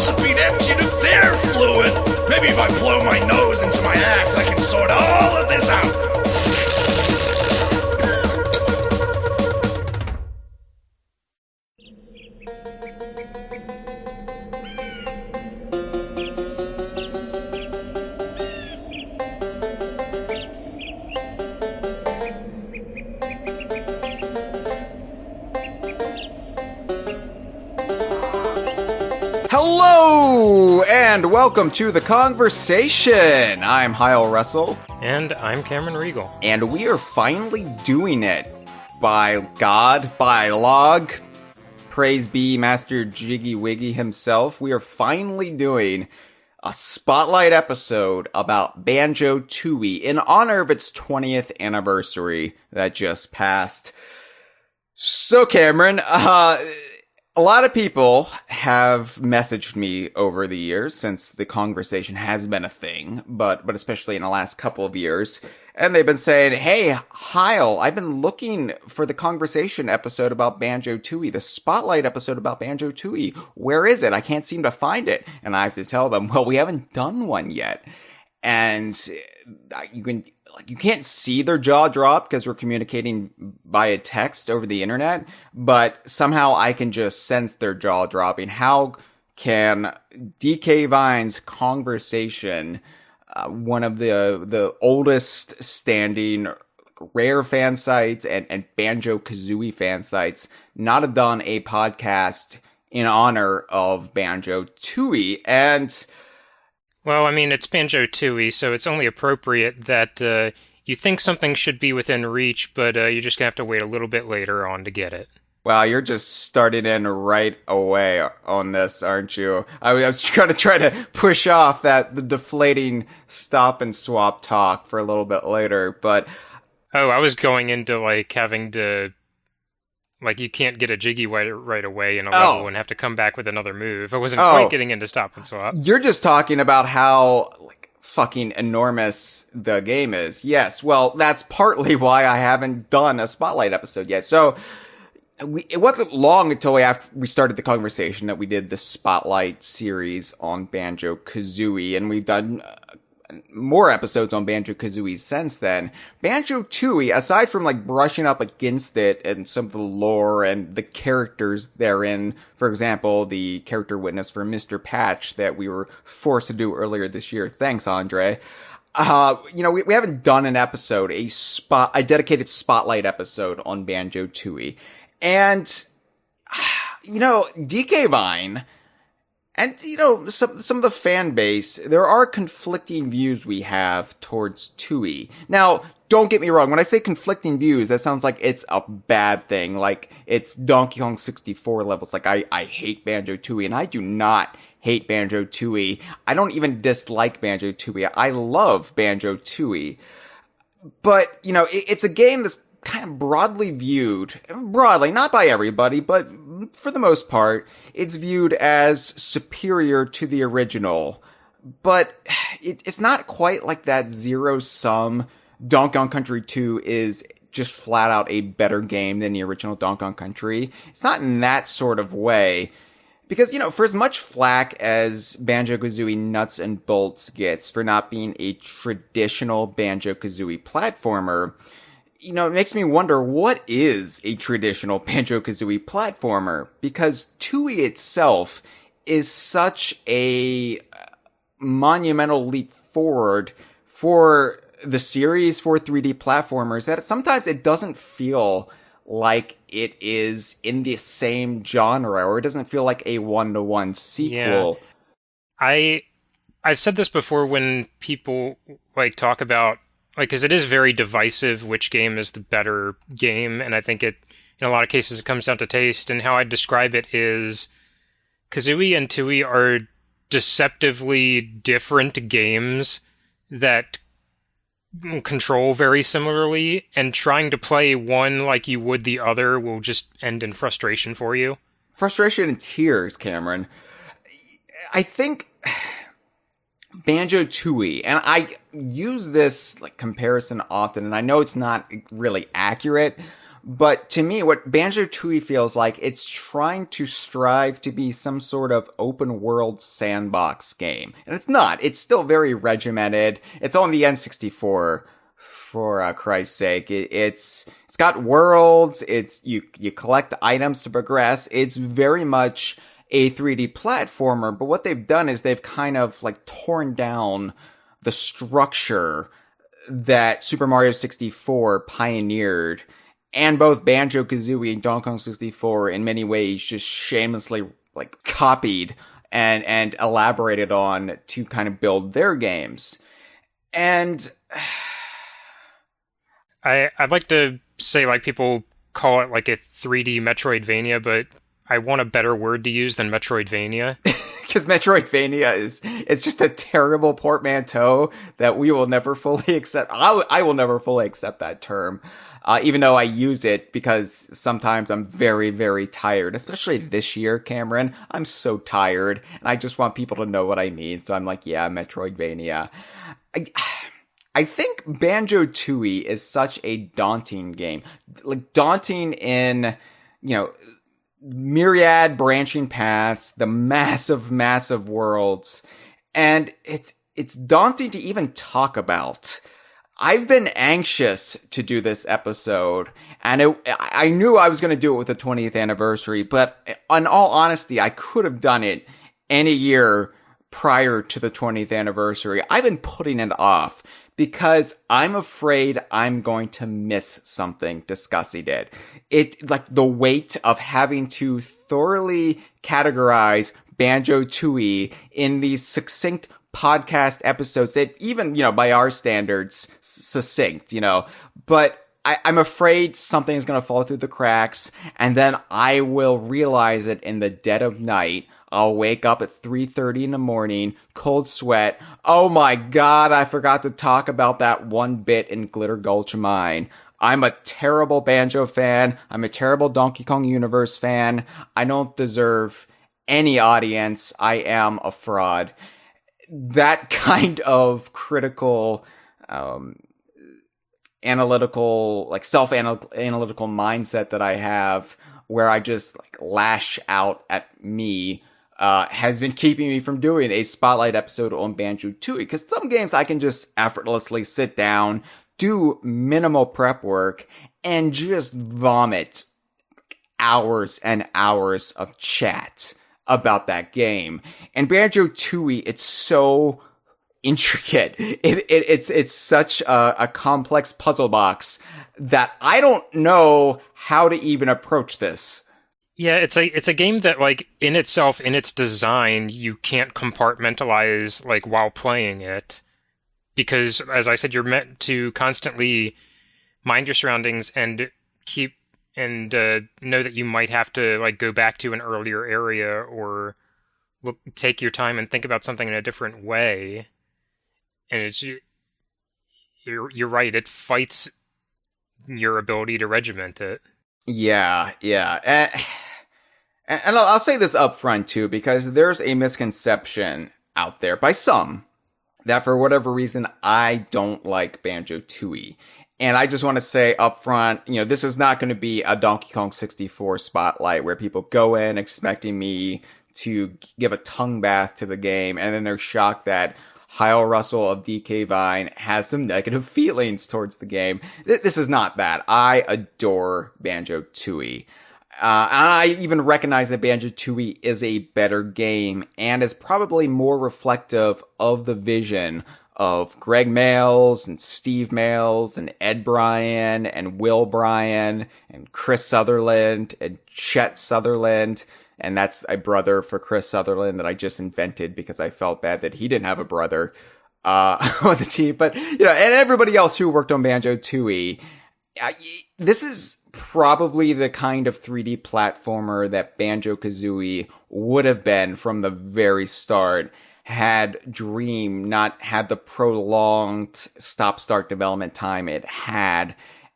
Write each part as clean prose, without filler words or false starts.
mouths have been emptied of their fluid. Maybe if I blow my nose into my ass, I can sort all of this out. Hello, and welcome to the Kongversation. I'm Hyle Russell. And I'm Cameron Reigle. And we are finally doing it. By God, by log, praise be Master Jiggy Wiggy himself, we are finally doing a spotlight episode about Banjo-Tooie in honor of its 20th anniversary that just passed. So Cameron, a lot of people have messaged me over the years since the Kongversation has been a thing, but especially in the last couple of years, and they've been saying, hey, Hyle, I've been looking for the Kongversation episode about Banjo-Tooie, the spotlight episode about Banjo-Tooie. Where is it? I can't seem to find it. And I have to tell them, well, we haven't done one yet. And you can't see their jaw drop because we're communicating via text over the internet, but somehow I can just sense their jaw dropping. How can DK Vine's Kongversation, one of the oldest standing Rare fan sites and Banjo-Kazooie fan sites, not have done a podcast in honor of Banjo-Tooie? And well, I mean, it's Banjo-Tooie, so it's only appropriate that you think something should be within reach, but you're just going to have to wait a little bit later on to get it. Wow, you're just starting in right away on this, aren't you? I was going to try to push off the deflating stop and swap talk for a little bit later, but... Oh, I was going into, having to... you can't get a Jiggy right away in a level and have to come back with another move. I wasn't quite getting into stop and swap. You're just talking about how fucking enormous the game is. Yes, well, that's partly why I haven't done a spotlight episode yet. So it wasn't long until after we started the Kongversation that we did the spotlight series on Banjo-Kazooie, and we've done more episodes on Banjo-Kazooie since then. Banjo-Tooie, aside from brushing up against it and some of the lore and the characters therein, for example, the character witness for Mr. Patch that we were forced to do earlier this year. Thanks, Andre. We haven't done an episode, a dedicated spotlight episode on Banjo-Tooie. And, DK Vine, and, some of the fan base, there are conflicting views we have towards Tooie. Now, don't get me wrong, when I say conflicting views, that sounds like it's a bad thing, like it's Donkey Kong 64 levels, I hate Banjo-Tooie, and I do not hate Banjo-Tooie. I don't even dislike Banjo-Tooie. I love Banjo-Tooie. But, it's a game that's kind of broadly, not by everybody, but for the most part, it's viewed as superior to the original. But it's not quite like that zero-sum Donkey Kong Country 2 is just flat out a better game than the original Donkey Kong Country. It's not in that sort of way. Because, for as much flack as Banjo-Kazooie Nuts and Bolts gets for not being a traditional Banjo-Kazooie platformer, it makes me wonder, what is a traditional Banjo-Kazooie platformer? Because Tooie itself is such a monumental leap forward for the series, for 3D platformers, that sometimes it doesn't feel like it is in the same genre, or it doesn't feel like a one-to-one sequel. Yeah. I've said this before when people talk about, because it is very divisive which game is the better game, and I think in a lot of cases it comes down to taste, and how I describe it is Kazooie and Tooie are deceptively different games that control very similarly, and trying to play one like you would the other will just end in frustration for you. Frustration and tears, Cameron. I think Banjo-Tooie, and I use this comparison often, and I know it's not really accurate, But to me, what Banjo-Tooie feels like, it's trying to strive to be some sort of open world sandbox game. And it's not. It's still very regimented. It's on the N64, for Christ's sake. It's got worlds. You collect items to progress. It's very much a 3D platformer. But what they've done is they've kind of like torn down the structure that Super Mario 64 pioneered, and both Banjo-Kazooie and Donkey Kong 64 in many ways just shamelessly like copied and elaborated on to kind of build their games. And I'd like to say, like, people call it like a 3D Metroidvania, but I want a better word to use than Metroidvania. Because Metroidvania is just a terrible portmanteau that we will never fully accept. I will never fully accept that term, even though I use it because sometimes I'm very, very tired, especially this year, Cameron. I'm so tired, and I just want people to know what I mean. So I'm like, yeah, Metroidvania. I think Banjo-Tooie is such a daunting game. Like, daunting in, myriad branching paths, the massive, massive worlds. And it's daunting to even talk about. I've been anxious to do this episode, and I knew I was going to do it with the 20th anniversary, but in all honesty, I could have done it any year prior to the 20th anniversary. I've been putting it off because I'm afraid I'm going to miss something discussing it. Like the weight of having to thoroughly categorize Banjo-Tooie in these succinct podcast episodes that even, by our standards, succinct, but I'm afraid something is going to fall through the cracks, and then I will realize it in the dead of night. I'll wake up at 3:30 in the morning, cold sweat. Oh my God, I forgot to talk about that one bit in Glitter Gulch Mine. I'm a terrible Banjo fan. I'm a terrible Donkey Kong Universe fan. I don't deserve any audience. I am a fraud. That kind of critical, analytical, like self-analytical mindset that I have, where I just like lash out at me, has been keeping me from doing a spotlight episode on Banjo-Tooie, because some games I can just effortlessly sit down, do minimal prep work, and just vomit hours and hours of chat about that game. And Banjo-Tooie, it's so intricate. It's such a complex puzzle box that I don't know how to even approach this. Yeah, it's a game that, like, in itself, in its design, you can't compartmentalize, like, while playing it. Because, as I said, you're meant to constantly mind your surroundings and know that you might have to, like, go back to an earlier area or take your time and think about something in a different way. And you're right, it fights your ability to regiment it. Yeah. And I'll say this up front, too, because there's a misconception out there by some that for whatever reason, I don't like Banjo-Tooie. And I just want to say up front, this is not going to be a Donkey Kong 64 spotlight where people go in expecting me to give a tongue bath to the game, and then they're shocked that Hyle Russell of DK Vine has some negative feelings towards the game. This is not that. I adore Banjo-Tooie. And I even recognize that Banjo-Tooie is a better game and is probably more reflective of the vision of Greg Mayles and Steve Mayles and Ed Bryan and Will Bryan and Chris Sutherland and Chet Sutherland. And that's a brother for Chris Sutherland that I just invented because I felt bad that he didn't have a brother on the team. But, and everybody else who worked on Banjo-Tooie. This is probably the kind of 3D platformer that Banjo-Kazooie would have been from the very start had Dream not had the prolonged stop-start development time it had.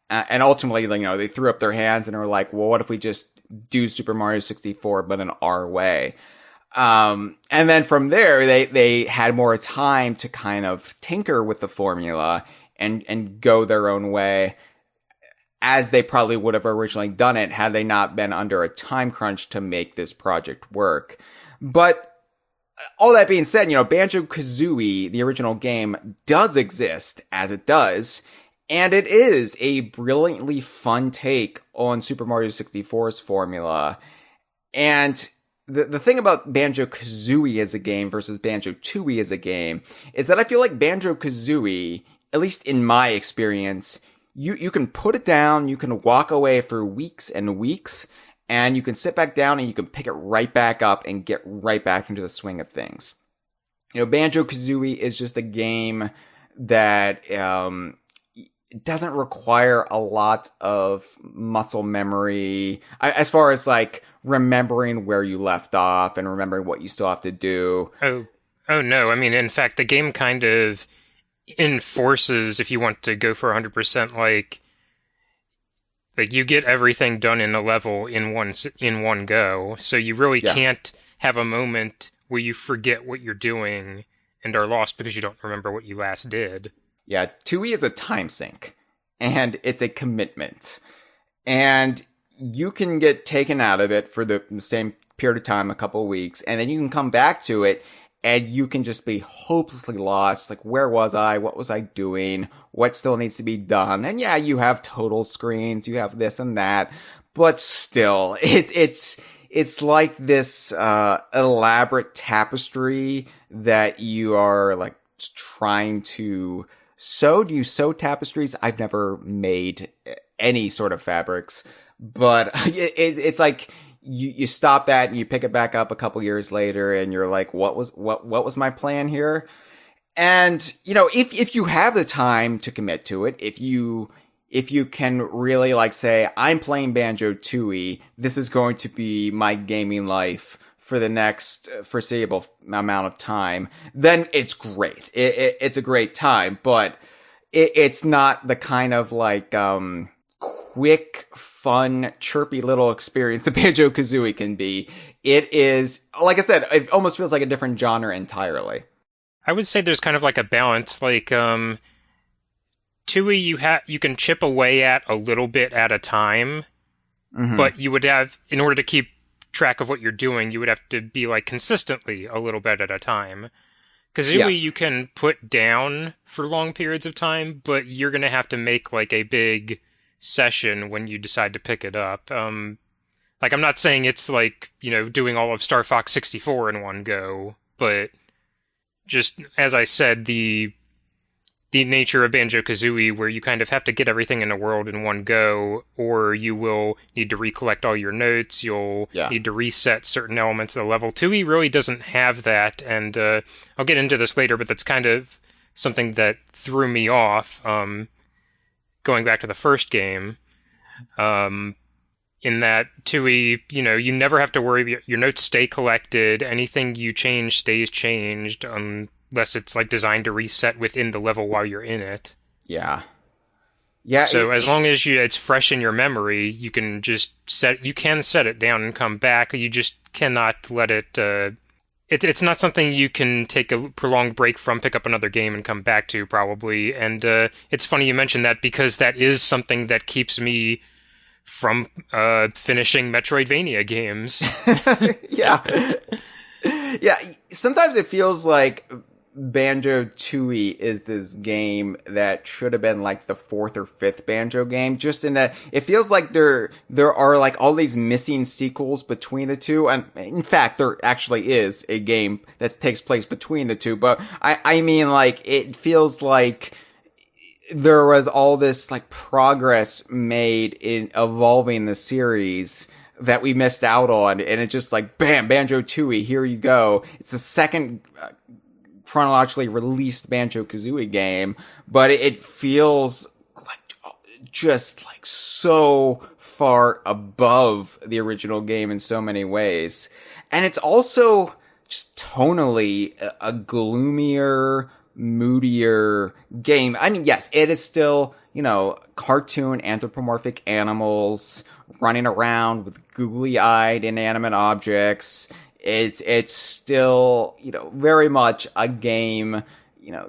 And ultimately, they threw up their hands and were like, well, what if we just do Super Mario 64, but in our way? And then from there, they had more time to kind of tinker with the formula and go their own way. as they probably would have originally done it had they not been under a time crunch to make this project work. But all that being said, Banjo-Kazooie, the original game, does exist as it does, and it is a brilliantly fun take on Super Mario 64's formula. And the thing about Banjo-Kazooie as a game versus Banjo-Tooie as a game is that I feel like Banjo-Kazooie, at least in my experience, you can put it down, you can walk away for weeks and weeks, and you can sit back down and you can pick it right back up and get right back into the swing of things. Banjo-Kazooie is just a game that doesn't require a lot of muscle memory as far as like remembering where you left off and remembering what you still have to do. Oh no. I mean, in fact, the game kind of enforces, if you want to go for 100%, like you get everything done in a level in one go. So you really can't have a moment where you forget what you're doing and are lost because you don't remember what you last did. Yeah, Tooie is a time sink, and it's a commitment. And you can get taken out of it for the same period of time, a couple of weeks, and then you can come back to it, and you can just be hopelessly lost. Like, where was I? What was I doing? What still needs to be done? And yeah, you have total screens, you have this and that, but still, it's like this elaborate tapestry that you are like trying to sew. Do you sew tapestries? I've never made any sort of fabrics, but it's like you stop that and you pick it back up a couple years later and you're like, what was my plan here? And, if you have the time to commit to it, if you can really like say, I'm playing Banjo-Tooie, this is going to be my gaming life for the next foreseeable amount of time, then it's great. It's a great time, but it's not the kind of like, quick, fun, chirpy little experience that Banjo-Kazooie can be. It is, like I said, it almost feels like a different genre entirely. I would say there's kind of like a balance. Like, Tooie, you can chip away at a little bit at a time, but you would have, in order to keep track of what you're doing, you would have to be like consistently a little bit at a time. Kazooie, you can put down for long periods of time, but you're going to have to make like a big session when you decide to pick it up. Like, I'm not saying it's like, doing all of Star Fox 64 in one go, but just as I said, the nature of Banjo-Kazooie, where you kind of have to get everything in the world in one go, or you will need to recollect all your notes, you'll need to reset certain elements of the level. Tooie really doesn't have that, and I'll get into this later, but that's kind of something that threw me off, going back to the first game, in that Tooie, you never have to worry, your notes stay collected, anything you change stays changed, unless it's like designed to reset within the level while you're in it. Yeah. So as long as it's fresh in your memory, you can just set it down and come back. You just cannot let it. It's not something you can take a prolonged break from, pick up another game, and come back to probably. And it's funny you mentioned that, because that is something that keeps me from finishing Metroidvania games. Yeah. Sometimes it feels like Banjo-Tooie is this game that should have been like the fourth or fifth Banjo game, just in that it feels like there are like all these missing sequels between the two. And in fact, there actually is a game that takes place between the two, but I mean, like, it feels like there was all this like progress made in evolving the series that we missed out on, and it's just like, bam, Banjo-Tooie, here you go. It's the second chronologically released Banjo-Kazooie game, but it feels like just like so far above the original game in so many ways. And it's also just tonally a gloomier, moodier game. I mean, yes, it is still, cartoon anthropomorphic animals running around with googly-eyed inanimate objects. It's still, very much a game,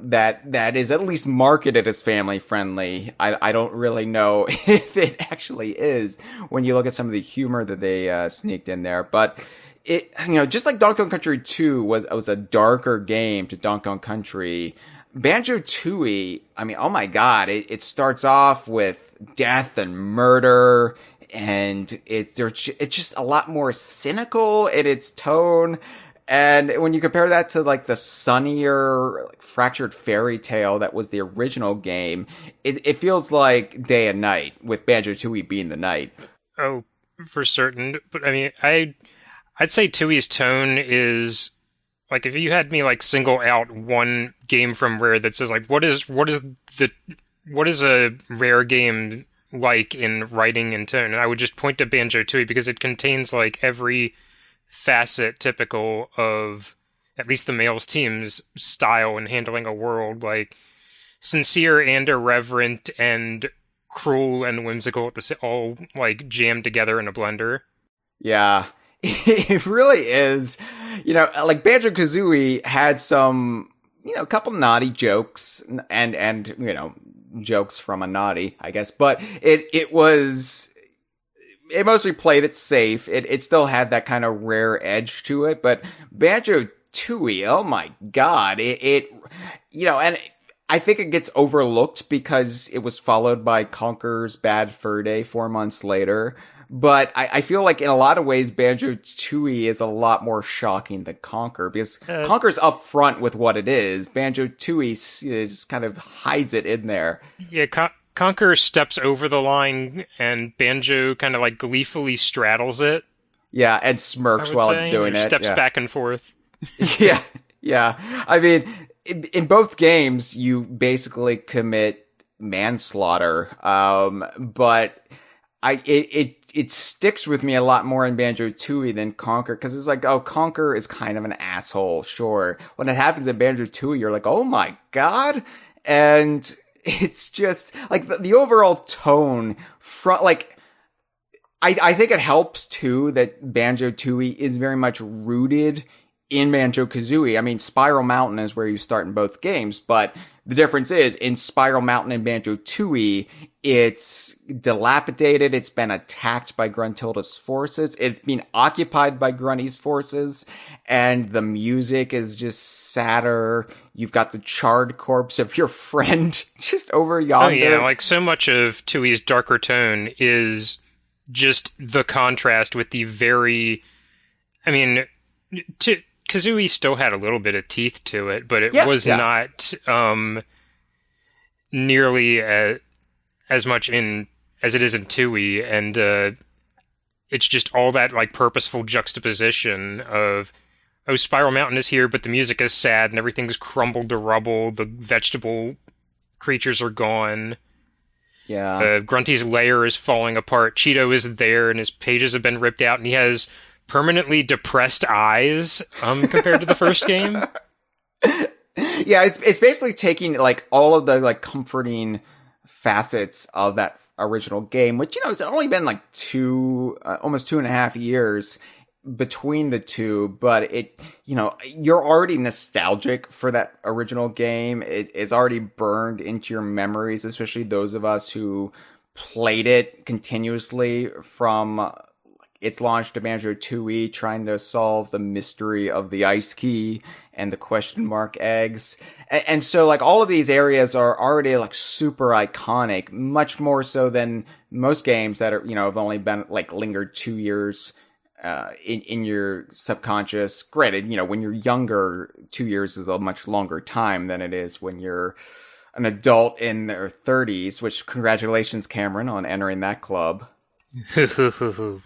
that is at least marketed as family friendly. I don't really know if it actually is when you look at some of the humor that they sneaked in there, but it, just like Donkey Kong Country 2 was a darker game to Donkey Kong Country, Banjo-Tooie, I mean, oh my god, it starts off with death and murder, and it's just a lot more cynical in its tone. And when you compare that to like the sunnier, like, fractured fairy tale that was the original game, it feels like day and night, with Banjo-Tooie being the night. Oh, for certain. But I mean, I'd say Tooie's tone is like, if you had me like single out one game from Rare that says like what is a Rare game like in writing and tone, and I would just point to Banjo-Tooie because it contains like every facet typical of at least the male's team's style in handling a world, like sincere and irreverent and cruel and whimsical all like jammed together in a blender. Yeah, it really is. Like Banjo-Kazooie had some, a couple naughty jokes and jokes from a naughty, I guess, but it mostly played it safe. It still had that kind of Rare edge to it, but Banjo-Tooie, oh my god, and I think it gets overlooked because it was followed by Conker's Bad Fur Day 4 months later. But I feel like in a lot of ways, Banjo-Tooie is a lot more shocking than Conker, because Conker's up front with what it is. Banjo-Tooie just kind of hides it in there. Yeah, Conker steps over the line, and Banjo kind of like gleefully straddles it. Yeah, and smirks while it's doing it. Steps back and forth. Yeah. I mean, in both games, you basically commit manslaughter. But it sticks with me a lot more in Banjo-Tooie than Conker, because it's like, oh, Conker is kind of an asshole, sure. When it happens in Banjo-Tooie, you're like, oh my god, and it's just like the overall tone I think it helps too that Banjo-Tooie is very much rooted in Banjo-Kazooie. I mean, Spiral Mountain is where you start in both games, but the difference is in Spiral Mountain and Banjo-Tooie, it's dilapidated. It's been attacked by Gruntilda's forces. It's been occupied by Grunty's forces, and the music is just sadder. You've got the charred corpse of your friend just over yonder. Oh yeah, like so much of Tooie's darker tone is just the contrast with the very, I mean, Kazooie still had a little bit of teeth to it, but it was not nearly as much as it is in Tooie, and it's just all that like purposeful juxtaposition of, oh, Spiral Mountain is here, but the music is sad and everything's crumbled to rubble. The vegetable creatures are gone. Yeah. Grunty's lair is falling apart. Cheeto is there, and his pages have been ripped out, and he has permanently depressed eyes compared to the first game. Yeah, it's basically taking like all of the like comforting facets of that original game, which it's only been like almost 2.5 years between the two, but you're already nostalgic for that original game. It's already burned into your memories, especially those of us who played it continuously from its launch to Banjo-Tooie, trying to solve the mystery of the ice key and the question mark eggs. And so like all of these areas are already like super iconic, much more so than most games that are, have only been like lingered 2 years in your subconscious. Granted, when you're younger, 2 years is a much longer time than it is when you're an adult in their 30s, which congratulations, Cameron, on entering that club. You're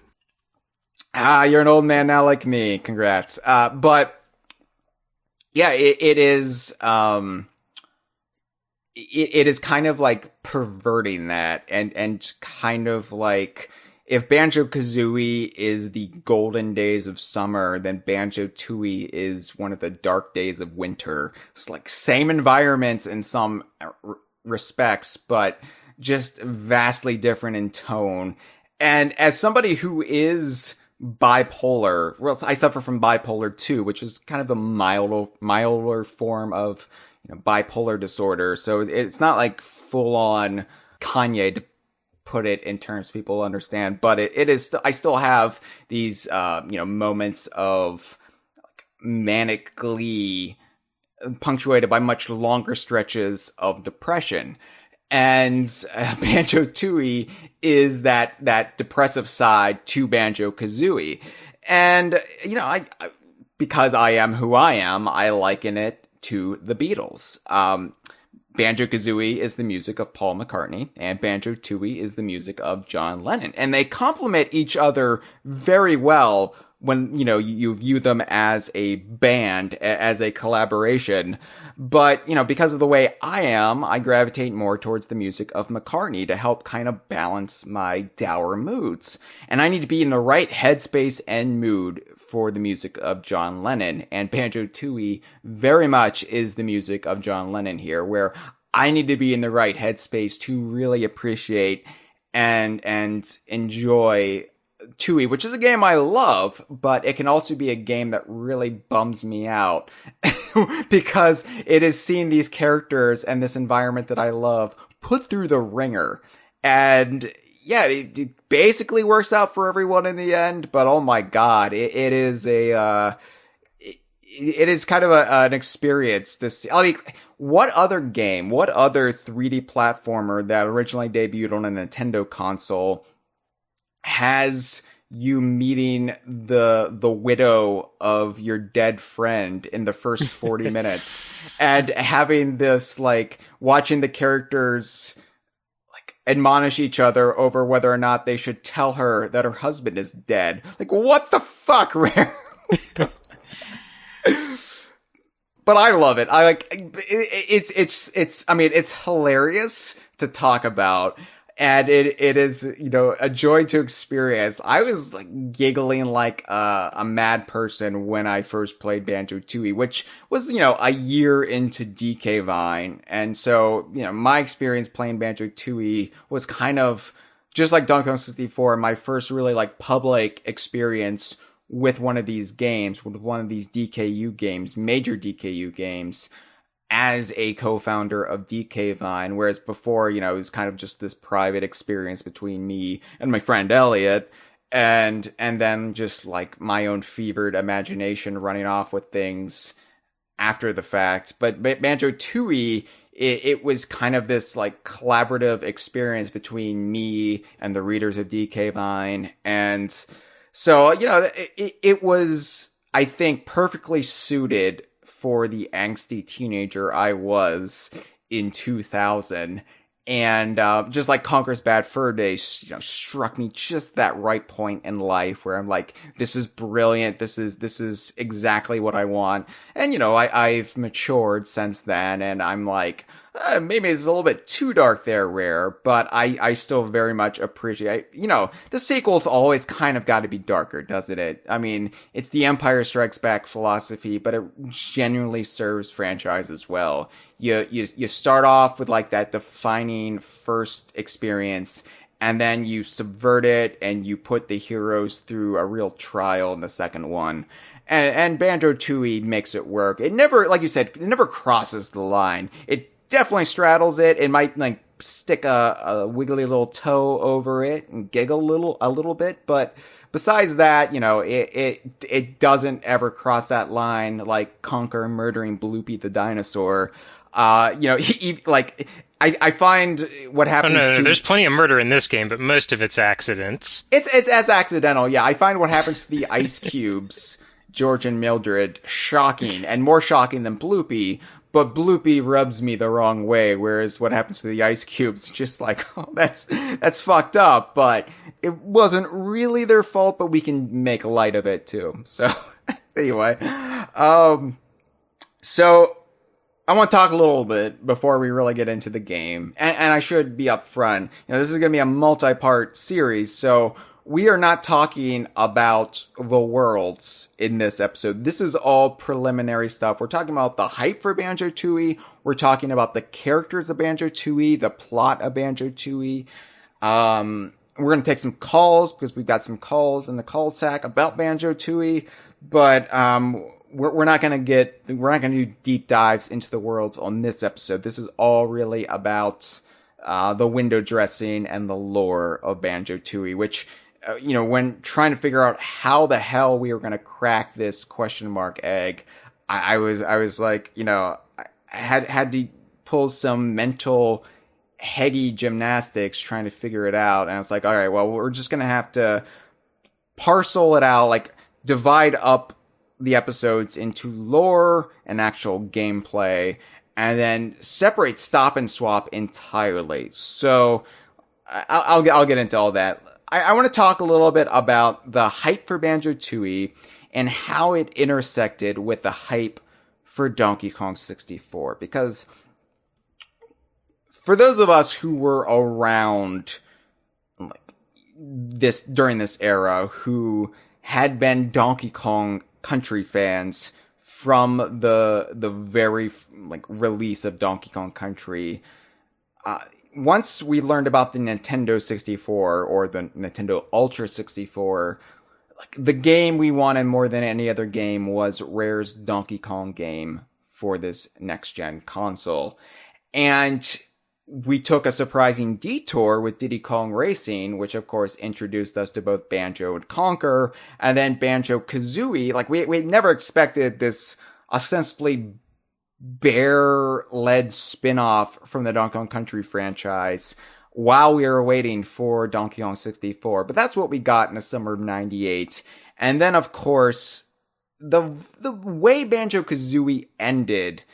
an old man now like me. Congrats. But yeah, it is, it is kind of like perverting that and kind of like, if Banjo-Kazooie is the golden days of summer, then Banjo-Tooie is one of the dark days of winter. It's like same environments in some respects, but just vastly different in tone. And as somebody who is bipolar. Well, I suffer from bipolar 2, which is kind of the milder form of bipolar disorder. So it's not like full on Kanye, to put it in terms people understand, but it is. I still have these moments of like manic glee, punctuated by much longer stretches of depression. And Banjo-Tooie is that depressive side to Banjo-Kazooie. And, I because I am who I am, I liken it to the Beatles. Banjo-Kazooie is the music of Paul McCartney, and Banjo-Tooie is the music of John Lennon. And they complement each other very well when, you view them as a band, as a collaboration. But, because of the way I am, I gravitate more towards the music of McCartney to help kind of balance my dour moods. And I need to be in the right headspace and mood for the music of John Lennon. And Banjo-Tooie very much is the music of John Lennon here, where I need to be in the right headspace to really appreciate and enjoy Tooie, which is a game I love, but it can also be a game that really bums me out because it is seeing these characters and this environment that I love put through the ringer. And yeah, it basically works out for everyone in the end, but oh my god, it is it is kind of an experience to see. I mean, what other 3D platformer that originally debuted on a Nintendo console has you meeting the widow of your dead friend in the first 40 minutes and having this, like, watching the characters like admonish each other over whether or not they should tell her that her husband is dead? Like, what the fuck, Rare? But I love it. I like it's I mean, it's hilarious to talk about. And it is, a joy to experience. I was like giggling like a mad person when I first played Banjo-Tooie, which was, a year into DK Vine. And so, my experience playing Banjo-Tooie was kind of just like Donkey Kong 64, my first really like public experience with one of these games, with one of these DKU games, major DKU games, as a co-founder of DK Vine, whereas before, it was kind of just this private experience between me and my friend Elliot, and then just like my own fevered imagination running off with things after the fact. But Banjo-Tooie, it was kind of this like collaborative experience between me and the readers of DK Vine, and so, it was, I think, perfectly suited for the angsty teenager I was in 2000. And just like Conker's Bad Fur Day, struck me just that right point in life where I'm like, this is brilliant. This is exactly what I want. And, I've matured since then, and I'm like, maybe it's a little bit too dark there, Rare, but I still very much appreciate, the sequel's always kind of got to be darker, doesn't it? I mean, it's the Empire Strikes Back philosophy, but it genuinely serves franchises well. You start off with like that defining first experience, and then you subvert it and you put the heroes through a real trial in the second one. And Banjo-Tooie makes it work. It never, like you said, it never crosses the line. It definitely straddles it. It might like stick a wiggly little toe over it and giggle a little bit, but besides that, it doesn't ever cross that line like Conker murdering Bloopy the dinosaur. I find what happens. No, there's plenty of murder in this game, but most of it's accidents. It's as accidental, yeah. I find what happens to the ice cubes, George and Mildred, shocking, and more shocking than Bloopy. But Bloopy rubs me the wrong way, whereas what happens to the ice cubes, just like, oh, that's fucked up, but it wasn't really their fault, but we can make light of it too. So, anyway, so I want to talk a little bit before we really get into the game, and I should be upfront. This is going to be a multi-part series, so we are not talking about the worlds in this episode. This is all preliminary stuff. We're talking about the hype for Banjo-Tooie. We're talking about the characters of Banjo-Tooie, the plot of Banjo-Tooie. we're going to take some calls because we've got some calls in the call sack about Banjo-Tooie, but, we're not going to do deep dives into the worlds on this episode. This is all really about, the window dressing and the lore of Banjo-Tooie, which, when trying to figure out how the hell we were going to crack this question mark egg, I was like, I had to pull some mental Heggy gymnastics trying to figure it out. And I was like, all right, well, we're just going to have to parcel it out, like divide up the episodes into lore and actual gameplay, and then separate Stop and Swap entirely. So I'll get into all that. I want to talk a little bit about the hype for Banjo-Tooie and how it intersected with the hype for Donkey Kong 64. Because for those of us who were around during this era, who had been Donkey Kong Country fans from the very release of Donkey Kong Country, once we learned about the Nintendo 64 or the Nintendo Ultra 64, the game we wanted more than any other game was Rare's Donkey Kong game for this next gen console. And we took a surprising detour with Diddy Kong Racing, which of course introduced us to both Banjo and Conker, and then Banjo-Kazooie. We never expected this ostensibly bear-led spin-off from the Donkey Kong Country franchise while we were waiting for Donkey Kong 64. But that's what we got in the summer of 98. And then, of course, the way Banjo-Kazooie ended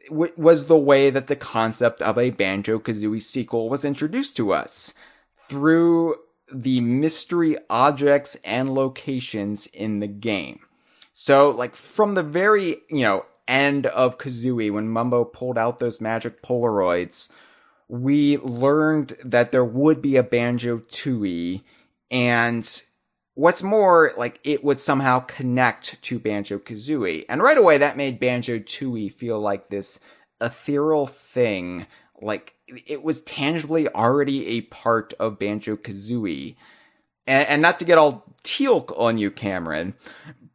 was the way that the concept of a Banjo-Kazooie sequel was introduced to us through the mystery objects and locations in the game. So, from the very, end of Kazooie, when Mumbo pulled out those magic Polaroids, we learned that there would be a Banjo-Tooie, and what's more, it would somehow connect to Banjo-Kazooie. And right away, that made Banjo-Tooie feel like this ethereal thing, it was tangibly already a part of Banjo-Kazooie. And not to get all teal on you, Cameron,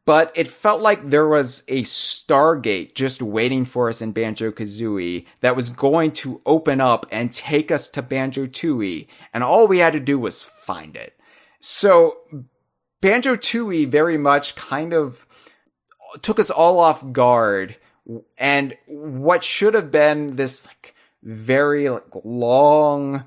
but it felt like there was a Stargate just waiting for us in Banjo-Kazooie that was going to open up and take us to Banjo-Tooie, and all we had to do was find it. So Banjo-Tooie very much kind of took us all off guard, and what should have been this very long,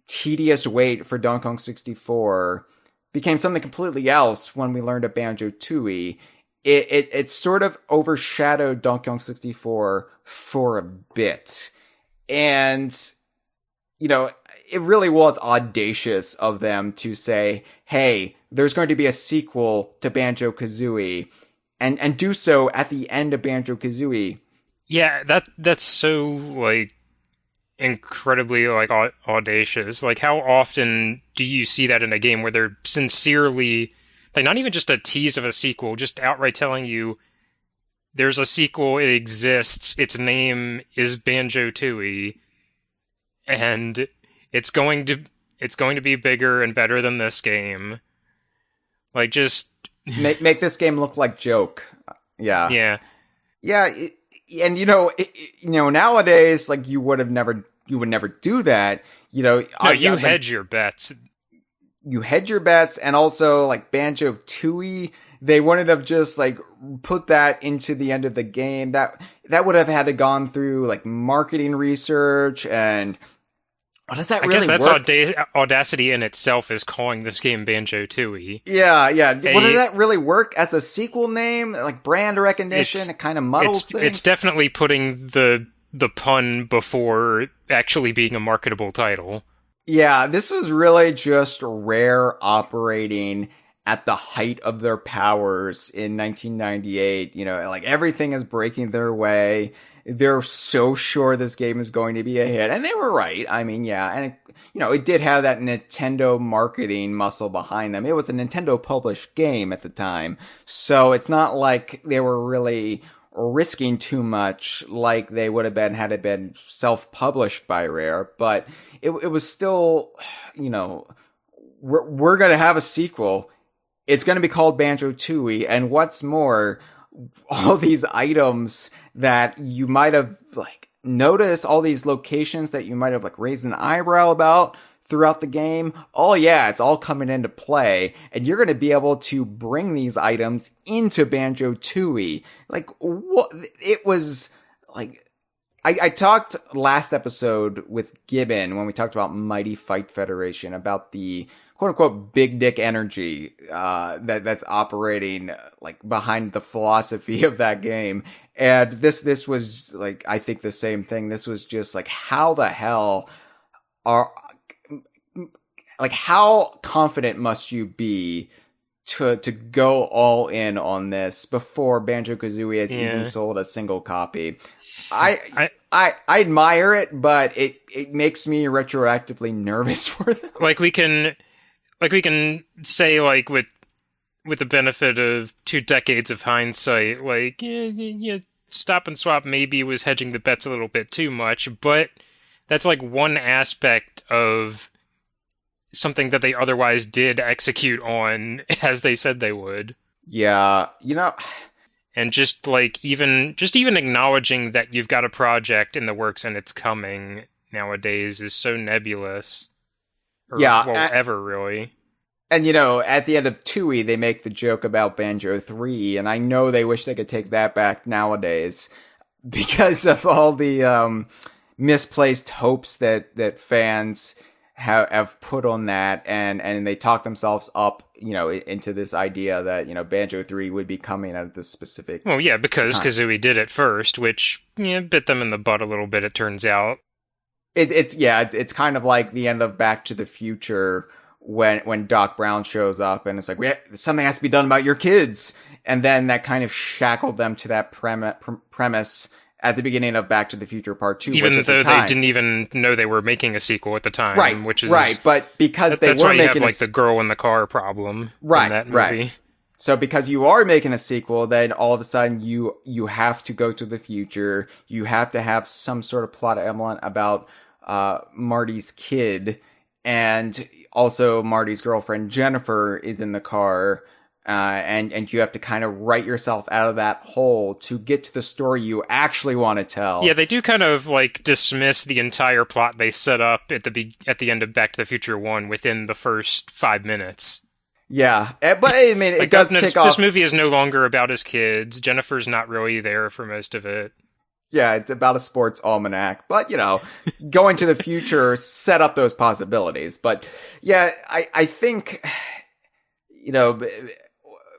tedious wait for Donkey Kong 64 became something completely else when we learned of Banjo-Tooie. It sort of overshadowed Donkey Kong 64 for a bit. And, it really was audacious of them to say, hey, there's going to be a sequel to Banjo-Kazooie, and do so at the end of Banjo-Kazooie. Yeah, that's so, incredibly, audacious. How often do you see that in a game where they're sincerely, not even just a tease of a sequel, just outright telling you, there's a sequel, it exists, its name is Banjo-Tooie, and it's going to be bigger and better than this game. Just make this game look like joke. Yeah. Yeah. Yeah. And nowadays, you would never do that. No, you hedge your bets. You hedge your bets, and also Banjo-Tooie, they wouldn't have just put that into the end of the game. That would have had to gone through marketing research, and what does that really work? I guess that's audacity in itself is calling this game Banjo-Tooie. Yeah. What does that really work as a sequel name? Brand recognition, it kind of muddles things. It's definitely putting the pun before actually being a marketable title. Yeah, this was really just Rare operating at the height of their powers in 1998. Everything is breaking their way. They're so sure this game is going to be a hit. And they were right. I mean, yeah. And, it did have that Nintendo marketing muscle behind them. It was a Nintendo published game at the time. So it's not like they were really risking too much like they would have been had it been self-published by Rare, but it was still, we're going to have a sequel. It's going to be called Banjo-Tooie, and what's more, all these items that you might have noticed, all these locations that you might have raised an eyebrow about throughout the game. Oh yeah, it's all coming into play, and you're going to be able to bring these items into Banjo-Tooie. What it was I talked last episode with Gibbon when we talked about Mighty Fight Federation about the quote unquote big dick energy that's operating behind the philosophy of that game. And this was I think the same thing. This was just how the hell how confident must you be to go all in on this before Banjo-Kazooie has even sold a single copy? I admire it, but it makes me retroactively nervous for them. We can say with the benefit of 2 decades of hindsight, Stop and Swap maybe was hedging the bets a little bit too much, but that's one aspect of something that they otherwise did execute on as they said they would. Yeah, and just even acknowledging that you've got a project in the works and it's coming nowadays is so nebulous. Ever really. And at the end of Tooie, they make the joke about Banjo 3, and I know they wish they could take that back nowadays because of all the misplaced hopes that fans have put on that, and they talk themselves up, into this idea that, Banjo 3 would be coming at this specific Well, yeah, because time. Kazooie did it first, which bit them in the butt a little bit, it turns out. It's kind of like the end of Back to the Future when Doc Brown shows up and it's something has to be done about your kids, and then that kind of shackled them to that premise at the beginning of Back to the Future Part 2. Even though they didn't even know they were making a sequel at the time. Right, which is, right. But because that's why you have the girl in the car problem in that movie. Right. So because you are making a sequel, then all of a sudden you have to go to the future. You have to have some sort of plot element about Marty's kid, and also Marty's girlfriend Jennifer is in the car. And you have to kind of write yourself out of that hole to get to the story you actually want to tell. Yeah, they do kind of dismiss the entire plot they set up at the end of Back to the Future 1 within the first 5 minutes. Yeah, but I mean, it does kick off. This movie is no longer about his kids. Jennifer's not really there for most of it. Yeah, it's about a sports almanac, but going to the future set up those possibilities. But yeah, I think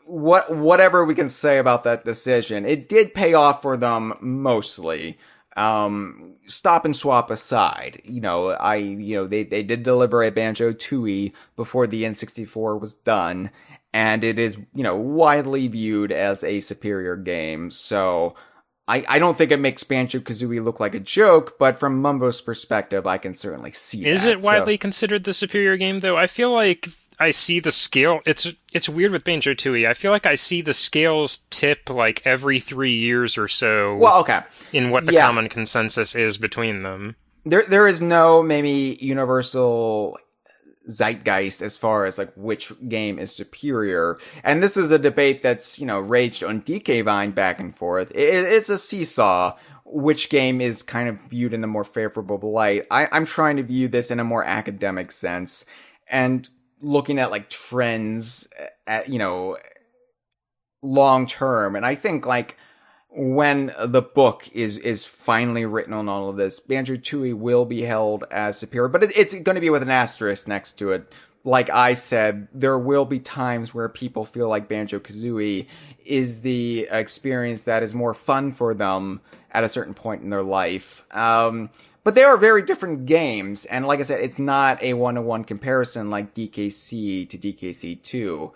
whatever we can say about that decision, it did pay off for them mostly. Stop and Swap aside, they did deliver a Banjo-Tooie before the N64 was done, and it is, widely viewed as a superior game. So I don't think it makes Banjo-Kazooie look like a joke, but from Mumbo's perspective, I can certainly see that. Is it widely considered the superior game, though? I feel like I see the scale. It's weird with Banjo-Tooie. I feel like I see the scales tip every 3 years or so. Well, okay. In what the common consensus is between them. There is no maybe universal zeitgeist as far as which game is superior. And this is a debate that's, raged on DK Vine back and forth. It's a seesaw. Which game is kind of viewed in a more favorable light. I'm trying to view this in a more academic sense. And looking at trends at long term, and I think when the book is finally written on all of this, Banjo-Tooie will be held as superior, but it's going to be with an asterisk next to it. Like I said, there will be times where people feel like Banjo-Kazooie is the experience that is more fun for them at a certain point in their life. But they are very different games, and like I said, it's not a one-to-one comparison like DKC to DKC2.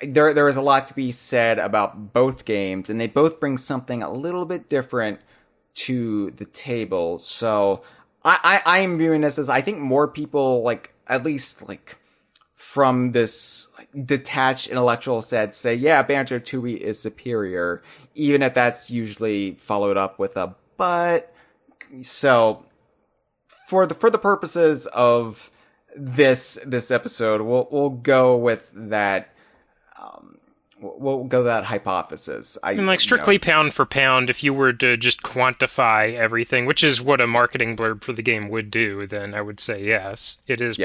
There is a lot to be said about both games, and they both bring something a little bit different to the table. So I am viewing this as, I think more people at least from this like, detached intellectual sense say, yeah, Banjo-Tooie is superior, even if that's usually followed up with a but. So for the purposes of this episode, we'll go with that. We'll go that hypothesis. I mean, like strictly pound for pound, if you were to just quantify everything, which is what a marketing blurb for the game would do, then I would say yes, it is.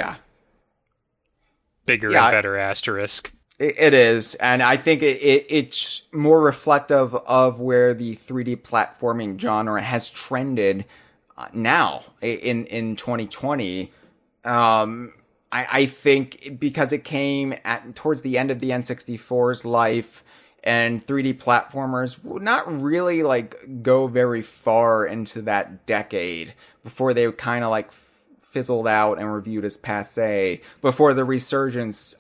Bigger and better asterisk. It is, and I think it's more reflective of where the 3D platforming genre has trended now in 2020. I think because it came towards the end of the N64's life, and 3D platformers would not really like go very far into that decade before they kind of like fizzled out and reviewed as passé before the resurgence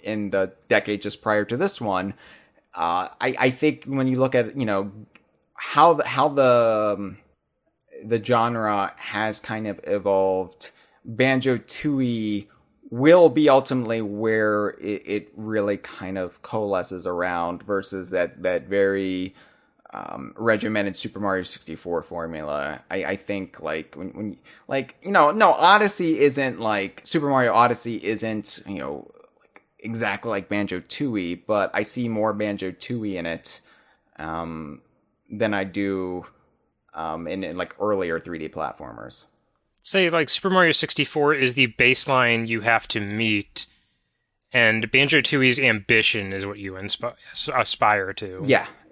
in the decade just prior to this one. I think when you look at how the genre has kind of evolved, Banjo-Tooie will be ultimately where it really kind of coalesces around versus that very regimented Super Mario 64 formula. I think like when no, Odyssey isn't like Super Mario Odyssey isn't like exactly like Banjo-Tooie, but I see more Banjo-Tooie in it than I do in like earlier 3D platformers. Say like Super Mario 64 is the baseline you have to meet, and Banjo-Tooie's ambition is what you aspire to.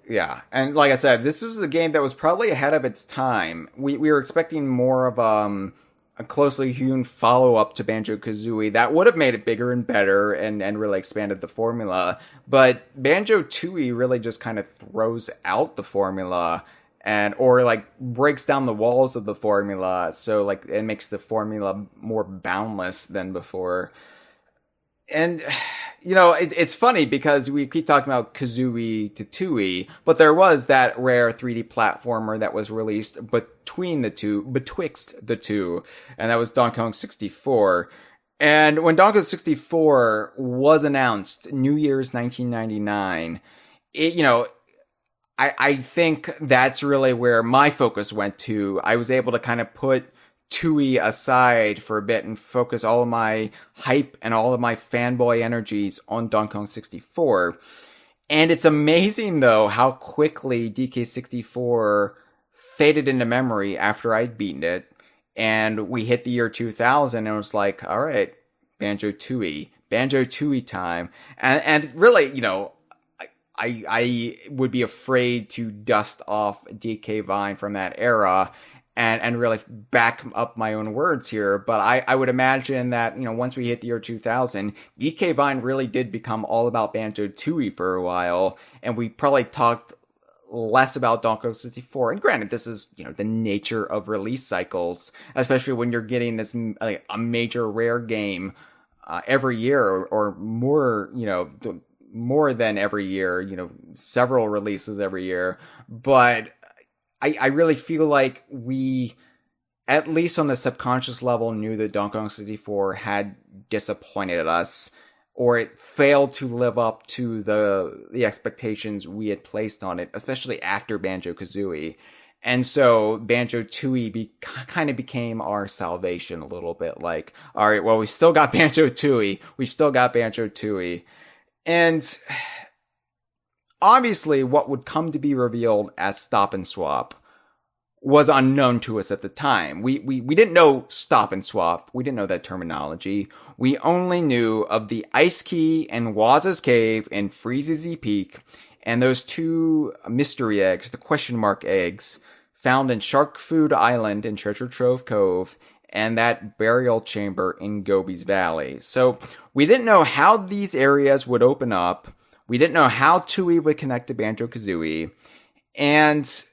Yeah. And like I said, this was a game that was probably ahead of its time. We were expecting more of a closely hewn follow-up to Banjo-Kazooie that would have made it bigger and better and really expanded the formula. But Banjo-Tooie really just kind of throws out the formula or like breaks down the walls of the formula. So like it makes the formula more boundless than before. And, it's funny because we keep talking about Kazooie to Tooie, but there was that rare 3D platformer that was released betwixt the two, and that was Donkey Kong 64. And when Donkey Kong 64 was announced, New Year's 1999, I think that's really where my focus went to. I was able to kind of put Tooie aside for a bit and focus all of my hype and all of my fanboy energies on Donkey Kong 64. And it's amazing, though, how quickly DK64 faded into memory after I'd beaten it. And we hit the year 2000 and it was like, all right, Banjo-Tooie time. And really, I would be afraid to dust off DK Vine from that era and really back up my own words here. But I would imagine that, once we hit the year 2000, DK Vine really did become all about Banjo-Tooie for a while. And we probably talked less about Donkey Kong 64. And granted, this is, the nature of release cycles, especially when you're getting this, a major rare game every year or more, more than every year, several releases every year. But I really feel like we, at least on the subconscious level, knew that Donkey Kong 64 had disappointed us, or it failed to live up to the expectations we had placed on it, especially after Banjo-Kazooie. And so Banjo-Tooie kind of became our salvation a little bit. Like, all right, well, we still got Banjo-Tooie. We've still got Banjo-Tooie. And obviously, what would come to be revealed as Stop and Swap was unknown to us at the time. We didn't know Stop and Swap. We didn't know that terminology. We only knew of the Ice Key and Waz's Cave and Freeze's Peak, and those two mystery eggs, the question mark eggs, found in Shark Food Island in Treasure Trove Cove, and that burial chamber in Gobi's Valley. So we didn't know how these areas would open up. We didn't know how Tooie would connect to Banjo-Kazooie. And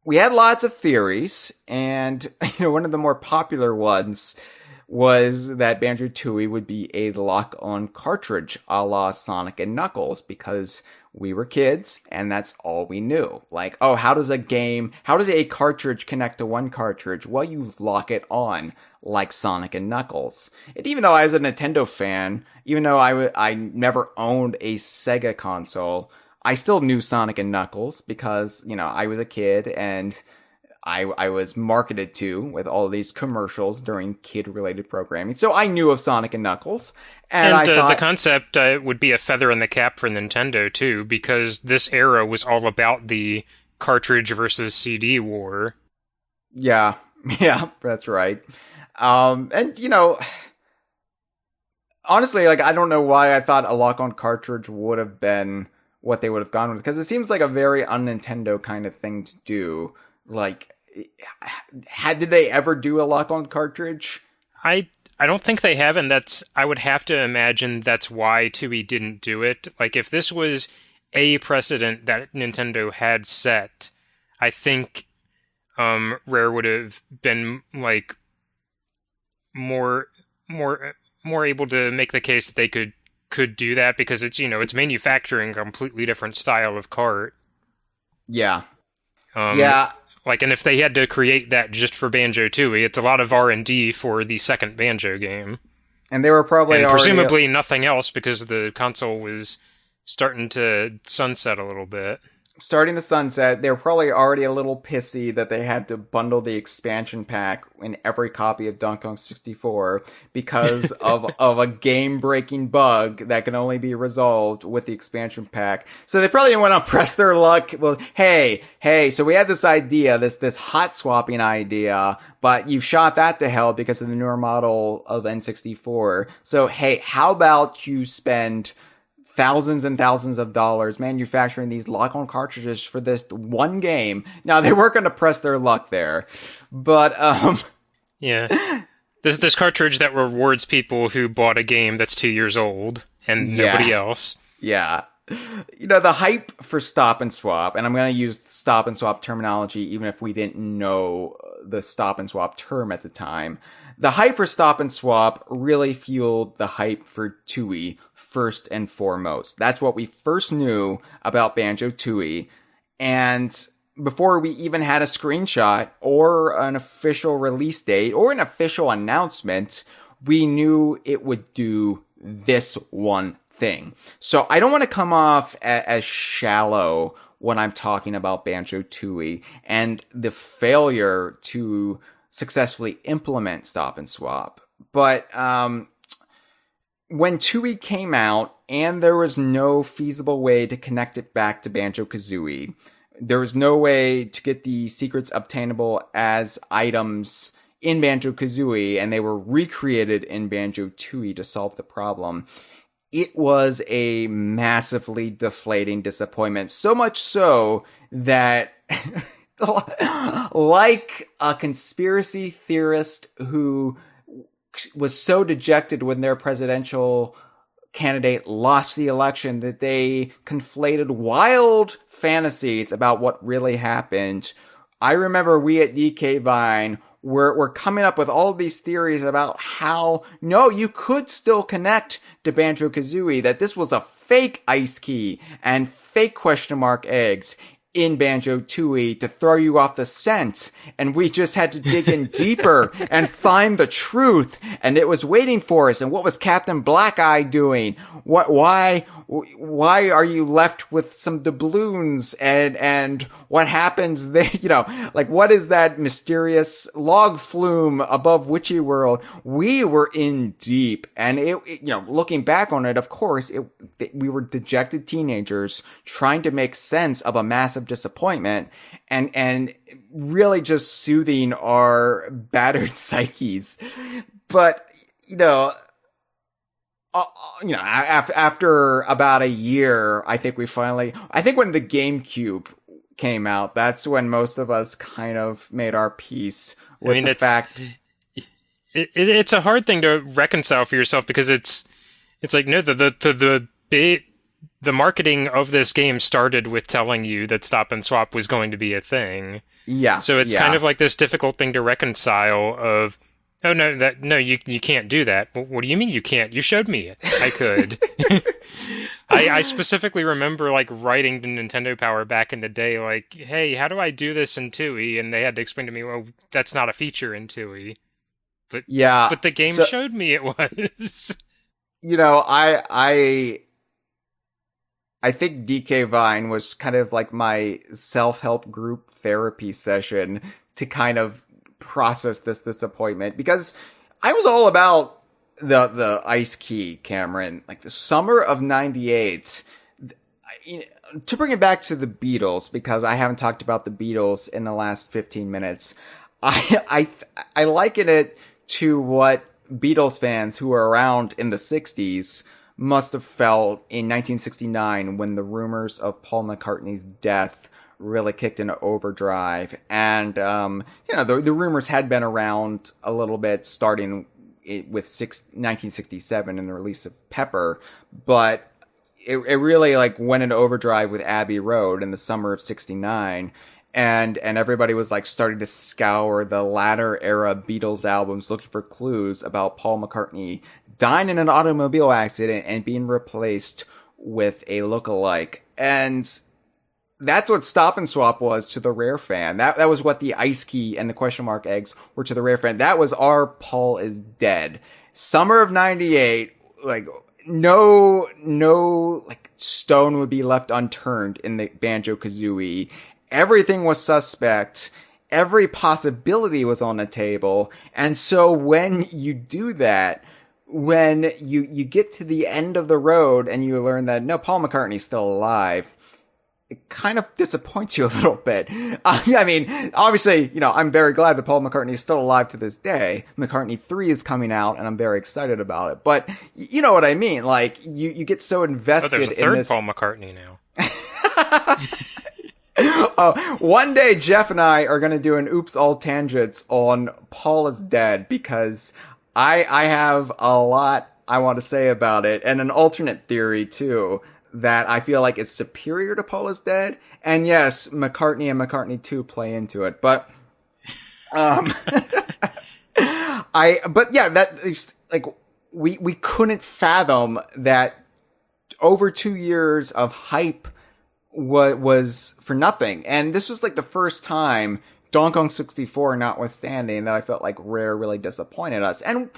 we had lots of theories. And, one of the more popular ones was that Banjo-Tooie would be a lock-on cartridge a la Sonic and Knuckles, because we were kids and that's all we knew. Like, oh, how does a cartridge connect to one cartridge? Well, you lock it on like Sonic and Knuckles. And even though I was a Nintendo fan, even though I never owned a Sega console, I still knew Sonic and Knuckles because, I was a kid and I was marketed to with all these commercials during kid-related programming. So I knew of Sonic and Knuckles. And I thought, the concept would be a feather in the cap for Nintendo, too, because this era was all about the cartridge versus CD war. Yeah, that's right. Honestly, I don't know why I thought a lock-on cartridge would have been what they would have gone with, because it seems like a very un-Nintendo kind of thing to do. Did they ever do a lock-on cartridge? I don't think they have, and I would have to imagine that's why Tooie didn't do it. If this was a precedent that Nintendo had set, I think Rare would have been more able to make the case that they could do that, because it's manufacturing a completely different style of cart. Yeah. Yeah. And if they had to create that just for Banjo-Tooie, it's a lot of R&D for the second Banjo game. And they were probably presumably nothing else, because the console was starting to sunset a little bit. Starting to sunset, they were probably already a little pissy that they had to bundle the expansion pack in every copy of Donkey Kong 64 because of a game-breaking bug that can only be resolved with the expansion pack. So they probably didn't want to press their luck. Well, hey, so we had this idea, this hot swapping idea, but you've shot that to hell because of the newer model of N64. So hey, how about you spend thousands and thousands of dollars manufacturing these lock-on cartridges for this one game? Now, they weren't going to press their luck there, but yeah, this cartridge that rewards people who bought a game that's 2 years old and nobody else. Yeah. The hype for stop and swap, and I'm going to use stop and swap terminology even if we didn't know the stop and swap term at the time. The hype for stop and swap really fueled the hype for Tooie first and foremost. That's what we first knew about Banjo-Tooie. And before we even had a screenshot or an official release date or an official announcement, we knew it would do this one thing. So I don't want to come off as shallow when I'm talking about Banjo-Tooie and the failure to successfully implement stop and swap. But when Tooie came out and there was no feasible way to connect it back to Banjo-Kazooie, there was no way to get the secrets obtainable as items in Banjo-Kazooie, and they were recreated in Banjo-Tooie to solve the problem. It was a massively deflating disappointment. So much so that like a conspiracy theorist who was so dejected when their presidential candidate lost the election that they conflated wild fantasies about what really happened, I remember we at DK Vine were coming up with all of these theories about how, no, you could still connect to Banjo-Kazooie, that this was a fake ice key and fake question mark eggs in Banjo-Tooie to throw you off the scent, and we just had to dig in deeper and find the truth, and it was waiting for us. And what was Captain Black Eye doing? Why are you left with some doubloons, and what happens there? What is that mysterious log flume above Witchy World? We were in deep, and looking back on it, of course, we were dejected teenagers trying to make sense of a massive disappointment and really just soothing our battered psyches. But, after about a year, I think when the GameCube came out, that's when most of us kind of made our peace with the fact. It's a hard thing to reconcile for yourself, because it's like, no, the marketing of this game started with telling you that stop and swap was going to be a thing. Yeah. So it's kind of like this difficult thing to reconcile of, Oh no, you can't do that. What do you mean you can't? You showed me it. I could. I specifically remember like writing to Nintendo Power back in the day, like, hey, how do I do this in Tooie? And they had to explain to me, well, that's not a feature in Tooie. Yeah. But the game So, showed me it was. I think DK Vine was kind of like my self-help group therapy session to kind of process this disappointment, because I was all about the Ice Key, Cameron. Like the summer of '98. To bring it back to the Beatles, because I haven't talked about the Beatles in the last 15 minutes, I liken it to what Beatles fans who were around in the 60s must have felt in 1969 when the rumors of Paul McCartney's death really kicked into overdrive. And, the rumors had been around a little bit starting with 1967 and the release of Pepper, but it really like went into overdrive with Abbey Road in the summer of 69. And everybody was like starting to scour the latter era Beatles albums looking for clues about Paul McCartney dying in an automobile accident and being replaced with a lookalike. And that's what Stop and Swap was to the Rare fan. That was what the Ice Key and the question mark eggs were to the Rare fan. That was our Paul is dead. Summer of 98, like no like stone would be left unturned in the Banjo-Kazooie. Everything was suspect. Every possibility was on the table. And so when you do that, when you get to the end of the road and you learn that, no, Paul McCartney's still alive, it kind of disappoints you a little bit. I mean, obviously, I'm very glad that Paul McCartney is still alive to this day. McCartney 3 is coming out and I'm very excited about it. But you know what I mean? Like, you get so invested in this. There's a third Paul McCartney now. One day Jeff and I are going to do an Oops All Tangents on Paul is Dead, because I have a lot I want to say about it, and an alternate theory too, that I feel like is superior to Paul is Dead. And yes, McCartney and McCartney 2 play into it, but that is like, we couldn't fathom that over 2 years of hype was for nothing. And this was like the first time, Donkey Kong 64 notwithstanding, that I felt like Rare really disappointed us. And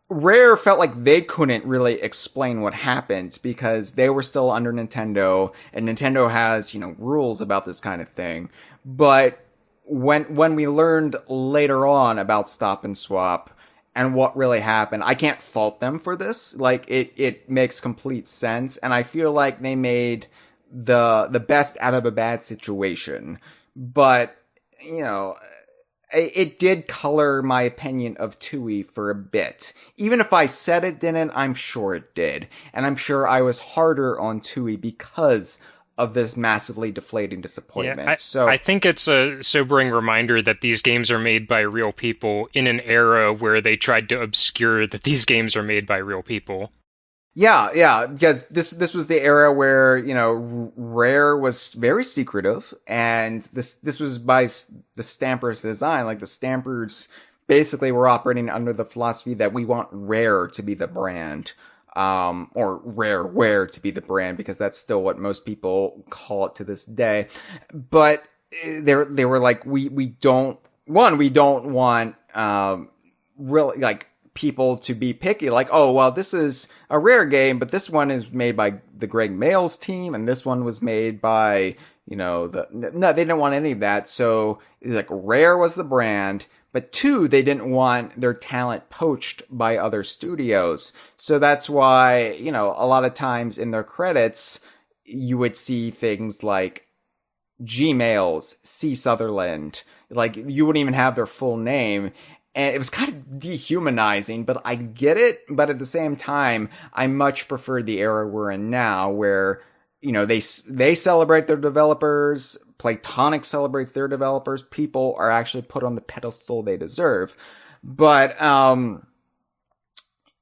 Rare felt like they couldn't really explain what happened because they were still under Nintendo, and Nintendo has, rules about this kind of thing. But when we learned later on about Stop and Swap and what really happened, I can't fault them for this. Like, it makes complete sense, and I feel like they made the best out of a bad situation. But, it did color my opinion of Tooie for a bit. Even if I said it didn't, I'm sure it did. And I'm sure I was harder on Tooie because of this massively deflating disappointment. Yeah, I think it's a sobering reminder that these games are made by real people in an era where they tried to obscure that these games are made by real people. Yeah, because this was the era where, Rare was very secretive, and this was by the Stampers design. Like, the Stampers basically were operating under the philosophy that we want Rare to be the brand, or Rareware to be the brand, because that's still what most people call it to this day. But they were like, we don't want, really, like, people to be picky, like, oh, well, this is a Rare game, but this one is made by the Greg Mayles team, and this one was made by, no, they didn't want any of that. So it's like Rare was the brand, but 2, they didn't want their talent poached by other studios. So that's why, a lot of times in their credits, you would see things like G Mayles, C Sutherland, like, you wouldn't even have their full name. And it was kind of dehumanizing, but I get it. But at the same time, I much prefer the era we're in now, where, they celebrate their developers, Playtonic celebrates their developers, people are actually put on the pedestal they deserve. But,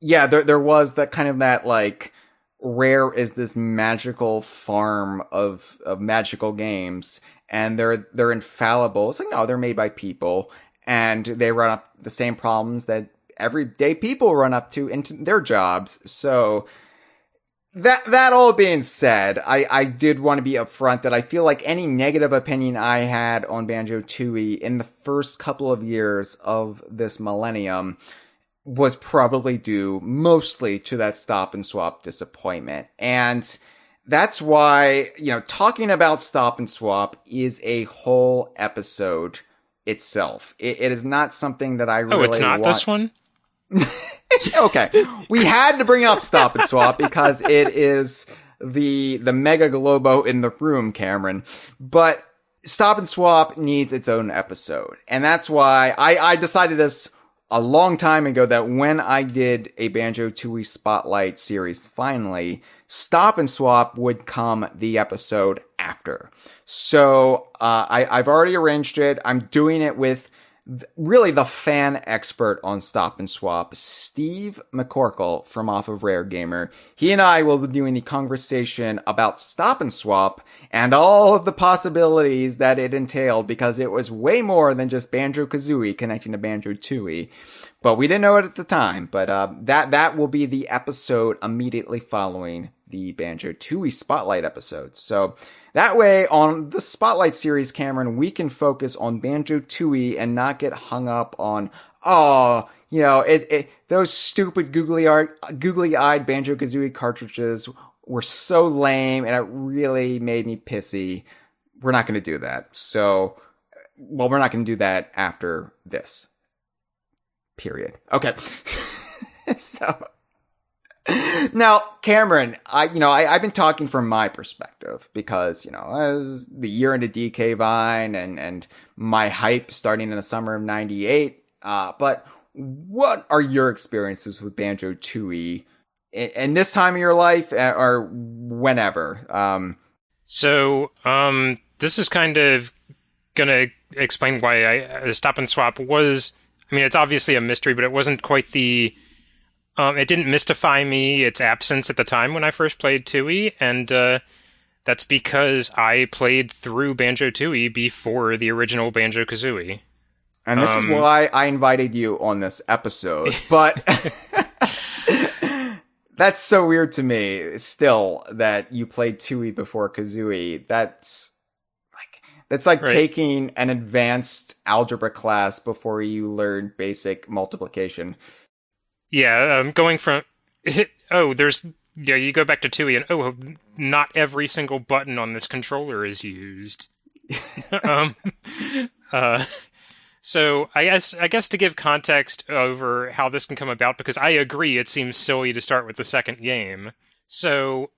there was that kind of that, like, Rare is this magical farm of magical games, and they're infallible. It's like, no, they're made by people. And they run up the same problems that everyday people run up to into their jobs. So that all being said, I did want to be upfront that I feel like any negative opinion I had on Banjo-Tooie in the first couple of years of this millennium was probably due mostly to that stop and swap disappointment. And that's why, talking about stop and swap is a whole episode itself. It is not something that I really it's not want. This one? Okay. We had to bring up stop and swap because it is the mega globo in the room, Cameron. But stop and swap needs its own episode. And that's why I decided this a long time ago that when I did a Banjo-Tooie Spotlight series finally, stop and swap would come the episode after. So I've already arranged it. I'm doing it with really the fan expert on stop and swap, Steve McCorkle from off of Rare Gamer. He and I will be doing the conversation about stop and swap and all of the possibilities that it entailed, because it was way more than just Banjo-Kazooie connecting to Banjo-Tooie. But we didn't know it at the time. But that will be the episode immediately following the Banjo-Tooie Spotlight episode. So that way, on the Spotlight series, Cameron, we can focus on Banjo-Tooie and not get hung up on, those stupid googly-eyed Banjo-Kazooie cartridges were so lame and it really made me pissy. We're not going to do that. So, we're not going to do that after this. Period. Okay. So, now, Cameron, I've been talking from my perspective because, as the year into DK Vine and my hype starting in the summer of 98. But what are your experiences with Banjo-Tooie in this time of your life or whenever? So, this is kind of gonna explain why the stop and swap was, it's obviously a mystery, but it wasn't quite the, it didn't mystify me, its absence at the time when I first played Tooie, and that's because I played through Banjo-Tooie before the original Banjo-Kazooie. And this is why I invited you on this episode, but that's so weird to me still that you played Tooie before Kazooie. That's like right. Taking an advanced algebra class before you learn basic multiplication. Yeah, going from, you go back to Tooie and, not every single button on this controller is used. So I guess to give context over how this can come about, because I agree it seems silly to start with the second game. So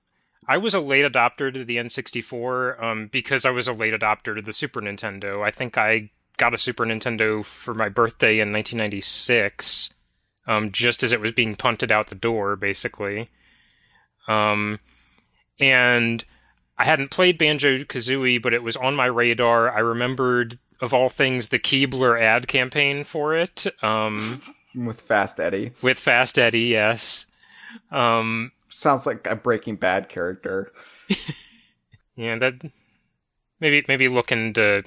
I was a late adopter to the N64 because I was a late adopter to the Super Nintendo. I think I got a Super Nintendo for my birthday in 1996, just as it was being punted out the door, basically. And I hadn't played Banjo-Kazooie, but it was on my radar. I remembered, of all things, the Keebler ad campaign for it. With Fast Eddie. With Fast Eddie, yes. Sounds like a Breaking Bad character. Yeah, that maybe look into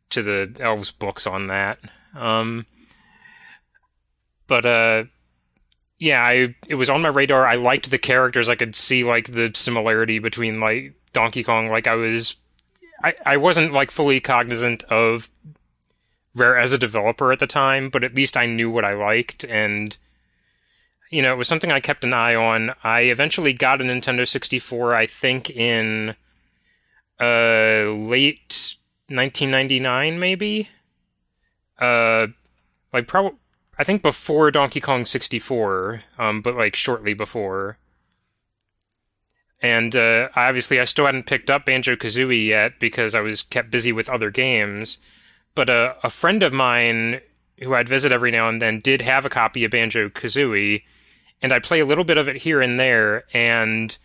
the elves books on that. It was on my radar. I liked the characters. I could see like the similarity between like Donkey Kong. Like I wasn't like fully cognizant of Rare as a developer at the time, but at least I knew what I liked, and it was something I kept an eye on. I eventually got a Nintendo 64, I think in late 1999, maybe. I think before Donkey Kong 64, but like shortly before. And obviously I still hadn't picked up Banjo-Kazooie yet because I was kept busy with other games. But a friend of mine who I'd visit every now and then did have a copy of Banjo-Kazooie, and I play a little bit of it here and there, and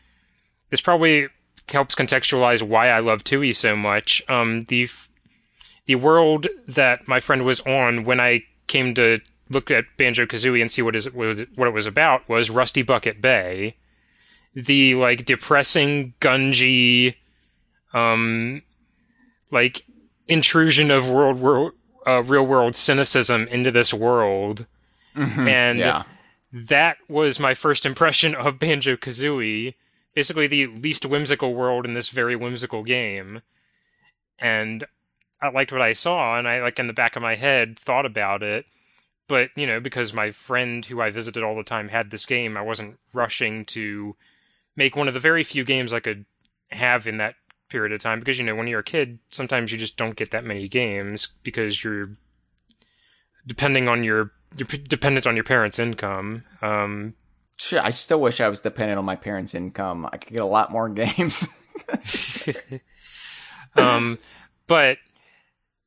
this probably helps contextualize why I love Tooie so much. The world that my friend was on when I came to look at Banjo-Kazooie and see what it was about was Rusty Bucket Bay. The, like, depressing, gungy, intrusion of real-world cynicism into this world And Yeah. that was my first impression of Banjo-Kazooie, basically the least whimsical world in this very whimsical game. And I liked what I saw, and I, like, in the back of my head, thought about it. But, because my friend who I visited all the time had this game, I wasn't rushing to make one of the very few games I could have in that period of time. Because, when you're a kid, sometimes you just don't get that many games because you're dependent on your parents' income. Sure, I still wish I was dependent on my parents' income. I could get a lot more games. But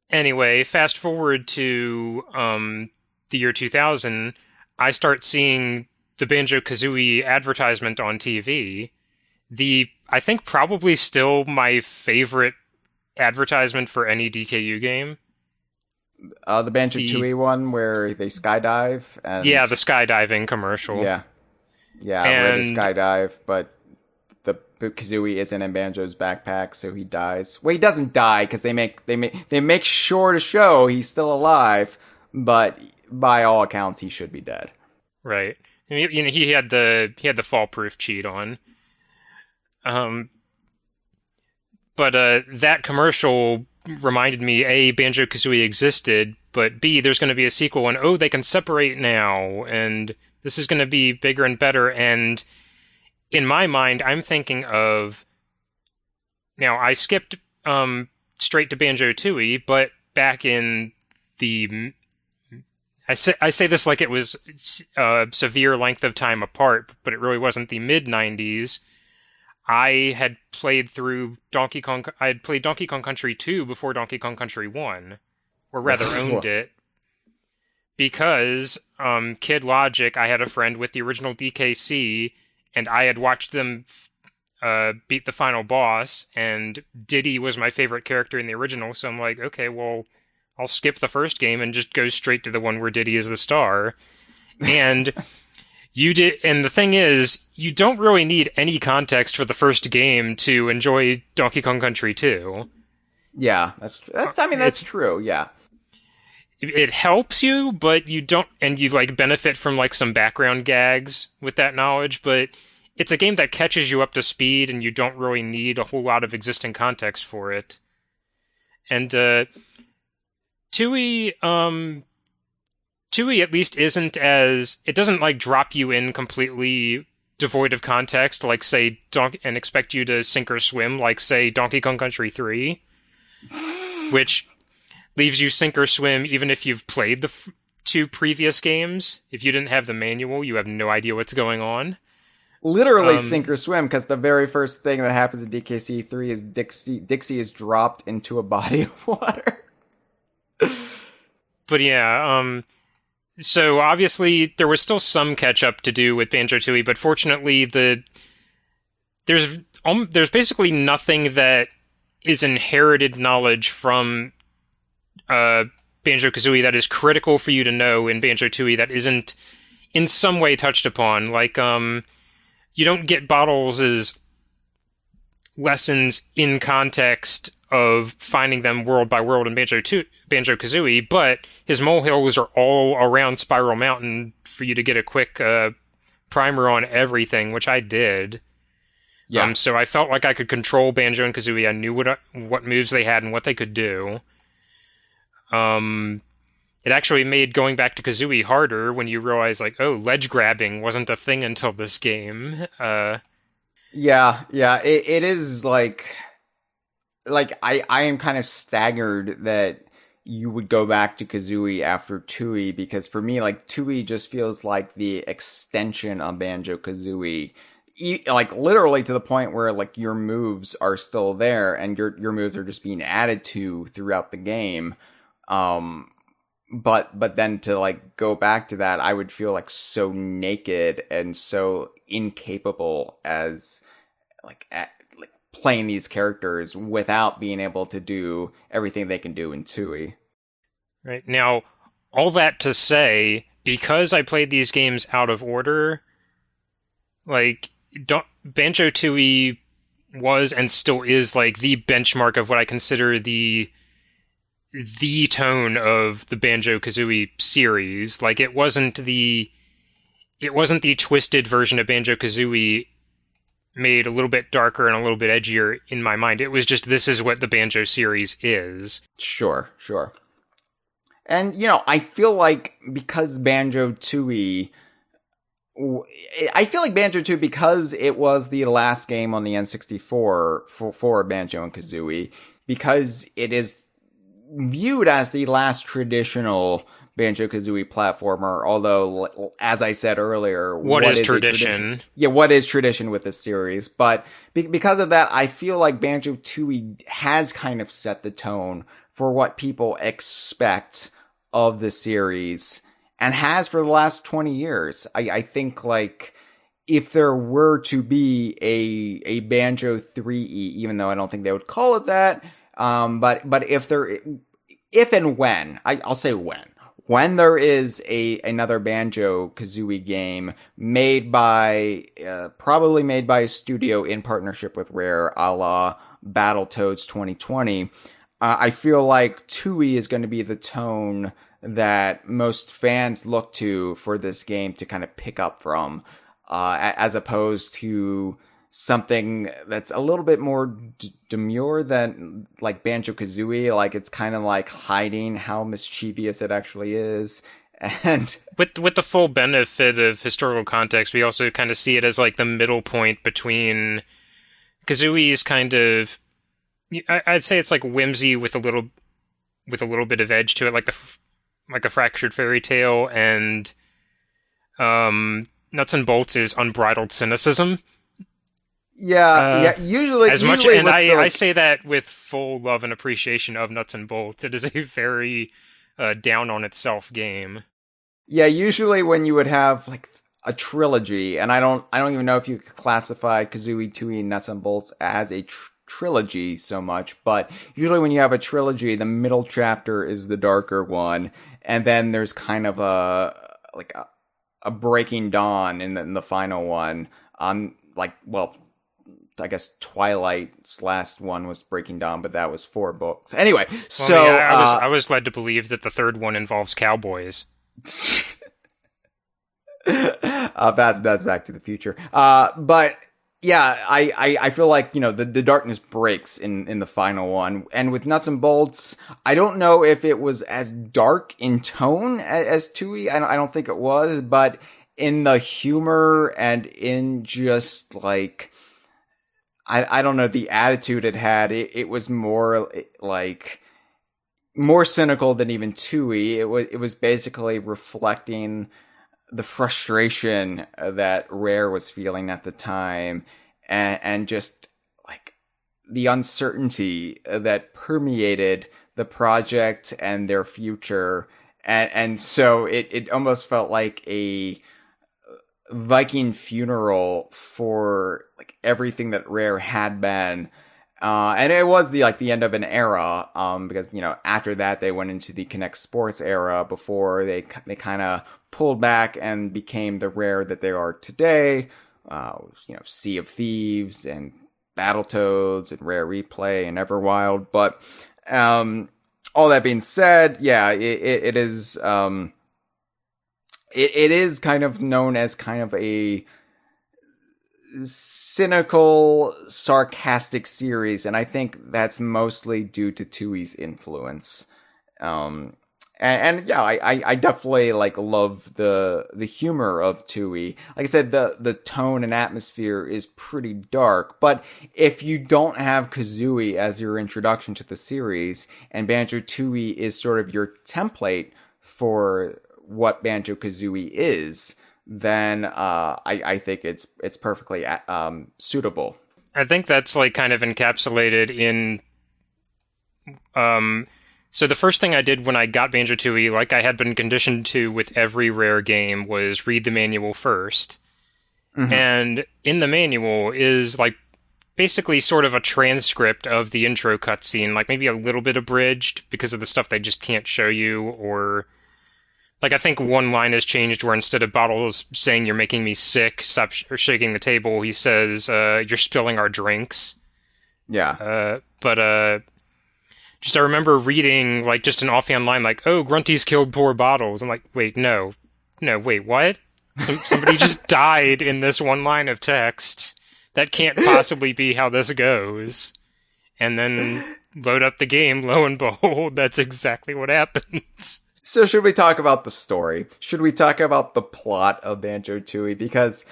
anyway, fast forward to the year 2000, I start seeing the Banjo-Kazooie advertisement on TV. I think probably still my favorite advertisement for any DKU game. The Banjo-Tooie one where they skydive. And yeah, the skydiving commercial. Yeah, where they skydive, but the Kazooie isn't in Banjo's backpack, so he dies. Well, he doesn't die because they make sure to show he's still alive, but by all accounts, he should be dead. Right. He had the fall proof cheat on. But that commercial reminded me, A, Banjo-Kazooie existed, but B, there's going to be a sequel, and oh, they can separate now, and this is going to be bigger and better. And in my mind, I'm thinking of, now I skipped straight to Banjo-Tooie, but back in the, I say this like it was a severe length of time apart, but it really wasn't, the mid-90s. I had played through I had played Donkey Kong Country 2 before Donkey Kong Country 1, or rather owned it, because Kid Logic, I had a friend with the original DKC, and I had watched them beat the final boss, and Diddy was my favorite character in the original, so I'm like, okay, well, I'll skip the first game and just go straight to the one where Diddy is the star. And and the thing is, you don't really need any context for the first game to enjoy Donkey Kong Country 2. Yeah, that's true, yeah. It helps you, but you don't, and you benefit from some background gags with that knowledge, but it's a game that catches you up to speed and you don't really need a whole lot of existing context for it. And Tooie at least isn't as, it doesn't drop you in completely devoid of context, say and expect you to sink or swim, say Donkey Kong Country 3, which leaves you sink or swim even if you've played the two previous games. If you didn't have the manual, you have no idea what's going on. Literally sink or swim, because the very first thing that happens in DKC 3 is Dixie is dropped into a body of water. But yeah, so obviously there was still some catch-up to do with Banjo-Tooie, but fortunately there's basically nothing that is inherited knowledge from Banjo-Kazooie that is critical for you to know in Banjo-Tooie that isn't in some way touched upon. You don't get Bottles' lessons in context of finding them world by world in Banjo-Kazooie, but his molehills are all around Spiral Mountain for you to get a quick primer on everything, which I did. Yeah. So I felt like I could control Banjo and Kazooie. I knew what moves they had and what they could do. It actually made going back to Kazooie harder when you realize, ledge grabbing wasn't a thing until this game. Yeah, it is I am kind of staggered that you would go back to Kazooie after Tooie, because for me, Tooie just feels like the extension of Banjo-Kazooie. Literally to the point where, your moves are still there, and your moves are just being added to throughout the game. But then to, go back to that, I would feel, so naked and so incapable as, playing these characters without being able to do everything they can do in Tooie. Right. Now, all that to say, because I played these games out of order, Banjo-Tooie was and still is, the benchmark of what I consider the the tone of the Banjo-Kazooie series. Like, it wasn't the twisted version of Banjo-Kazooie made a little bit darker and a little bit edgier in my mind. It was just, this is what the Banjo series is. Sure. And, you know, I feel like because Banjo-Tooie, because it was the last game on the N64 for Banjo and Kazooie, because it is viewed as the last traditional Banjo-Kazooie platformer, although, as I said earlier, what is tradition? Yeah, what is tradition with this series? But because of that, I feel like Banjo-Tooie has kind of set the tone for what people expect of the series, and has for the last 20 years. I think, like, if there were to be a Banjo 3E, even though I don't think they would call it that, but if and when, I'll say when there is another Banjo-Kazooie game probably made by a studio in partnership with Rare, a la Battletoads 2020, I feel like Tooie is going to be the tone that most fans look to for this game to kind of pick up from, as opposed to something that's a little bit more demure than like Banjo-Kazooie. Like, it's kind of like hiding how mischievous it actually is. And with the full benefit of historical context, we also kind of see it as like the middle point between Kazooie's kind of, I'd say it's like whimsy with a little bit of edge to it, like a fractured fairy tale, and Nuts and Bolts is unbridled cynicism. Yeah, usually I say that with full love and appreciation of Nuts and Bolts. It is a very down on itself game. Yeah, usually when you would have like a trilogy, and I don't even know if you could classify Kazooie, Tooie, and Nuts and Bolts as a trilogy so much, but usually when you have a trilogy, the middle chapter is the darker one, and then there's kind of a Breaking Dawn in the final one. I guess Twilight's last one was Breaking Dawn, but that was 4 books. Anyway, so I was led to believe that the third one involves cowboys. That's Back to the Future. But yeah, I feel like, you know, the darkness breaks in the final one, and with Nuts and Bolts, I don't know if it was as dark in tone as Tooie. I don't think it was, but in the humor and in just like, I don't know, the attitude it had, it was more like more cynical than even Tooie. It was basically reflecting the frustration that Rare was feeling at the time, and just like the uncertainty that permeated the project and their future. And so it almost felt like a Viking funeral for like everything that Rare had been, and it was the end of an era, because, you know, after that they went into the Connect Sports era before they kind of pulled back and became the Rare that they are today. You know, Sea of Thieves and Battletoads and Rare Replay and Everwild. But all that being said, yeah, it is. It is kind of known as kind of a cynical, sarcastic series, and I think that's mostly due to Tooie's influence. And yeah, I definitely like love the humor of Tooie. Like I said, the tone and atmosphere is pretty dark, but if you don't have Kazooie as your introduction to the series, and Banjo-Tooie is sort of your template for what Banjo-Kazooie is, then I think it's perfectly suitable. I think that's like kind of encapsulated in so the first thing I did when I got Banjo-Tooie, like I had been conditioned to with every Rare game, was read the manual first. Mm-hmm. And in the manual is like basically sort of a transcript of the intro cutscene, like maybe a little bit abridged because of the stuff they just can't show you, or like, I think one line has changed where instead of Bottles saying, "You're making me sick, stop shaking the table," he says, "You're spilling our drinks." Yeah. But I remember reading, like, just an offhand line, like, oh, Grunty's killed poor Bottles. I'm like, wait, no, wait, what? Somebody just died in this one line of text. That can't possibly be how this goes. And then load up the game, lo and behold, that's exactly what happens. So should we talk about the story? Should we talk about the plot of Banjo-Tooie? Because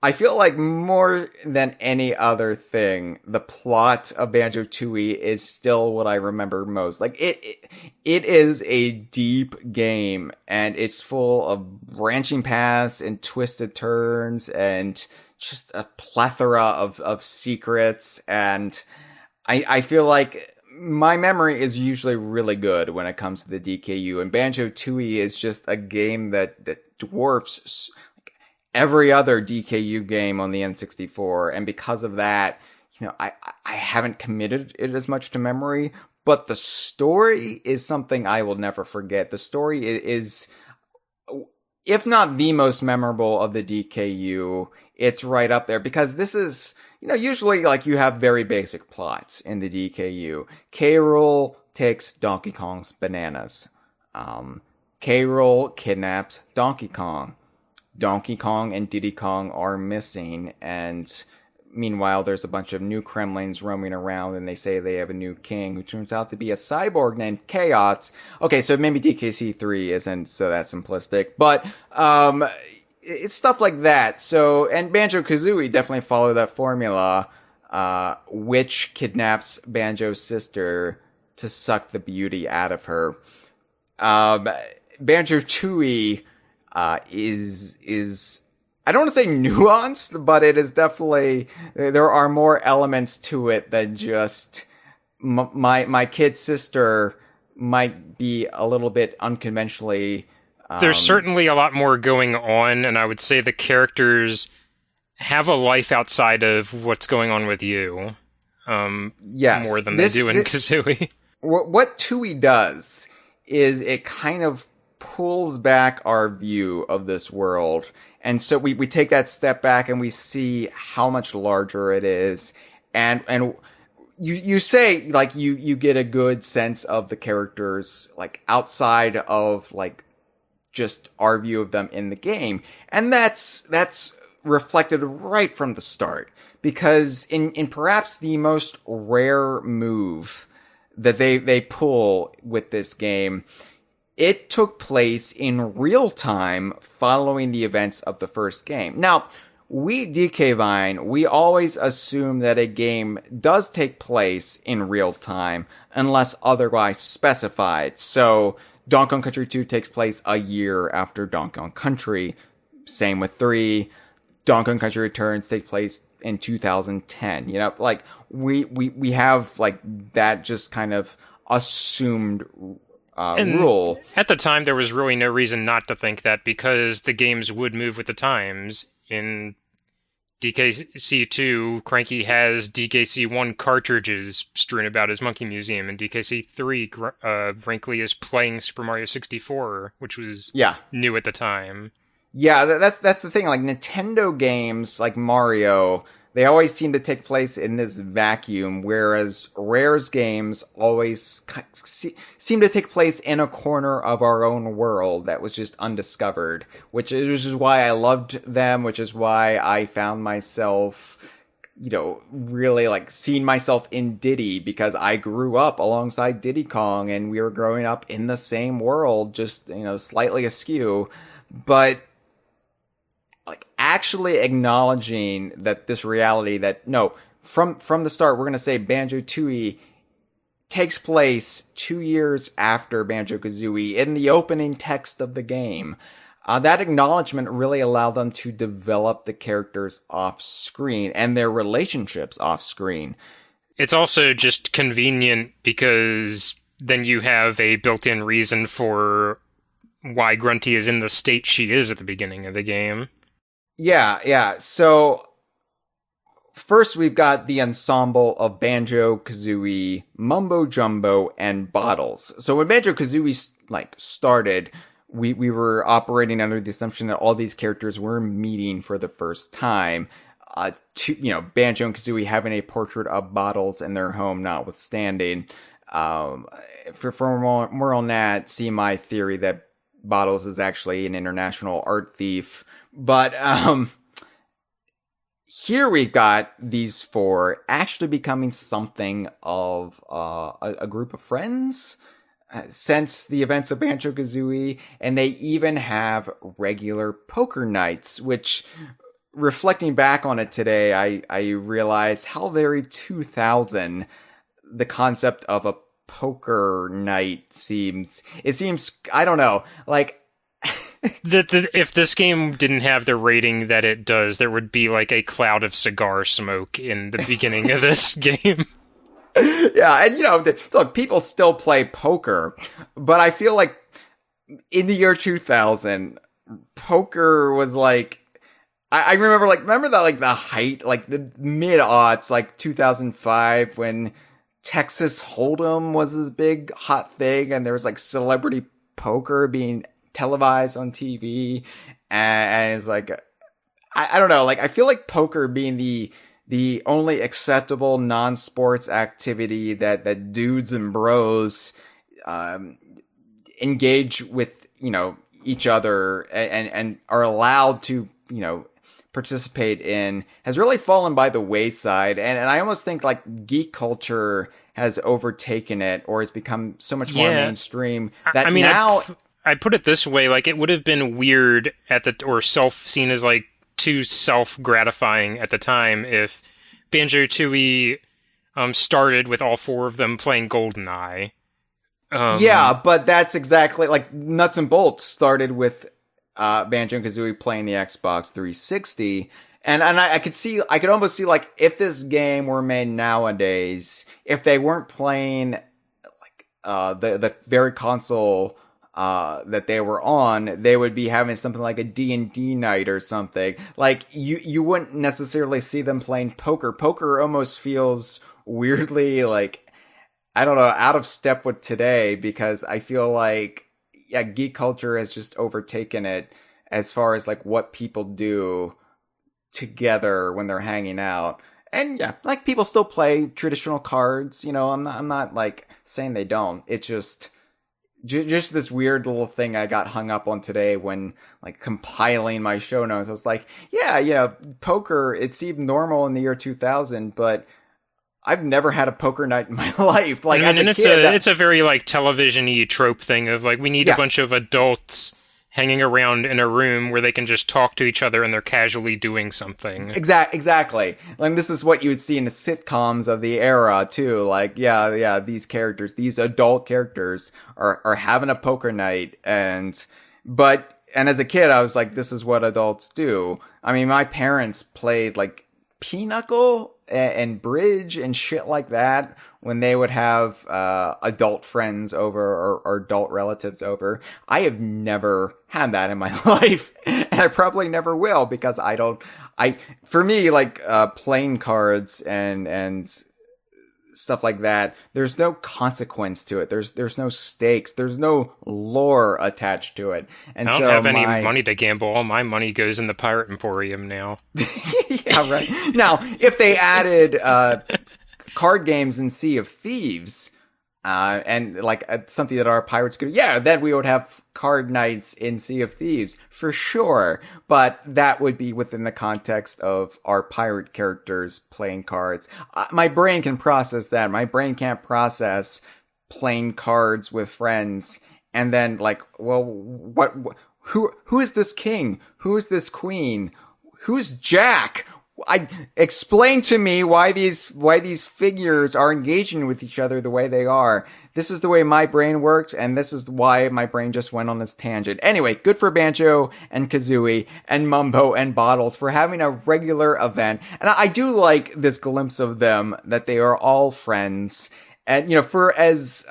I feel like more than any other thing, the plot of Banjo-Tooie is still what I remember most. Like, it is a deep game, and it's full of branching paths and twisted turns and just a plethora of secrets. And I feel like my memory is usually really good when it comes to the DKU, and Banjo-Tooie is just a game that dwarfs every other DKU game on the N64, and because of that, you know, I haven't committed it as much to memory, but the story is something I will never forget. The story is, if not the most memorable of the DKU, it's right up there, because this is, you know, usually, like, you have very basic plots in the DKU. K. Rool takes Donkey Kong's bananas. K. Rool kidnaps Donkey Kong. Donkey Kong and Diddy Kong are missing, and meanwhile there's a bunch of new Kremlings roaming around, and they say they have a new king who turns out to be a cyborg named Chaos. Okay, so maybe DKC 3 isn't so that simplistic, but it's stuff like that. So, and Banjo-Kazooie definitely follow that formula. Witch kidnaps Banjo's sister to suck the beauty out of her. Banjo-Tooie is I don't want to say nuanced, but it is definitely, there are more elements to it than just my kid sister might be a little bit unconventionally. There's certainly a lot more going on, and I would say the characters have a life outside of what's going on with you. Yes, more than they do in Kazooie. What Tooie does is it kind of pulls back our view of this world. And so we take that step back and we see how much larger it is. And you say, like, you get a good sense of the characters, like, outside of, like, just our view of them in the game. And that's reflected right from the start. Because in perhaps the most rare move that they pull with this game, it took place in real time following the events of the first game. Now, we, DK Vine, we always assume that a game does take place in real time unless otherwise specified. So, Donkey Kong Country 2 takes place a year after Donkey Kong Country. Same with 3. Donkey Kong Country Returns take place in 2010. You know, like, we have, like, that just kind of assumed rule. At the time, there was really no reason not to think that, because the games would move with the times. In DKC2, Cranky has DKC1 cartridges strewn about his monkey museum. In DKC3, Brinkley is playing Super Mario 64, which was new at the time. Yeah, that's the thing. Like, Nintendo games, like Mario, they always seem to take place in this vacuum, whereas Rare's games always seem to take place in a corner of our own world that was just undiscovered, which is why I loved them, which is why I found myself, you know, really, like, seeing myself in Diddy, because I grew up alongside Diddy Kong, and we were growing up in the same world, just, you know, slightly askew. But, like, actually acknowledging that this reality that, no, from the start, we're going to say Banjo-Tooie takes place 2 years after Banjo-Kazooie in the opening text of the game. That acknowledgement really allowed them to develop the characters off screen and their relationships off screen. It's also just convenient because then you have a built-in reason for why Grunty is in the state she is at the beginning of the game. Yeah. So, first we've got the ensemble of Banjo-Kazooie, Mumbo Jumbo, and Bottles. So when Banjo-Kazooie, like, started, we were operating under the assumption that all these characters were meeting for the first time. You know, Banjo and Kazooie having a portrait of Bottles in their home notwithstanding. Um, for more on that, see my theory that Bottles is actually an international art thief. But here we've got these four actually becoming something of a group of friends since the events of Banjo-Kazooie, and they even have regular poker nights, which, reflecting back on it today, I realized how very 2000 the concept of a poker night seems. It seems, I don't know, like, If this game didn't have the rating that it does, there would be like a cloud of cigar smoke in the beginning of this game. Yeah, and look, people still play poker, but I feel like in the year 2000, poker was like, I remember that, like, the height, like the mid-aughts, like 2005, when Texas Hold'em was this big hot thing, and there was like celebrity poker being televised on TV, and it's like, I don't know, like, I feel like poker being the only acceptable non-sports activity that dudes and bros engage with, each other and are allowed to, participate in, has really fallen by the wayside. And I almost think like geek culture has overtaken it, or has become so much more mainstream that now... I put it this way, like, it would have been weird or seen as like too self-gratifying at the time if Banjo-Tooie started with all four of them playing GoldenEye. Yeah, but that's exactly, like, Nuts and Bolts started with Banjo-Kazooie playing the Xbox 360, and I could almost see, like, if this game were made nowadays, if they weren't playing like the very console that they were on, they would be having something like a D&D night or something. Like, you wouldn't necessarily see them playing poker. Poker almost feels weirdly, like, I don't know, out of step with today, because I feel like, yeah, geek culture has just overtaken it as far as like what people do together when they're hanging out. And yeah, like, people still play traditional cards, I'm not like saying they don't. It's just this weird little thing I got hung up on today when, like, compiling my show notes. I was like, yeah, poker, it seemed normal in the year 2000, but I've never had a poker night in my life. Like, as a kid, it's a very, like, television-y trope thing of, like, we need a bunch of adults hanging around in a room where they can just talk to each other and they're casually doing something. Exactly. Like, this is what you would see in the sitcoms of the era, too. Like, yeah, these characters, these adult characters are having a poker night. And as a kid, I was like, this is what adults do. I mean, my parents played, like, pinochle and bridge and shit like that when they would have adult friends over or adult relatives over. I have never had that in my life, and I probably never will, because for me, like, playing cards and stuff like that, there's no consequence to it. There's no stakes. There's no lore attached to it. And I don't have any money to gamble. All my money goes in the Pirate Emporium now. Yeah, right. Now, if they added card games in Sea of Thieves, and like something that our pirates could, then we would have card nights in Sea of Thieves for sure. But that would be within the context of our pirate characters playing cards. My brain can process that. My brain can't process playing cards with friends and then, like, well, who is this king? Who is this queen? Who's Jack? Explain to me why these figures are engaging with each other the way they are. This is the way my brain works, and this is why my brain just went on this tangent. Anyway, good for Banjo and Kazooie and Mumbo and Bottles for having a regular event. And I do like this glimpse of them, that they are all friends. And, for as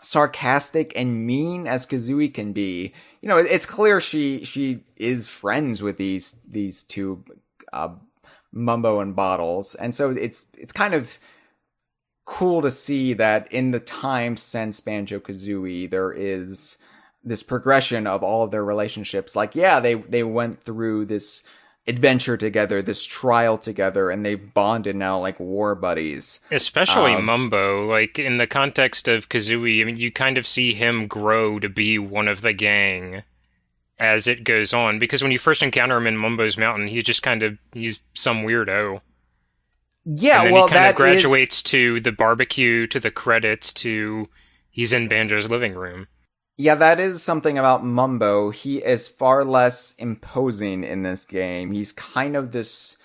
sarcastic and mean as Kazooie can be, it's clear she is friends with these two Mumbo and Bottles. And so it's kind of cool to see that in the time since Banjo-Kazooie, there is this progression of all of their relationships. Like, yeah, they went through this adventure together, this trial together, and they've bonded now like war buddies. Especially Mumbo, like in the context of Kazooie, I mean, you kind of see him grow to be one of the gang as it goes on. Because when you first encounter him in Mumbo's Mountain, he's some weirdo. Yeah, and then well, he kind that of graduates to the barbecue, to the credits, to he's in Banjo's living room. Yeah, that is something about Mumbo. He is far less imposing in this game. He's kind of this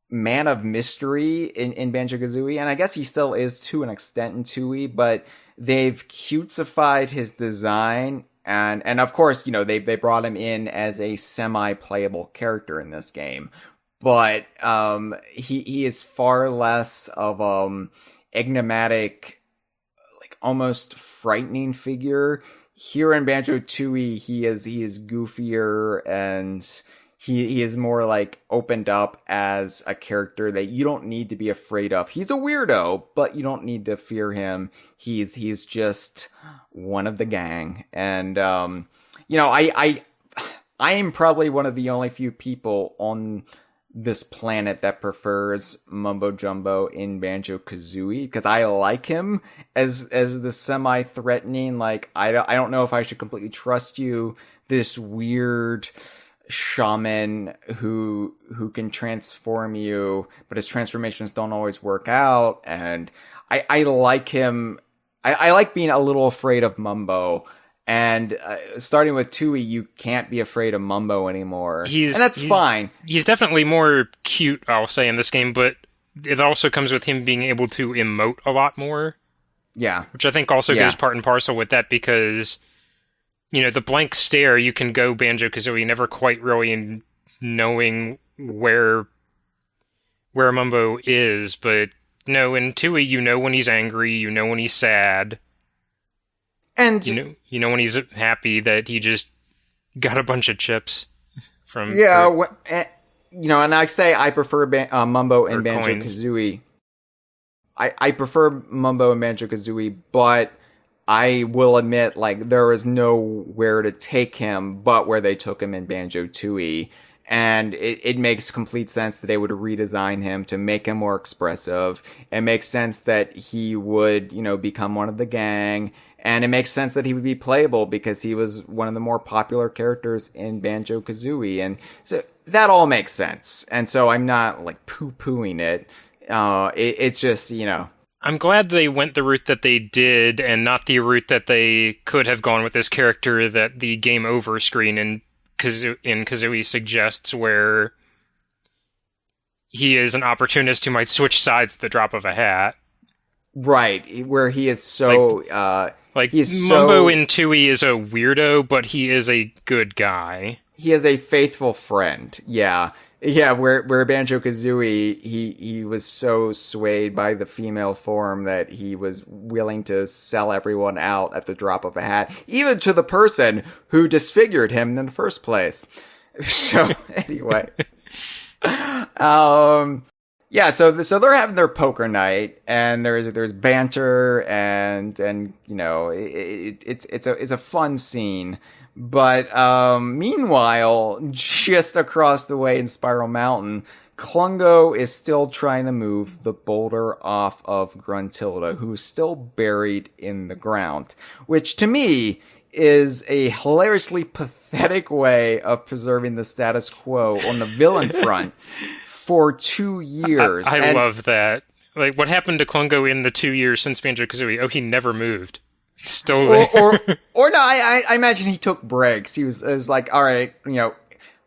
man of mystery in Banjo-Kazooie, and I guess he still is to an extent in Tooie, but they've cutesified his design, and of course, you know, they brought him in as a semi-playable character in this game. But he is far less of enigmatic, like almost frightening figure. Here in Banjo-Tooie, he is goofier, and he is more like opened up as a character that you don't need to be afraid of. He's a weirdo, but you don't need to fear him. He's just one of the gang. And you know, I am probably one of the only few people on this planet that prefers Mumbo Jumbo in Banjo-Kazooie, because I like him as the semi-threatening, like, I don't know if I should completely trust you, this weird shaman who can transform you, but his transformations don't always work out, and I like him. I like being a little afraid of Mumbo. And starting with Tooie, you can't be afraid of Mumbo anymore. And that's fine. He's definitely more cute, I'll say, in this game, but it also comes with him being able to emote a lot more. Yeah. Which I think also goes part and parcel with that, because, you know, the blank stare, you can go Banjo-Kazooie never quite really knowing where Mumbo is, but no, in Tooie, you know when he's angry, you know when he's sad. And you know when he's happy that he just got a bunch of chips from you know, and I say I prefer Mumbo and Banjo-Kazooie. I prefer Mumbo and Banjo-Kazooie, but I will admit, like, there is nowhere to take him but where they took him in Banjo-Tooie. And it makes complete sense that they would redesign him to make him more expressive. It makes sense that he would, you know, become one of the gang. And it makes sense that he would be playable because he was one of the more popular characters in Banjo-Kazooie. And so that all makes sense. And so I'm not, like, poo-pooing it. It's just, you know. I'm glad they went the route that they did and not the route that they could have gone with this character that the game over screen in Kazooie suggests, where he is an opportunist who might switch sides at the drop of a hat. Right, where he is so... Mumbo in Tooie is a weirdo, but he is a good guy. He is a faithful friend, yeah. Yeah, where Banjo-Kazooie, he was so swayed by the female form that he was willing to sell everyone out at the drop of a hat, even to the person who disfigured him in the first place. So, anyway. Yeah, so they're having their poker night, and there's banter, and you know, it's a fun scene. But meanwhile, just across the way in Spiral Mountain, Klungo is still trying to move the boulder off of Gruntilda, who's still buried in the ground, which to me is a hilariously pathetic way of preserving the status quo on the villain front for 2 years. I love that. Like, what happened to Klungo in the 2 years since Banjo-Kazooie? Oh, he never moved. He's still there. Or no, I imagine he took breaks. It was like, all right, you know,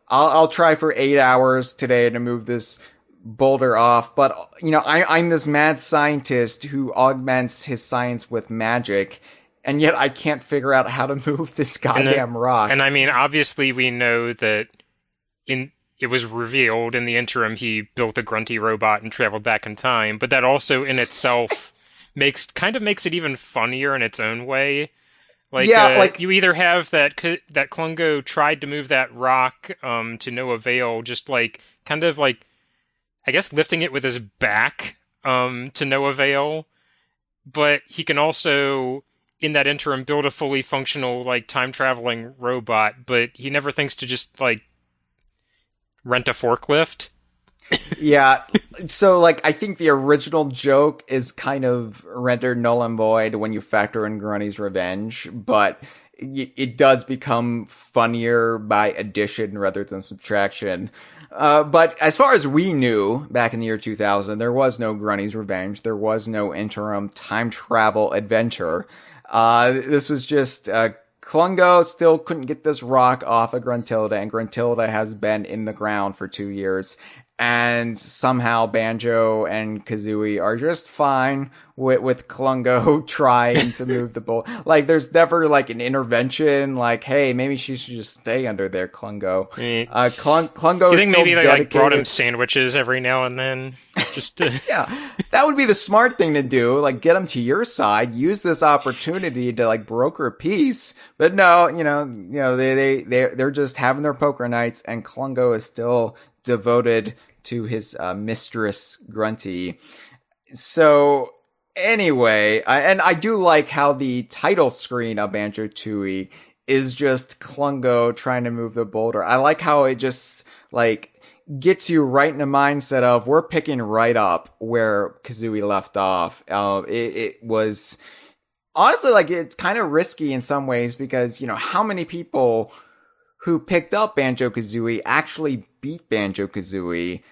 I'll try for 8 hours today to move this boulder off, but, you know, I'm this mad scientist who augments his science with magic, and yet I can't figure out how to move this goddamn rock. And I mean, obviously we know that it was revealed in the interim he built a grunty robot and traveled back in time, but that also in itself makes it even funnier in its own way. Like, you either have that Klungo tried to move that rock to no avail, just like kind of like, I guess, lifting it with his back to no avail, but he can also in that interim build a fully functional like time traveling robot, but he never thinks to just like rent a forklift. Yeah, so like I think the original joke is kind of rendered null and void when you factor in Grunty's revenge, but it does become funnier by addition rather than subtraction. But as far as we knew back in the year 2000, there was no Grunty's revenge. There was no interim time travel adventure. This was just Klungo still couldn't get this rock off of Gruntilda, and Gruntilda has been in the ground for 2 years. And somehow Banjo and Kazooie are just fine with Klungo trying to move the bowl. Like, there's never, like, an intervention, like, hey, maybe she should just stay under there, Klungo. Klungo You is think still maybe they, dedicated. brought him sandwiches every now and then? Just to... Yeah, that would be the smart thing to do. Like, get them to your side, use this opportunity to, like, broker peace. But no, they're just having their poker nights, and Klungo is still devoted to his mistress Grunty. So anyway, I do like how the title screen of Banjo-Tooie is just Klungo trying to move the boulder. I like how it just like gets you right in the mindset of we're picking right up where Kazooie left off. It was honestly like it's kind of risky in some ways because how many people who picked up Banjo-Kazooie actually beat Banjo-Kazooie.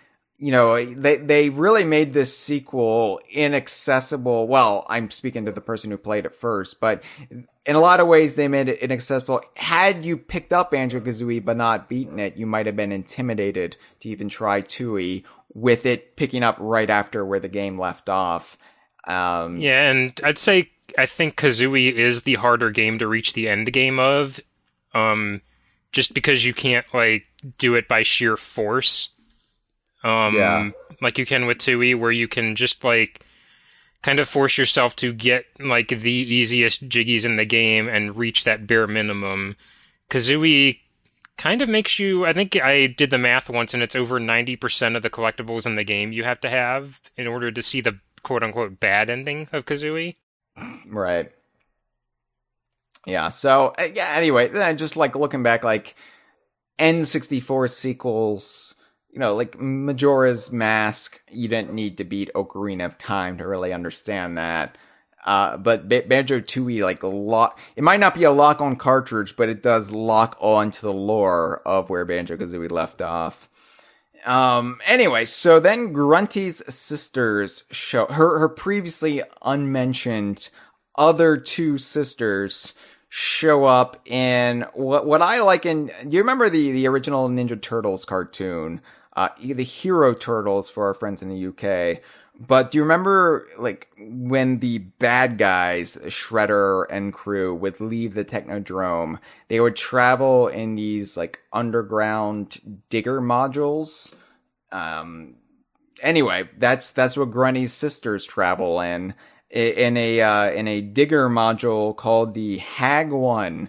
They really made this sequel inaccessible. Well, I'm speaking to the person who played it first, but in a lot of ways they made it inaccessible. Had you picked up Banjo-Kazooie but not beaten it, you might have been intimidated to even try Tooie with it picking up right after where the game left off. Yeah, and I think Kazooie is the harder game to reach the end game of. Just because you can't, like, do it by sheer force. Like you can with Tooie, where you can just, like, kind of force yourself to get, like, the easiest jiggies in the game and reach that bare minimum. Kazooie kind of makes you... I think I did the math once, and it's over 90% of the collectibles in the game you have to have in order to see the quote-unquote bad ending of Kazooie. Right. Yeah, so, anyway, just, like, looking back, like, N64 sequels, like, Majora's Mask, you didn't need to beat Ocarina of Time to really understand that. But Banjo-Tooie, like, it might not be a lock-on cartridge, but it does lock on to the lore of where Banjo-Kazooie left off. Anyway, so then Grunty's sisters show, her previously unmentioned other two sisters show up in what I like in... Do you remember the original Ninja Turtles cartoon? The Hero Turtles for our friends in the UK. But do you remember, like, when the bad guys, Shredder and crew, would leave the Technodrome, they would travel in these, like, underground digger modules? Anyway, that's what Grunty's sisters travel in a digger module called the Hag 1,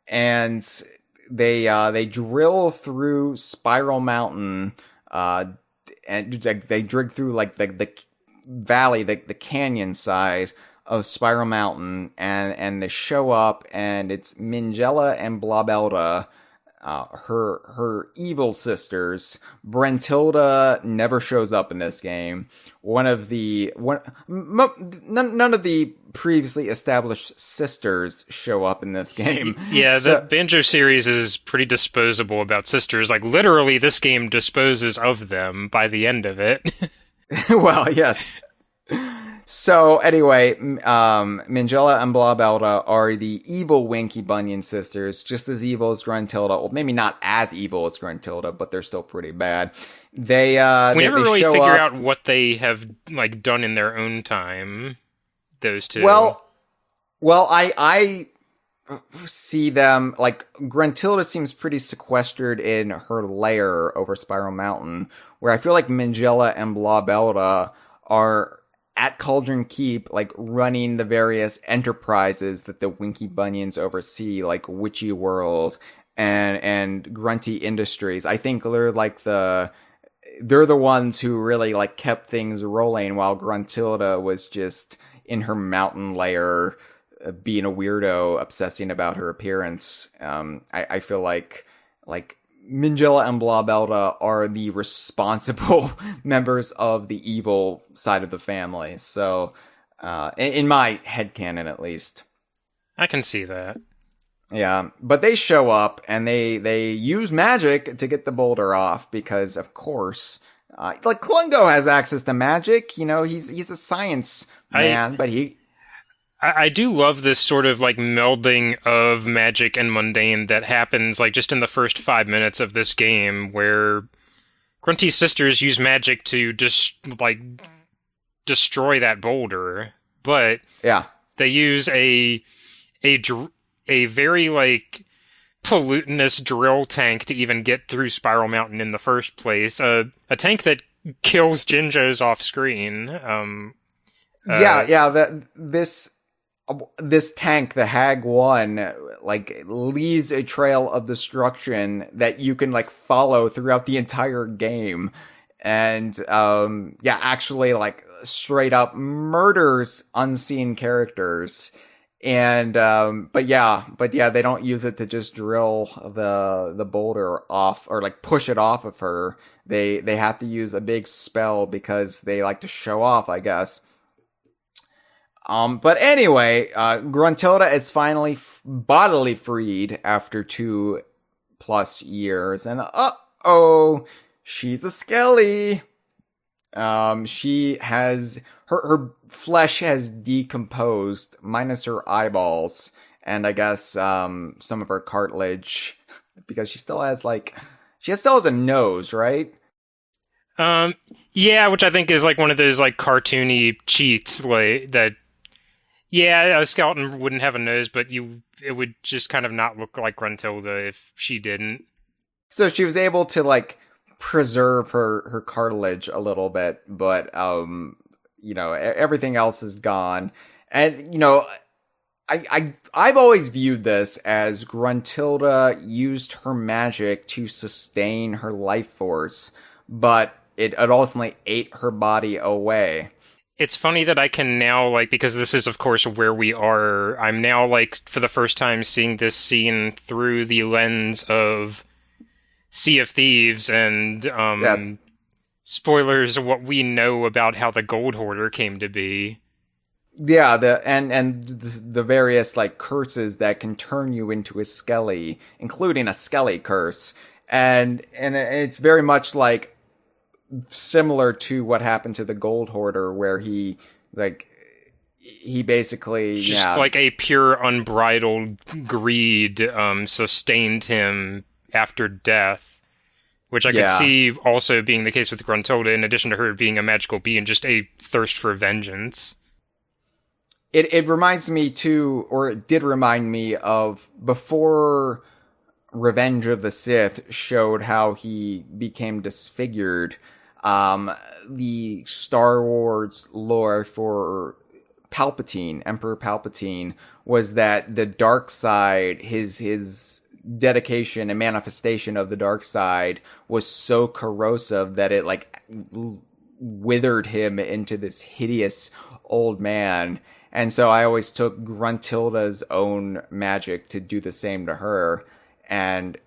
and they drill through Spiral Mountain, and they dig through like the valley, the canyon side of Spiral Mountain, and they show up, and it's Minjella and Blobelda, her evil sisters. Gruntilda never shows up in this game. None of the previously established sisters show up in this game. Yeah, the Banjo series is pretty disposable about sisters. Like, literally, this game disposes of them by the end of it. Well, yes. So, anyway, Minjella and Blobelda are the evil Winky Bunyan sisters, just as evil as Gruntilda. Well, maybe not as evil as Gruntilda, but they're still pretty bad. We never really figure up out what they have, like, done in their own time, those two. Well, I see them, like, Gruntilda seems pretty sequestered in her lair over Spiral Mountain, where I feel like Minjella and Blobelda are at Cauldron Keep, like, running the various enterprises that the Winky Bunions oversee, like Witchy World and Grunty Industries. I think they're the ones who really, like, kept things rolling while Gruntilda was just in her mountain lair, being a weirdo, obsessing about her appearance. I feel like Minjilla and Blobelda are the responsible members of the evil side of the family. So, in my headcanon at least. I can see that. Yeah, but they show up and they use magic to get the boulder off because, of course, like Klungo has access to magic. You know, he's a science man, but I do love this sort of like melding of magic and mundane that happens like just in the first 5 minutes of this game, where Grunty's sisters use magic to just like destroy that boulder, but yeah, they use a very like pollutinous drill tank to even get through Spiral Mountain in the first place. A tank that kills Jinjos off screen. This tank, the Hag 1, like, leaves a trail of destruction that you can, like, follow throughout the entire game. And, actually, like, straight up murders unseen characters. And, but yeah, they don't use it to just drill the boulder off, or, like, push it off of her. They have to use a big spell because they like to show off, I guess. But anyway, Gruntilda is finally bodily freed after 2+ years, and she's a skelly. She has her flesh has decomposed, minus her eyeballs, and I guess some of her cartilage, because she still has a nose, right? Yeah, which I think is like one of those like cartoony cheats, like that. Yeah, a skeleton wouldn't have a nose, but it would just kind of not look like Gruntilda if she didn't. So she was able to like preserve her cartilage a little bit, but everything else is gone. And I've always viewed this as Gruntilda used her magic to sustain her life force, but it ultimately ate her body away. It's funny that I can now, like, because this is, of course, where we are, I'm now, like, for the first time seeing this scene through the lens of Sea of Thieves and, yes. Spoilers of what we know about how the Gold Hoarder came to be. Yeah, the various, like, curses that can turn you into a skelly, including a skelly curse. And it's very much, like, similar to what happened to the Gold Hoarder, where he basically just like a pure unbridled greed sustained him after death, which I could see also being the case with Gruntilda, in addition to her being a magical being, just a thirst for vengeance. It reminds me too, or it did remind me of before Revenge of the Sith showed how he became disfigured. The Star Wars lore for Palpatine, Emperor Palpatine, was that the dark side, his dedication and manifestation of the dark side was so corrosive that it like withered him into this hideous old man. And so I always took Gruntilda's own magic to do the same to her. And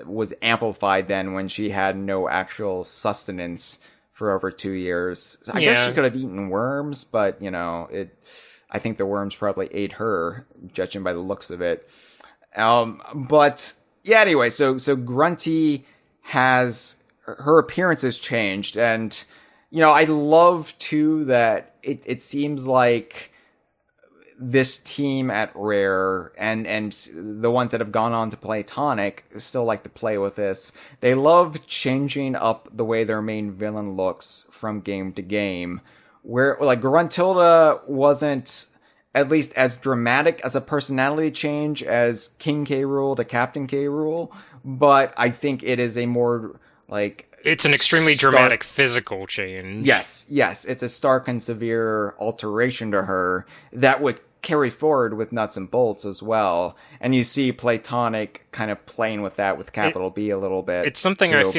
was amplified then when she had no actual sustenance for over 2 years. I guess she could have eaten worms, but I think the worms probably ate her, judging by the looks of it. But yeah, anyway, so Grunty has her appearance has changed, and I love too that it seems like this team at Rare and the ones that have gone on to play Tonic still like to play with this. They love changing up the way their main villain looks from game to game. Where like Gruntilda wasn't at least as dramatic as a personality change as King K. Rool to Captain K. Rool, but I think it is a more like it's an extremely dramatic physical change. Yes, it's a stark and severe alteration to her that would carry forward with Nuts and Bolts as well. And you see Platonic kind of playing with that with capital B a little bit. It's something too. I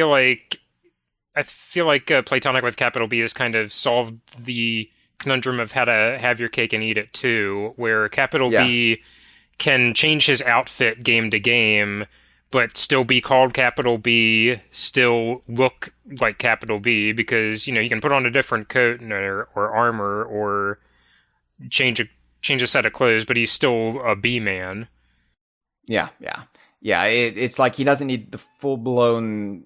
feel like Platonic with capital B has kind of solved the conundrum of how to have your cake and eat it too, where capital B can change his outfit game to game, but still be called capital B, still look like capital B, because, you know, you can put on a different coat or armor or change a set of clothes, but he's still a B man. Yeah. It's like he doesn't need the full-blown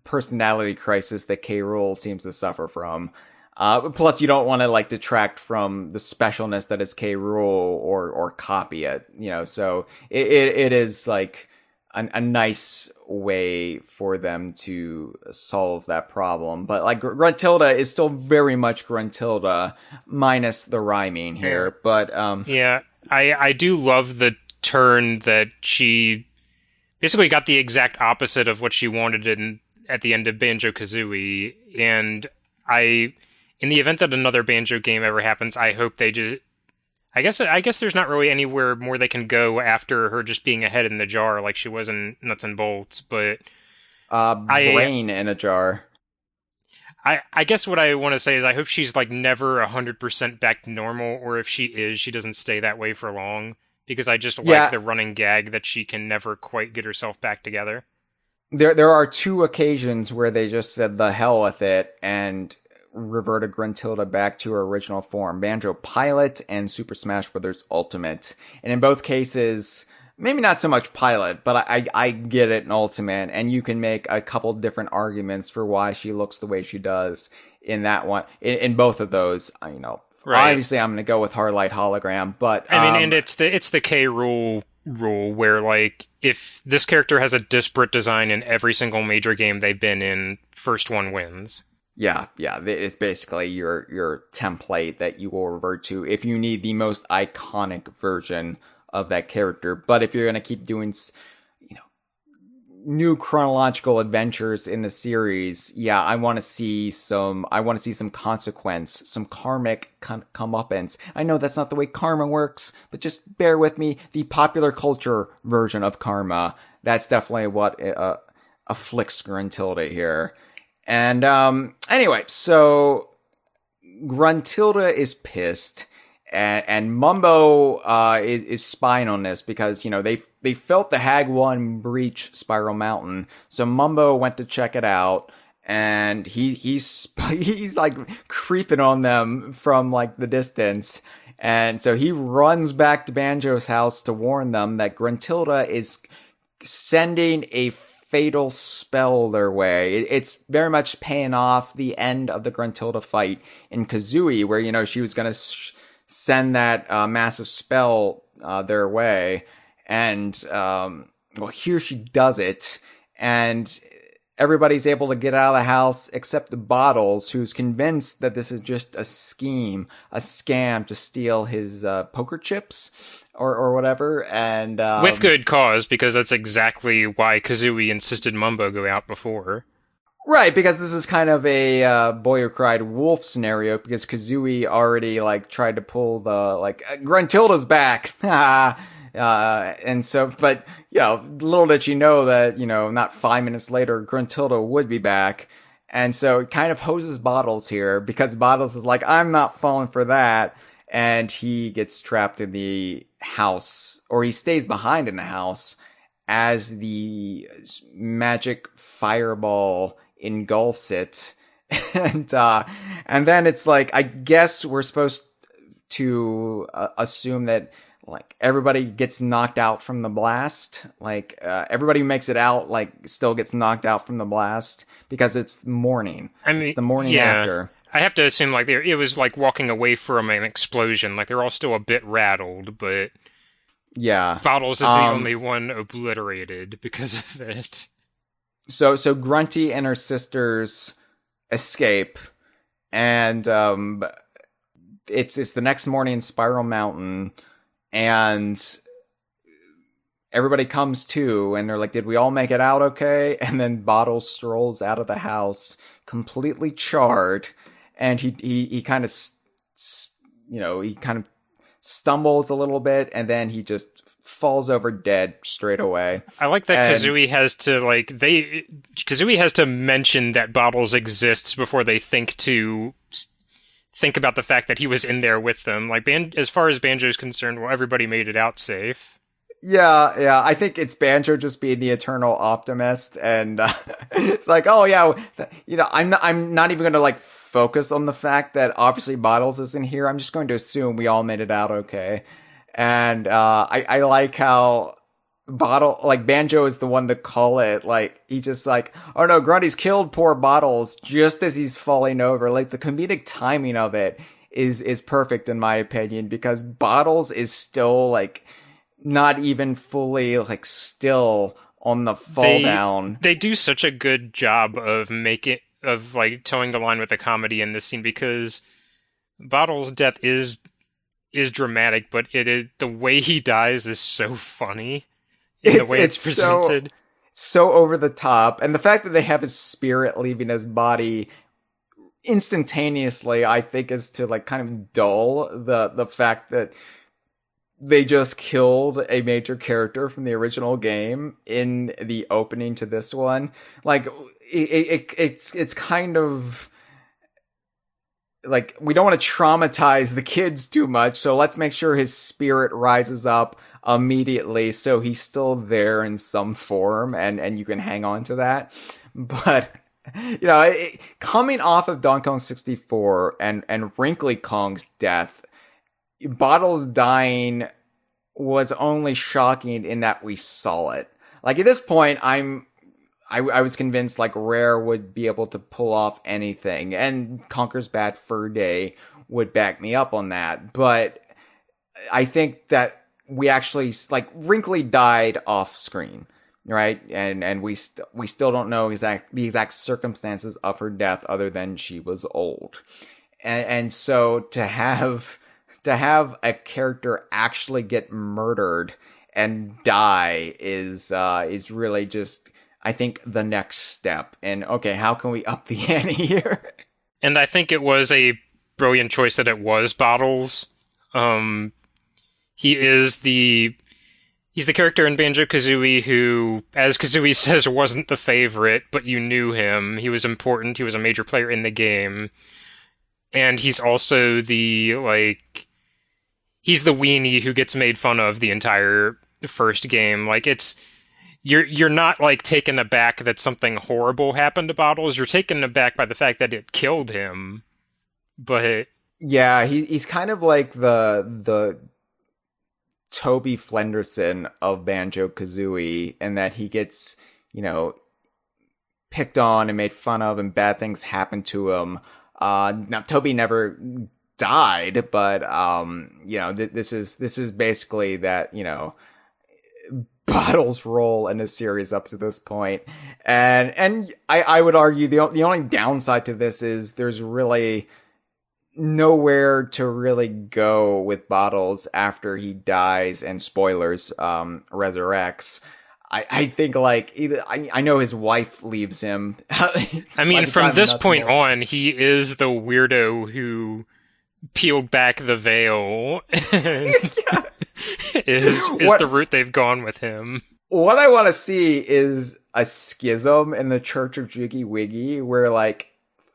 personality crisis that K. Rool seems to suffer from. Plus, you don't want to like detract from the specialness that is K. Rool or copy it, you know. So it is like a nice way for them to solve that problem. But like Gruntilda is still very much Gruntilda, minus the rhyming here. But yeah, I do love the turn that she basically got the exact opposite of what she wanted at the end of Banjo-Kazooie, and in the event that another Banjo game ever happens, I hope they just... I guess there's not really anywhere more they can go after her just being a head in the jar like she was in Nuts and Bolts, but... brain in a jar. I guess what I want to say is I hope she's like never 100% back to normal, or if she is, she doesn't stay that way for long, because I just like the running gag that she can never quite get herself back together. There are 2 occasions where they just said the hell with it and reverted Gruntilda back to her original form. Banjo Pilot and Super Smash Bros. Ultimate. And in both cases, maybe not so much Pilot, but I get it in Ultimate, and you can make a couple different arguments for why she looks the way she does in that one. In both of those, you know, right. Obviously I'm going to go with Hardlight Hologram, but... I mean, and it's the K. Rool rule where, like, if this character has a disparate design in every single major game they've been in, first one wins. Yeah, it's basically your template that you will revert to if you need the most iconic version of that character. But if you're going to keep doing, you know, new chronological adventures in the series, yeah, I want to see some consequence, some karmic comeuppance. I know that's not the way karma works, but just bear with me. The popular culture version of karma, that's definitely what afflicts Gruntilda here. And anyway, so Gruntilda is pissed, and Mumbo is spying on this because, you know, they felt the Hag 1 breach Spiral Mountain, so Mumbo went to check it out, and he's like creeping on them from like the distance, and so he runs back to Banjo's house to warn them that Gruntilda is sending a fatal spell their way. It's very much paying off the end of the Gruntilda fight in Kazooie, where, you know, she was going to send that massive spell their way. And, well, here she does it. And everybody's able to get out of the house except Bottles, who's convinced that this is just a scheme, a scam to steal his poker chips. Or whatever, and... with good cause, because that's exactly why Kazooie insisted Mumbo go out before. Right, because this is kind of a Boy Who Cried Wolf scenario, because Kazooie already, like, tried to pull the, like, Gruntilda's back! And so, but, you know, little did you know that, you know, not 5 minutes later, Gruntilda would be back. And so it kind of hoses Bottles here, because Bottles is like, I'm not falling for that. And he gets trapped in the house, or he stays behind in the house as the magic fireball engulfs it. And then it's like, I guess we're supposed to assume that, like, everybody gets knocked out from the blast. Like, everybody who makes it out, like, still gets knocked out from the blast because it's morning. I mean, it's the morning after. I have to assume, like, it was like walking away from an explosion. Like, they're all still a bit rattled, but yeah, Bottles is the only one obliterated because of it. So Grunty and her sisters escape, and it's the next morning in Spiral Mountain, and everybody comes to, and they're like, "Did we all make it out okay?" And then Bottles strolls out of the house, completely charred. And he kind of, you know, he kind of stumbles a little bit, and then he just falls over dead straight away. I like that Kazooie has to, like, Kazooie has to mention that Bottles exists before they think about the fact that he was in there with them. Like, as far as Banjo's concerned, well, everybody made it out safe. Yeah. I think it's Banjo just being the eternal optimist, and it's like, oh yeah, I'm not even going to like focus on the fact that obviously Bottles isn't here. I'm just going to assume we all made it out okay, and I like how Banjo is the one to call it. Like he just like, oh no, Grunty's killed poor Bottles just as he's falling over. Like the comedic timing of it is perfect in my opinion, because Bottles is still like not even fully like still on the fall down. They do such a good job of like towing the line with the comedy in this scene, because Bottle's death is dramatic, but the way he dies is so funny in the way it's presented. So over the top, and the fact that they have his spirit leaving his body instantaneously, I think, is to like kind of dull the fact that they just killed a major character from the original game in the opening to this one. Like it's kind of like, we don't want to traumatize the kids too much, so let's make sure his spirit rises up immediately so he's still there in some form, and you can hang on to that. But coming off of Donkey Kong 64 and Wrinkly Kong's death, Bottles dying was only shocking in that we saw it. Like at this point, I was convinced like Rare would be able to pull off anything, and Conker's Bad Fur Day would back me up on that. But I think that we actually like Wrinkly died off screen, right? And we still don't know the exact circumstances of her death, other than she was old. And so to have a character actually get murdered and die is really just, I think, the next step. And okay, how can we up the ante here? And I think it was a brilliant choice that it was Bottles. He's the character in Banjo-Kazooie who, as Kazooie says, wasn't the favorite, but you knew him. He was important. He was a major player in the game. And he's also he's the weenie who gets made fun of the entire first game. Like, you're not like taken aback that something horrible happened to Bottles. You're taken aback by the fact that it killed him. But yeah, he's kind of like the Toby Flenderson of Banjo-Kazooie, in that he gets, picked on and made fun of, and bad things happen to him. Now Toby never died, but this is basically that, Bottles' role in a series up to this point. And I would argue the only downside to this is there's really nowhere to really go with Bottles after he dies and, spoilers, resurrects. I think I know his wife leaves him. I mean, from this point on, he is the weirdo who peeled back the veil. is the route they've gone with him. What I want to see is a schism in the Church of Jiggy Wiggy, where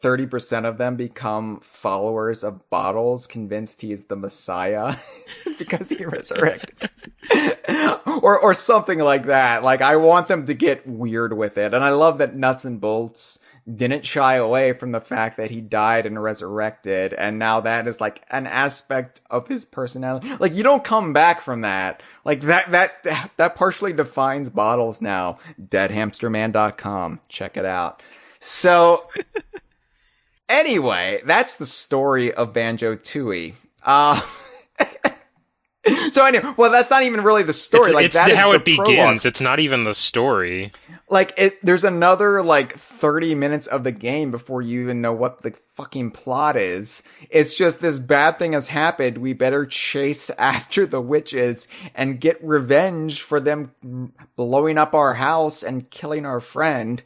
30% of them become followers of Bottles, convinced he is the Messiah because he resurrected. or something like that. Like, I want them to get weird with it. And I love that Nuts and Bolts didn't shy away from the fact that he died and resurrected, and now that is an aspect of his personality. Like, you don't come back from that. Like, that partially defines Bottles now. Deadhamsterman.com. Check it out. So anyway, that's the story of Banjo-Tooie. So anyway, well, that's not even really the story. It's how it begins. It's not even the story. There's another 30 minutes of the game before you even know what the fucking plot is. It's just, this bad thing has happened. We better chase after the witches and get revenge for them blowing up our house and killing our friend.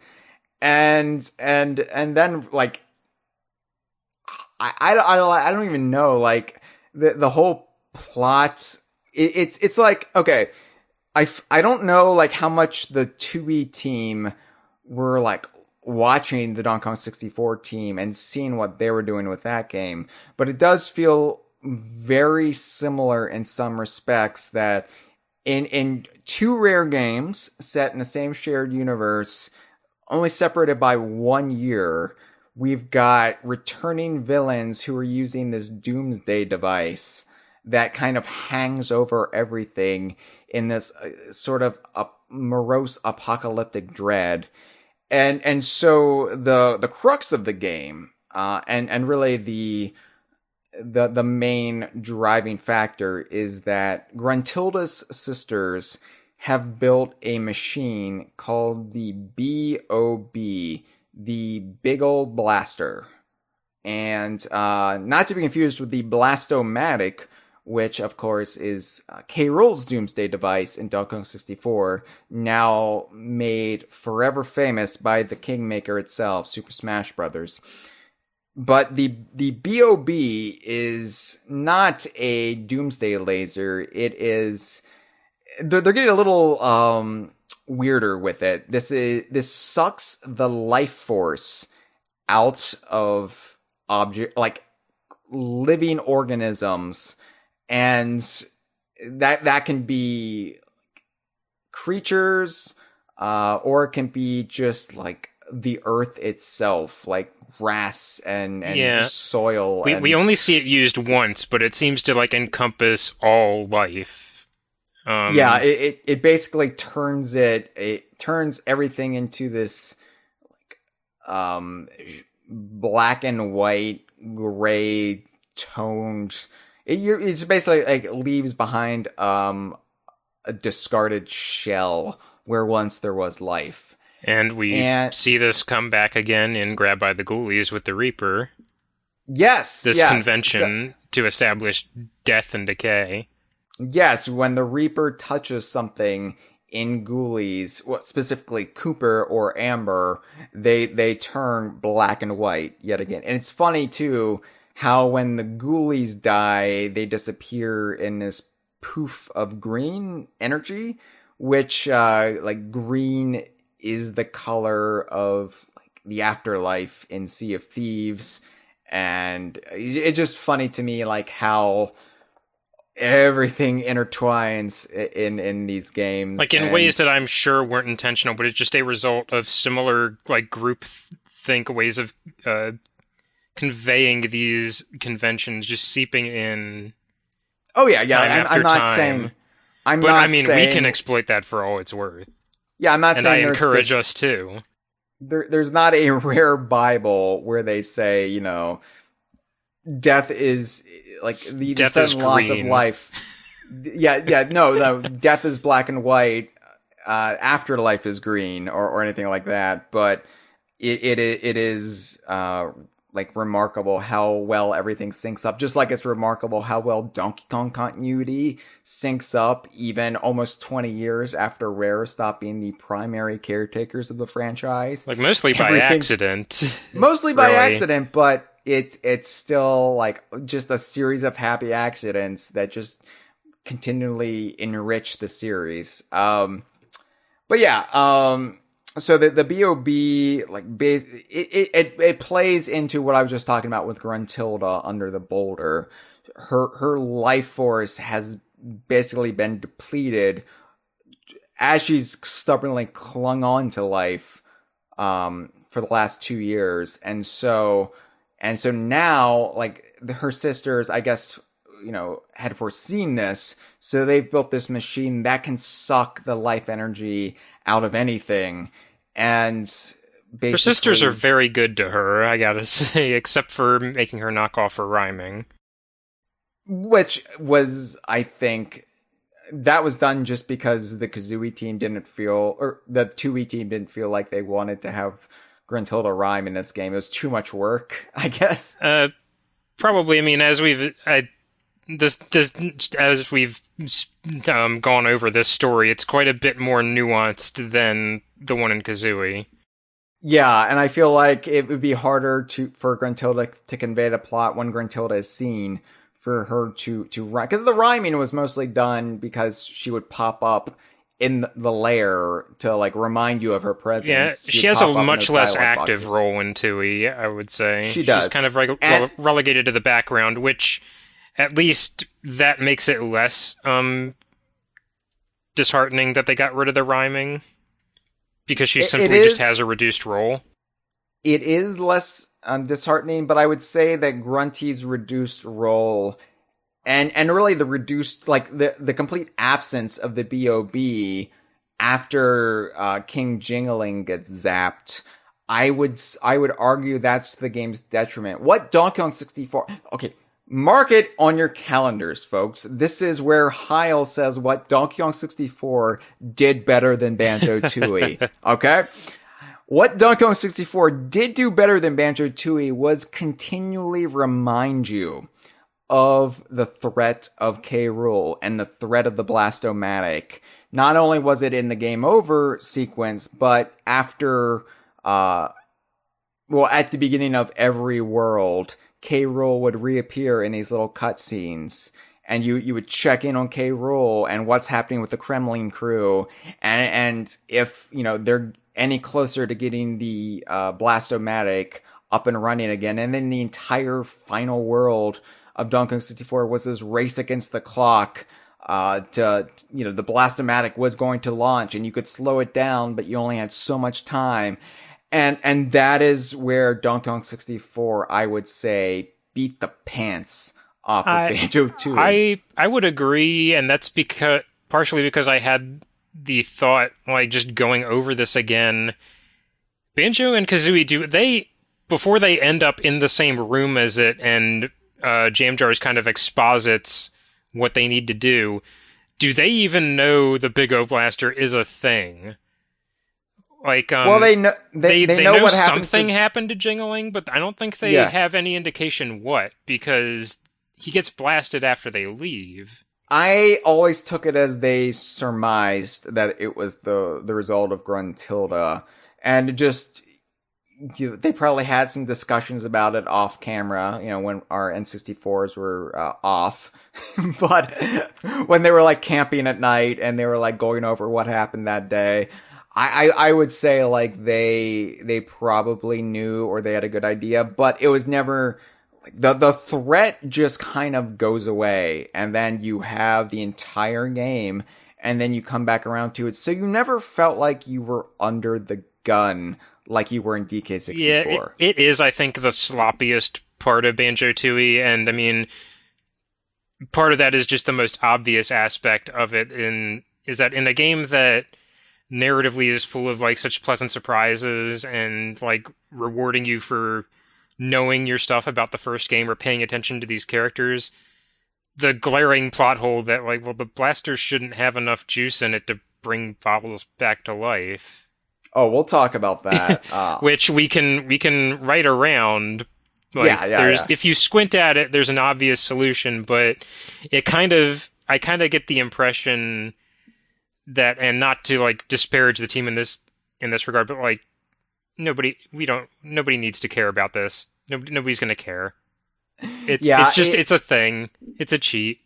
And then I don't even know, the whole plot. It's okay. I don't know how much the Tooie team were watching the Donkey Kong 64 team and seeing what they were doing with that game, but it does feel very similar in some respects, that in two rare games set in the same shared universe, only separated by 1 year, we've got returning villains who are using this doomsday device that kind of hangs over everything in this sort of morose apocalyptic dread. And so the crux of the game, and really the main driving factor is that Gruntilda's sisters have built a machine called the B.O.B, the Big Ol' Blaster. And not to be confused with the Blastomatic, which of course is K. Rool's doomsday device in Donkey Kong 64, now made forever famous by the Kingmaker itself, Super Smash Bros. But the B.O.B is not a doomsday laser. It is... They're getting a little weirder with it. This sucks the life force out of like living organisms, and that can be creatures, or it can be just like the earth itself, like grass and just soil. We only see it used once, but it seems to like encompass all life. It basically turns turns everything into this like black and white, gray toned. It's basically like leaves behind a discarded shell where once there was life. And we see this come back again in Grab by the Ghoulies with the Reaper. Yes, this convention to establish death and decay. Yes, when the Reaper touches something in Ghoulies, well, specifically Cooper or Amber, they turn black and white yet again. And it's funny, too, how when the Ghoulies die, they disappear in this poof of green energy, which, like, green is the color of like the afterlife in Sea of Thieves. And it's just funny to me, like, how everything intertwines in these games, like in ways that I'm sure weren't intentional, but it's just a result of similar like group think ways of conveying these conventions just seeping in. Oh yeah, I'm not saying. We can exploit that for all it's worth. Yeah, I'm not and saying. I encourage us to. There's not a rare Bible where they say, you know, death is like the sudden loss of life. No, death is black and white. Afterlife is green, or anything like that. But it is like remarkable how well everything syncs up. Just like it's remarkable how well Donkey Kong continuity syncs up, even almost 20 years after Rare stopped being the primary caretakers of the franchise. Like mostly by accident. Mostly by accident, but it's still like just a series of happy accidents that just continually enrich the series. So the B.O.B, like, it plays into what I was just talking about with Gruntilda under the boulder. Her life force has basically been depleted as she's stubbornly clung on to life for the last 2 years. And so now, like, her sisters, I guess, you know, had foreseen this, so they've built this machine that can suck the life energy out of anything. And basically, her sisters are very good to her, I gotta say, except for making her knock off her rhyming. Which was, I think, that was done just because the Kazooie team didn't feel, or the Tooie team didn't feel like they wanted to have Gruntilda rhyme in this game. It was too much work, I guess. Probably. I mean, as we've gone over this story, it's quite a bit more nuanced than the one in Kazooie. Yeah, and I feel like it would be harder for Gruntilda to convey the plot when Gruntilda is seen, for her to rhyme. Because the rhyming was mostly done because she would pop up in the lair to, like, remind you of her presence. Yeah, she has a much less active role in Tooie, I would say. She does. She's kind of relegated to the background, which, at least, that makes it less disheartening that they got rid of the rhyming because she It simply just is. has a reduced role. It is less disheartening, but I would say that Grunty's reduced role and really the reduced, like the complete absence of the B.O.B. after King Jingaling gets zapped, I would argue that's the game's detriment. What Donkey Kong 64? Okay, mark it on your calendars, folks. This is where Hyle says what Donkey Kong 64 did better than Banjo-Tooie. Okay? What Donkey Kong 64 did do better than Banjo-Tooie was continually remind you of the threat of K. Rool and the threat of the Blast-O-Matic. Not only was it in the game over sequence, but after, at the beginning of every world, K. Rool would reappear in these little cutscenes. And you would check in on K. Rool and what's happening with the Kremlin crew. And if, they're any closer to getting the Blast-O-Matic up and running again. And then the entire final world of Donkey Kong 64 was this race against the clock. The Blast-O-Matic was going to launch and you could slow it down, but you only had so much time. And that is where Donkey Kong 64, I would say, beat the pants off of Banjo-Tooie. I would agree, and that's partially because I had the thought, like, just going over this again, Banjo and Kazooie, before they end up in the same room as it, and Jamjars kind of exposits what they need to do they even know the Big O Blaster is a thing? Like, well, they know what something happened to Jingaling, but I don't think they have any indication what, because he gets blasted after they leave. I always took it as they surmised that it was the result of Gruntilda, and just they probably had some discussions about it off camera, when our N64s were off, but when they were like camping at night and they were like going over what happened that day, I would say like they probably knew or they had a good idea, but it was never like the threat just kind of goes away, and then you have the entire game, and then you come back around to it. So you never felt like you were under the gun like you were in DK64. Yeah, it is, I think, the sloppiest part of Banjo-Tooie, and I mean, part of that is just the most obvious aspect of it, is that in a game that narratively is full of like such pleasant surprises and like rewarding you for knowing your stuff about the first game or paying attention to these characters, the glaring plot hole that like, well, the blaster shouldn't have enough juice in it to bring Bobbles back to life. Oh, we'll talk about that. Which we can write around. Like, if you squint at it, there's an obvious solution, but I kind of get the impression that, and not to like disparage the team in this regard, but like nobody needs to care about this. Nobody's gonna care. It's a thing. It's a cheat.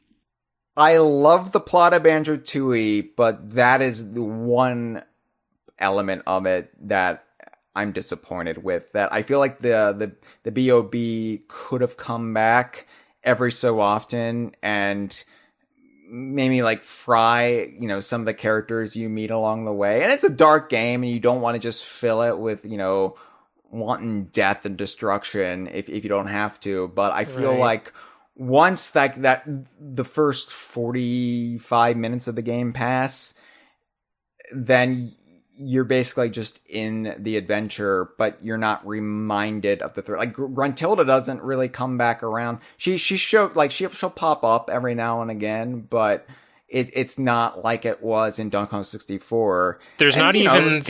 I love the plot of Banjo-Tooie, but that is the one element of it that I'm disappointed with. That I feel like the B.O.B. could have come back every so often and maybe like fry, some of the characters you meet along the way. And it's a dark game and you don't want to just fill it with, wanton death and destruction if you don't have to. But I feel like once that the first 45 minutes of the game pass, then you're basically just in the adventure, but you're not reminded of the threat. Like Gruntilda doesn't really come back around. She'll pop up every now and again, but it's not like it was in Donkey Kong 64. There's not even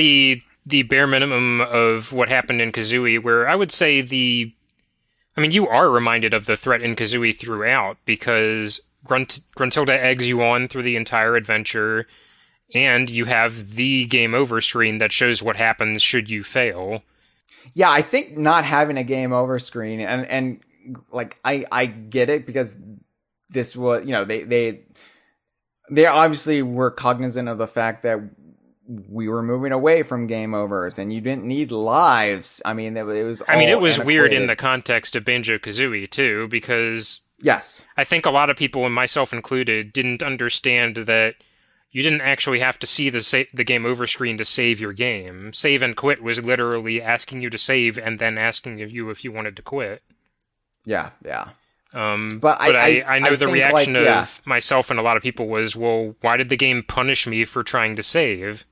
the bare minimum of what happened in Kazooie, where I would say you are reminded of the threat in Kazooie throughout, because Gruntilda eggs you on through the entire adventure, and you have the game over screen that shows what happens should you fail. Yeah, I think not having a game over screen and like I get it, because this was, they obviously were cognizant of the fact that we were moving away from game overs and you didn't need lives. I mean, it was weird in the context of Banjo-Kazooie too, because yes, I think a lot of people, and myself included, didn't understand that you didn't actually have to see the game over screen to save your game. Save and quit was literally asking you to save and then asking you if you wanted to quit. Yeah. But I know the reaction of myself and a lot of people was, well, why did the game punish me for trying to save?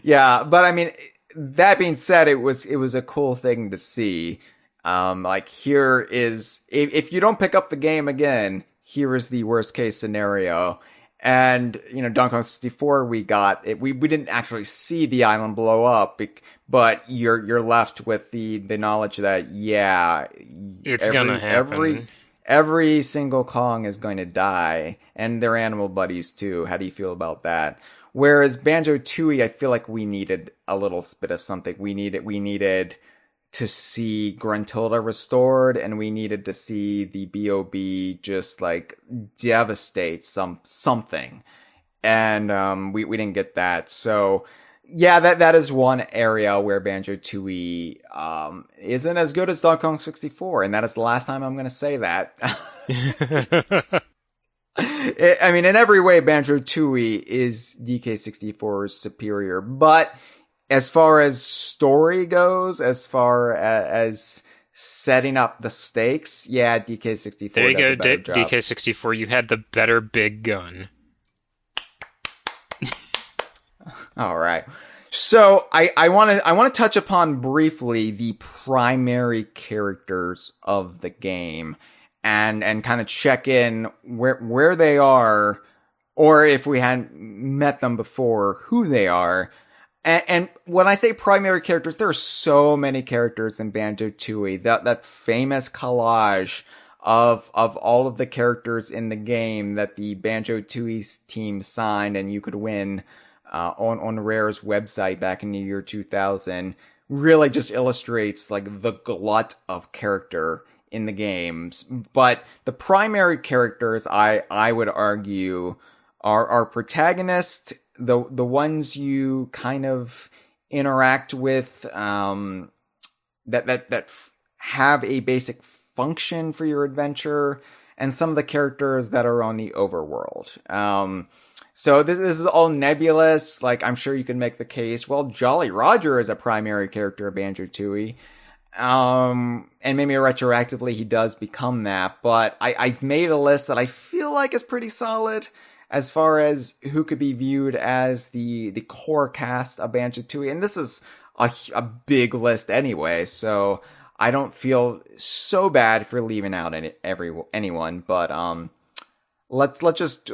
Yeah, but I mean, that being said, it was a cool thing to see. Like, here is, if you don't pick up the game again, here is the worst case scenario. And, Donkey Kong 64, we got it. We didn't actually see the island blow up, but you're left with the knowledge that, yeah, it's gonna happen. Every single Kong is going to die, and their animal buddies too. How do you feel about that? Whereas Banjo-Tooie, I feel like we needed a little bit of something. We needed to see Gruntilda restored, and we needed to see the B.O.B just like devastate something. And we didn't get that. So yeah, that is one area where Banjo-Tooie isn't as good as Donkey Kong 64, and that is the last time I'm going to say that. I mean, in every way, Banjo-Tooie is DK64's superior, but as far as story goes, as far as setting up the stakes, yeah, DK64 there you does go, a better job. DK64, you had the better big gun. All right. So I want to touch upon briefly the primary characters of the game and kind of check in where they are, or if we hadn't met them before, who they are. And when I say primary characters, there are so many characters in Banjo-Tooie. That famous collage of all of the characters in the game that the Banjo-Tooie team signed and you could win on Rare's website back in the year 2000 really just illustrates like the glut of character in the games. But the primary characters, I would argue, are protagonists, the ones you kind of interact with, that have a basic function for your adventure, and some of the characters that are on the overworld. So this is all nebulous. Like, I'm sure you can make the case, well, Jolly Roger is a primary character of Banjo-Tooie. And maybe retroactively he does become that, but I've made a list that I feel like is pretty solid as far as who could be viewed as the core cast of Banjo-Tooie. And this is a big list anyway, so I don't feel so bad for leaving out anyone, but let's just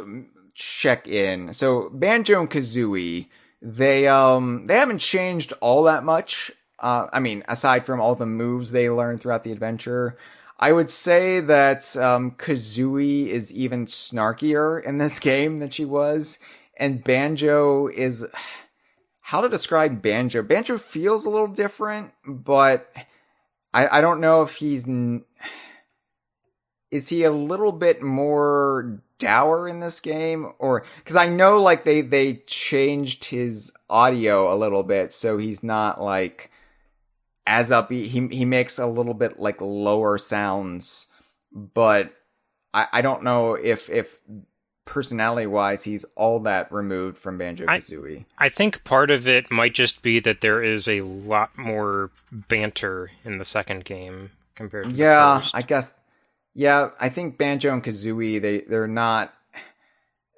check in. So Banjo and Kazooie, they haven't changed all that much. I mean, aside from all the moves they learn throughout the adventure, I would say that Kazooie is even snarkier in this game than she was, and Banjo is... How to describe Banjo? Banjo feels a little different, but I don't know if he's... Is he a little bit more dour in this game? Or... Because I know, like, they changed his audio a little bit, so he's not, like... as upbeat. He makes a little bit like lower sounds, but I don't know if personality wise he's all that removed from Banjo-Kazooie. I think part of it might just be that there is a lot more banter in the second game compared to the first. I guess. Yeah, I think Banjo and Kazooie, they're not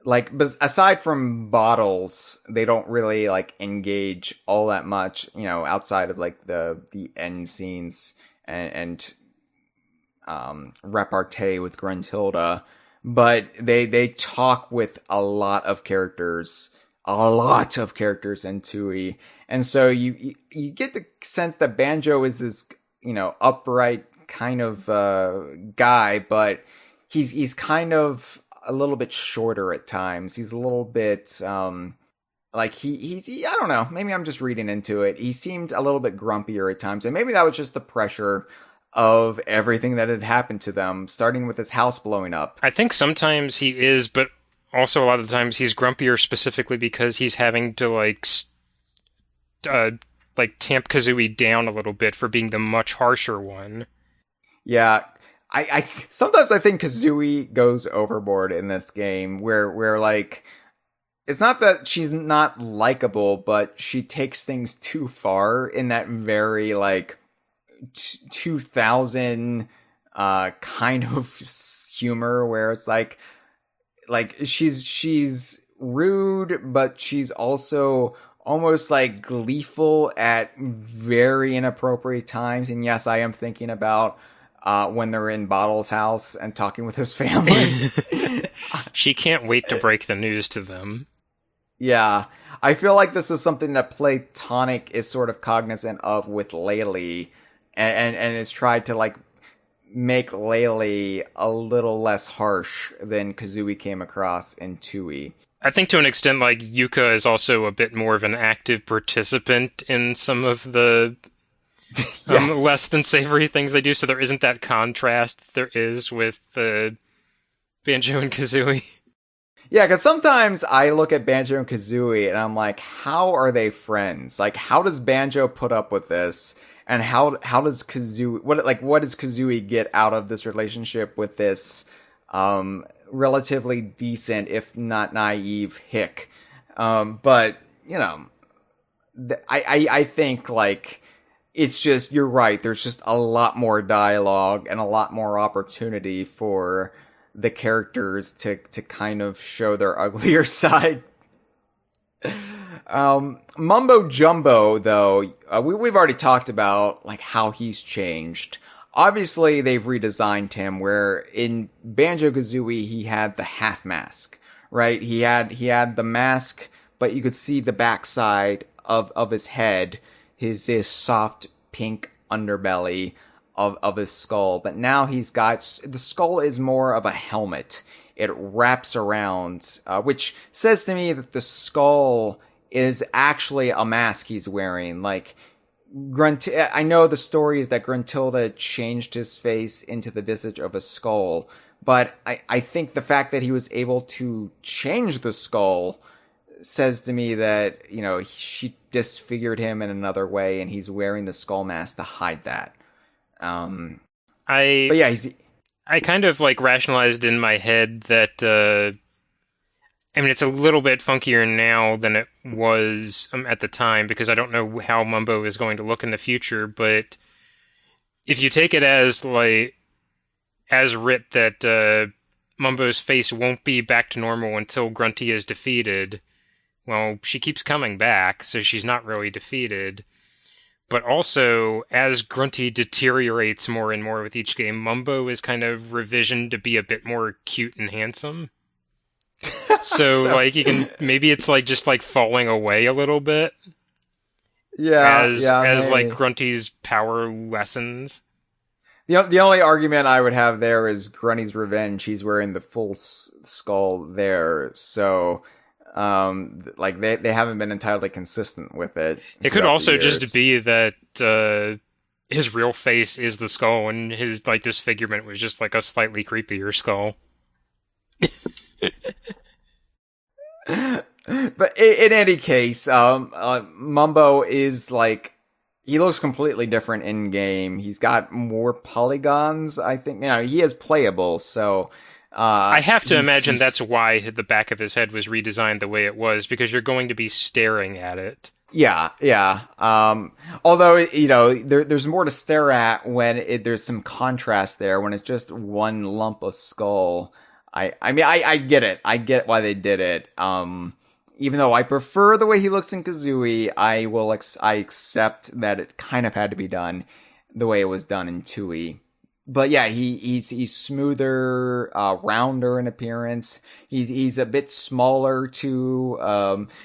like, aside from bottles, they don't really like engage all that much, outside of like the end scenes and repartee with Gruntilda. But they talk with a lot of characters in Tooie. And so you get the sense that Banjo is this, upright kind of guy, but he's kind of a little bit shorter at times. He's a little bit like he's I don't know, maybe I'm just reading into it. He seemed a little bit grumpier at times, and maybe that was just the pressure of everything that had happened to them, starting with his house blowing up. I think sometimes he is, but also a lot of the times he's grumpier specifically because he's having to like tamp Kazooie down a little bit for being the much harsher one. Yeah, I sometimes I think Kazooie goes overboard in this game where like, it's not that she's not likable, but she takes things too far in that very like 2000 kind of humor where it's like she's rude, but she's also almost like gleeful at very inappropriate times. And yes, I am thinking about when they're in Bottle's house and talking with his family. She can't wait to break the news to them. Yeah, I feel like this is something that Playtonic is sort of cognizant of with Laylee, and has tried to like make Laylee a little less harsh than Kazooie came across in Tooie. I think to an extent, like, Yuka is also a bit more of an active participant in some of the Yes. less than savory things they do, so there isn't that contrast there is with Banjo and Kazooie. Yeah, because sometimes I look at Banjo and Kazooie and I'm like, how are they friends? Like, how does Banjo put up with this? And how does Kazooie, what does Kazooie get out of this relationship with this relatively decent, if not naive, hick? But you know, I think like it's just, you're right. There's just a lot more dialogue and a lot more opportunity for the characters to kind of show their uglier side. Mumbo Jumbo, though, we've already talked about like how he's changed. Obviously, they've redesigned him. Where in Banjo-Kazooie, he had the half mask, right? He had the mask, but you could see the backside of his head, his soft pink underbelly of his skull. But now he's got, the skull is more of a helmet. It wraps around, which says to me that the skull is actually a mask he's wearing. Like, I know the story is that Gruntilda changed his face into the visage of a skull, but I think the fact that he was able to change the skull says to me that, you know, she disfigured him in another way and he's wearing the skull mask to hide that. But yeah, I kind of like rationalized in my head that I mean, it's a little bit funkier now than it was at the time, because I don't know how Mumbo is going to look in the future, but if you take it as like as writ that Mumbo's face won't be back to normal until Grunty is defeated, well, she keeps coming back, so she's not really defeated. But also, as Grunty deteriorates more and more with each game, Mumbo is kind of revisioned to be a bit more cute and handsome. So like, you can, maybe it's like just like falling away a little bit. Yeah, as maybe. like Grunty's power lessens. The only argument I would have there is Grunty's revenge. He's wearing the full skull there, so like they haven't been entirely consistent with it. It could also just be that his real face is the skull, and his like disfigurement was just like a slightly creepier skull. But in any case, Mumbo is like, he looks completely different in game. He's got more polygons, I think. You know, he is playable, so I have to imagine that's why the back of his head was redesigned the way it was, because you're going to be staring at it. Yeah. Although, you know, there's more to stare at when there's some contrast there. When it's just one lump of skull, I mean, I get it. I get why they did it. Even though I prefer the way he looks in Kazooie, I accept that it kind of had to be done the way it was done in Tooie. But yeah, he's smoother, rounder in appearance. He's a bit smaller too.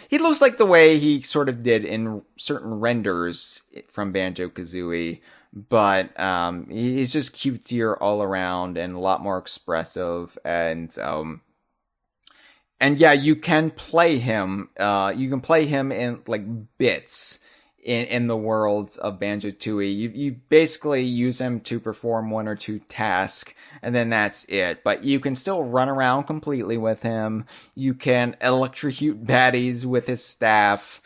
He looks like the way he sort of did in certain renders from Banjo-Kazooie. But he's just cutesier all around and a lot more expressive. And yeah, you can play him. You can play him in like bits in the worlds of Banjo-Tooie. You basically use him to perform one or two tasks, and then that's it. But you can still run around completely with him. You can electrocute baddies with his staff.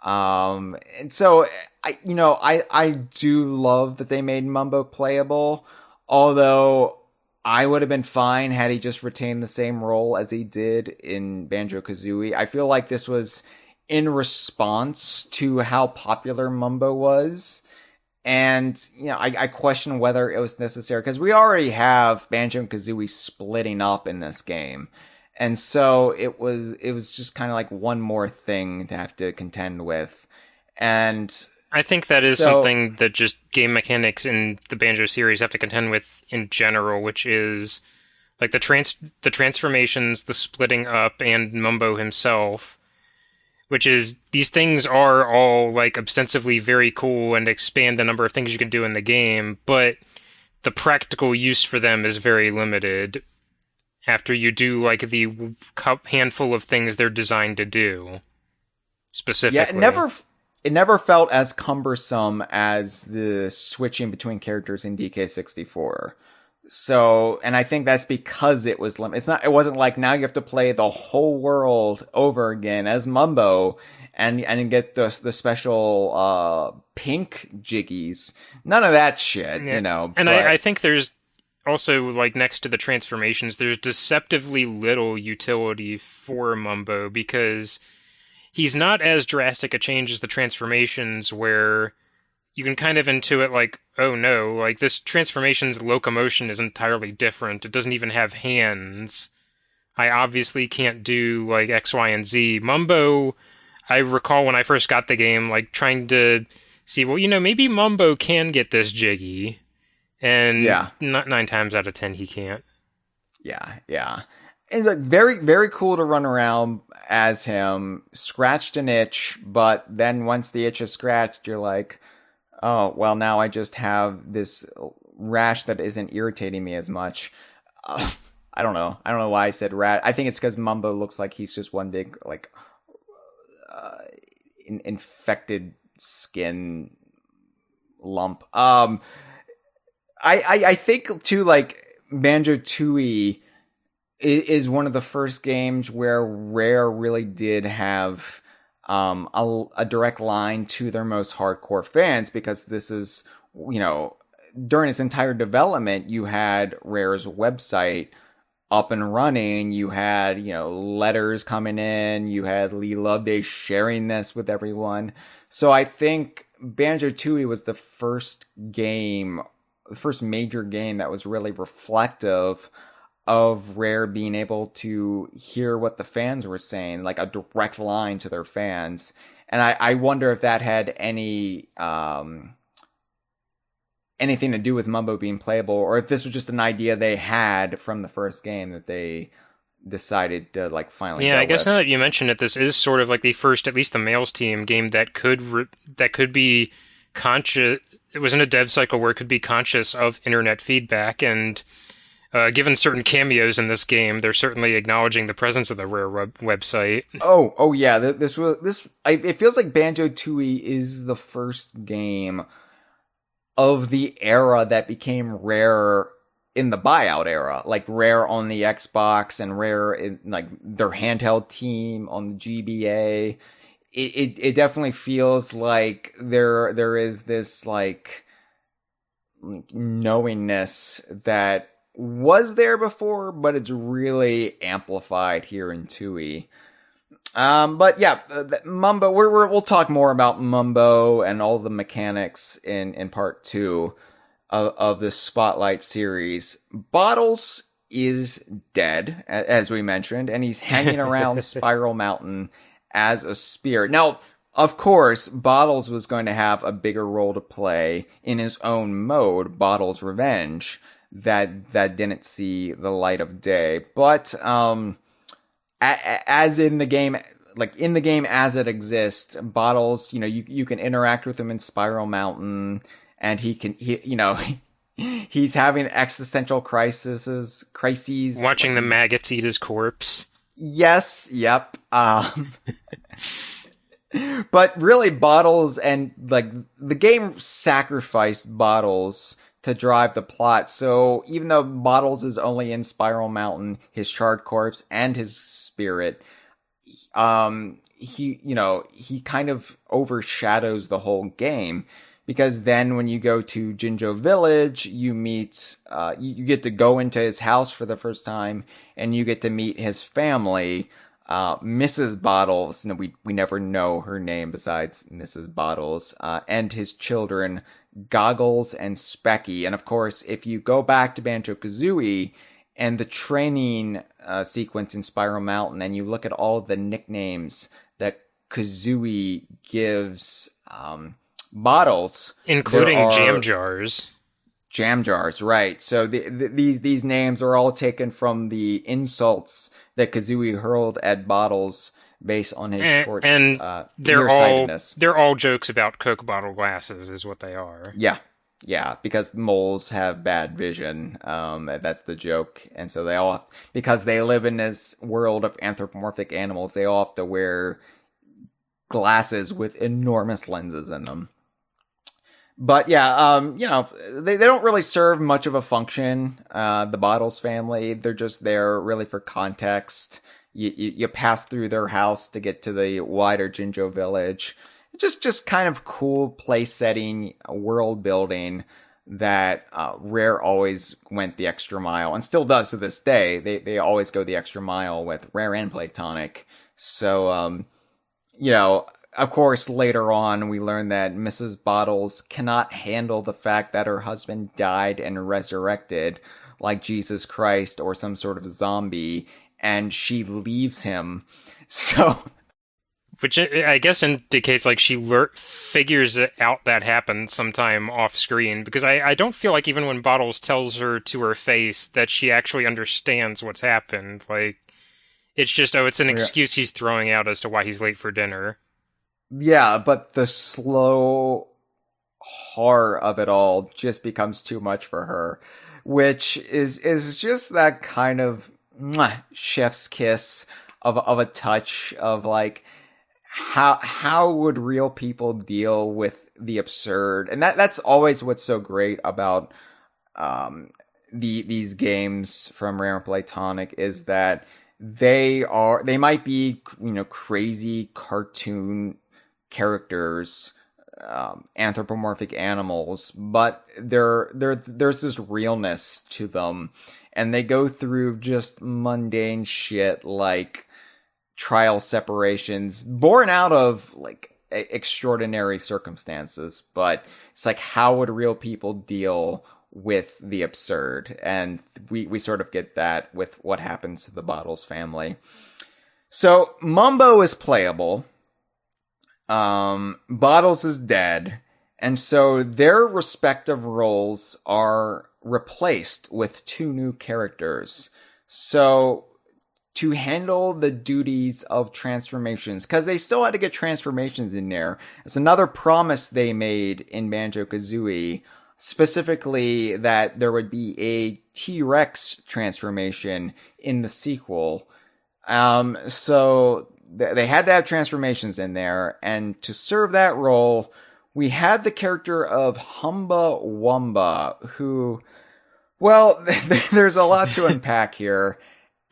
And so I do love that they made Mumbo playable. Although I would have been fine had he just retained the same role as he did in Banjo-Kazooie. I feel like this was in response to how popular Mumbo was. And, I question whether it was necessary, because we already have Banjo and Kazooie splitting up in this game. And so it was just kind of like one more thing to have to contend with. And I think that is something that just game mechanics in the Banjo series have to contend with in general, which is like the transformations, the splitting up, and Mumbo himself, which is these things are all like ostensibly very cool and expand the number of things you can do in the game, but the practical use for them is very limited after you do like the handful of things they're designed to do specifically. Yeah, it never felt as cumbersome as the switching between characters in DK64. So, and I think that's because it was limited. It wasn't like now you have to play the whole world over again as Mumbo and get the special, pink jiggies. None of that shit, And I think there's also, like, next to the transformations, there's deceptively little utility for Mumbo because he's not as drastic a change as the transformations, where you can kind of intuit, like, oh no, like, this transformation's locomotion is entirely different. It doesn't even have hands. I obviously can't do, like, X, Y, and Z. Mumbo, I recall when I first got the game, like, trying to see, well, maybe Mumbo can get this jiggy. And not 9 times out of 10 he can't. Yeah. And like, very, very cool to run around as him, scratched an itch, but then once the itch is scratched, you're like, oh, well, now I just have this rash that isn't irritating me as much. I don't know. I don't know why I said rat. I think it's because Mumbo looks like he's just one big, like, infected skin lump. I think too, like, Banjo-Tooie is one of the first games where Rare really did have a direct line to their most hardcore fans, because this is, during its entire development, you had Rare's website up and running. You had, letters coming in. You had Lee Loveday sharing this with everyone. So I think Banjo-Tooie was the first major game that was really reflective of Rare being able to hear what the fans were saying, like a direct line to their fans. And I wonder if that had anything to do with Mumbo being playable, or if this was just an idea they had from the first game that they decided to, like, finally I guess with. Now that you mention it, this is sort of like the first, at least the Males team game that could be conscious. It was in a dev cycle where it could be conscious of internet feedback, and given certain cameos in this game, they're certainly acknowledging the presence of the Rare website. Oh yeah. It feels like Banjo-Tooie is the first game of the era that became Rare in the buyout era, like Rare on the Xbox and Rare in, like, their handheld team on the GBA. It definitely feels like there is this, like, knowingness that was there before, but it's really amplified here in Tooie. But yeah, Mumbo, we'll talk more about Mumbo and all the mechanics in part 2 of this Spotlight series. Bottles is dead, as we mentioned, and he's hanging around Spiral Mountain as a spirit. Now, of course, Bottles was going to have a bigger role to play in his own mode, Bottles Revenge, that didn't see the light of day. But as in the game, like in the game as it exists, Bottles, you can interact with him in Spiral Mountain, and he's having existential crises. Watching the maggots eat his corpse. Yes, yep. But really, Bottles and, like, the game sacrificed Bottles to drive the plot. So even though Bottles is only in Spiral Mountain, his charred corpse and his spirit, he kind of overshadows the whole game, because then when you go to Jingo Village, you meet, you get to go into his house for the first time, and you get to meet his family, Mrs. Bottles, no, we never know her name besides Mrs. Bottles, and his children, Goggles and Specky. And of course, if you go back to Banjo-Kazooie and the training sequence in Spiral Mountain, and you look at all of the nicknames that Kazooie gives Bottles, including Jamjars. Jamjars, right. So these names are all taken from the insults that Kazooie hurled at Bottles based on his short nearsightedness. They're all jokes about Coke bottle glasses is what they are. Yeah, because moles have bad vision. That's the joke. And so because they live in this world of anthropomorphic animals, they all have to wear glasses with enormous lenses in them. But yeah, they don't really serve much of a function. The Bottles family, they're just there really for context. You pass through their house to get to the wider Jingo Village. Just kind of cool place setting, world building that Rare always went the extra mile and still does to this day. They always go the extra mile with Rare and Playtonic. So, of course, later on, we learn that Mrs. Bottles cannot handle the fact that her husband died and resurrected like Jesus Christ or some sort of zombie, and she leaves him. So, which I guess indicates like she figures it out that happened sometime off screen, because I don't feel like even when Bottles tells her to her face that she actually understands what's happened. Like, it's just, it's an excuse he's throwing out as to why he's late for dinner. Yeah, but the slow horror of it all just becomes too much for her, which is just that kind of chef's kiss of a touch of like, how would real people deal with the absurd? And that's always what's so great about these games from Rare and Playtonic, is that they might be crazy cartoon characters, anthropomorphic animals, but there's this realness to them, and they go through just mundane shit like trial separations born out of like extraordinary circumstances. But it's like, how would real people deal with the absurd? And we sort of get that with what happens to the Bottles family. So Mumbo is playable. Bottles is dead. And so their respective roles are replaced with two new characters. So to handle the duties of transformations, because they still had to get transformations in there. It's another promise they made in Banjo-Kazooie, specifically that there would be a T-Rex transformation in the sequel. So they had to have transformations in there, and to serve that role, we had the character of Humba Wumba, who, well, there's a lot to unpack here.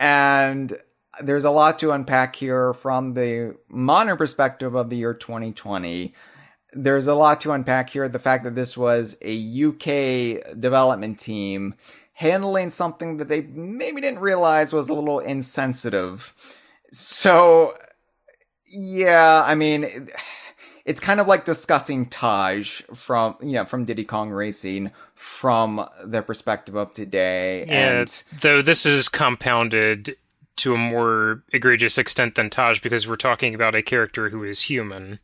And there's a lot to unpack here from the modern perspective of the year 2020. There's a lot to unpack here. The fact that this was a UK development team handling something that they maybe didn't realize was a little insensitive. So, yeah, I mean, it's kind of like discussing Taj from Diddy Kong Racing from the perspective of today. Yeah, and though this is compounded to a more egregious extent than Taj, because we're talking about a character who is human.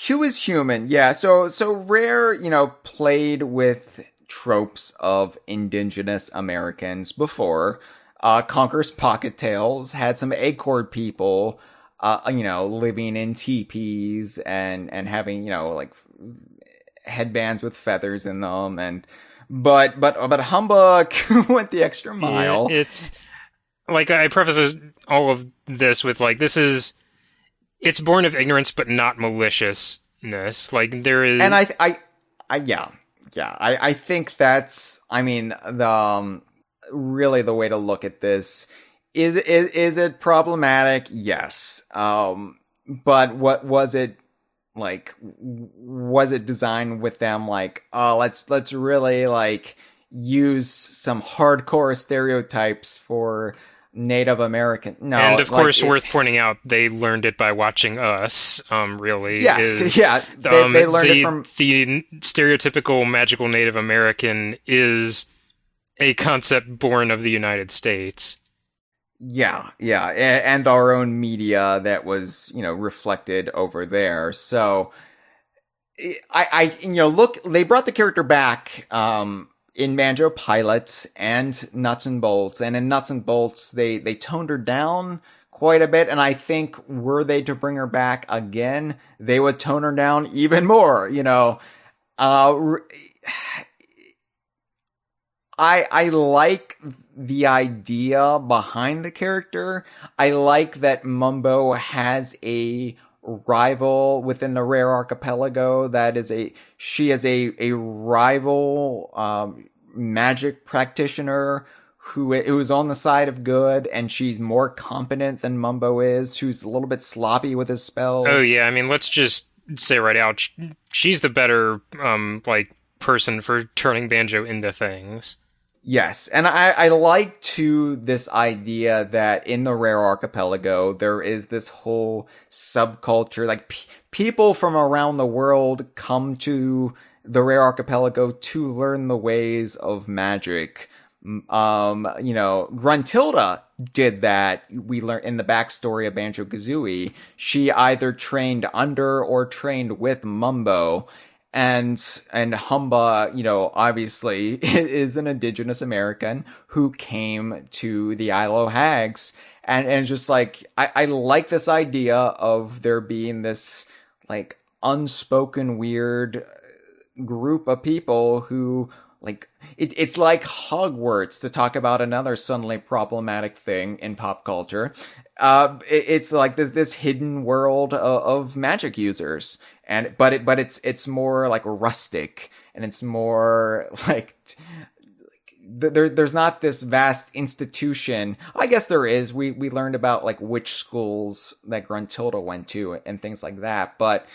Who is human, yeah. So Rare, played with tropes of indigenous Americans before. Conker's Pocket Tales had some acorn people, living in teepees and having, like headbands with feathers in them. But Humba went the extra mile. Yeah, it's like, I preface all of this with like, it's born of ignorance, but not maliciousness. Like, there is, and I think that's, I mean, the really the way to look at this. Is it problematic? Yes. But what was it was it designed with them like, oh, let's really like use some hardcore stereotypes for Native American? No, and of like, course, worth pointing out, they learned it by watching us. Really, yes, yeah, they learned it from the stereotypical magical Native American is a concept born of the United States. Yeah, and our own media that was, reflected over there. So look, they brought the character back in Banjo Pilot and Nuts and Bolts, and in Nuts and Bolts they toned her down quite a bit, and I think were they to bring her back again, they would tone her down even more, I like the idea behind the character. I like that Mumbo has a rival within the Rare Archipelago. She is a rival magic practitioner who's on the side of good, and she's more competent than Mumbo is, who's a little bit sloppy with his spells. Oh yeah, I mean, let's just say right out, she's the better person for turning Banjo into things. Yes, and I like this idea that in the Rare Archipelago, there is this whole subculture, like people from around the world come to the Rare Archipelago to learn the ways of magic. Gruntilda did that. We learned in the backstory of Banjo-Kazooie. She either trained under or trained with Mumbo. And Humba, obviously is an indigenous American who came to the Isle of Hags. And just like, I like this idea of there being this like unspoken weird group of people who like, it's like Hogwarts, to talk about another suddenly problematic thing in pop culture. It's like this hidden world of magic users, but it's more like rustic, and it's more like there's not this vast institution. I guess there is. We learned about like which schools that Gruntilda went to and things like that, but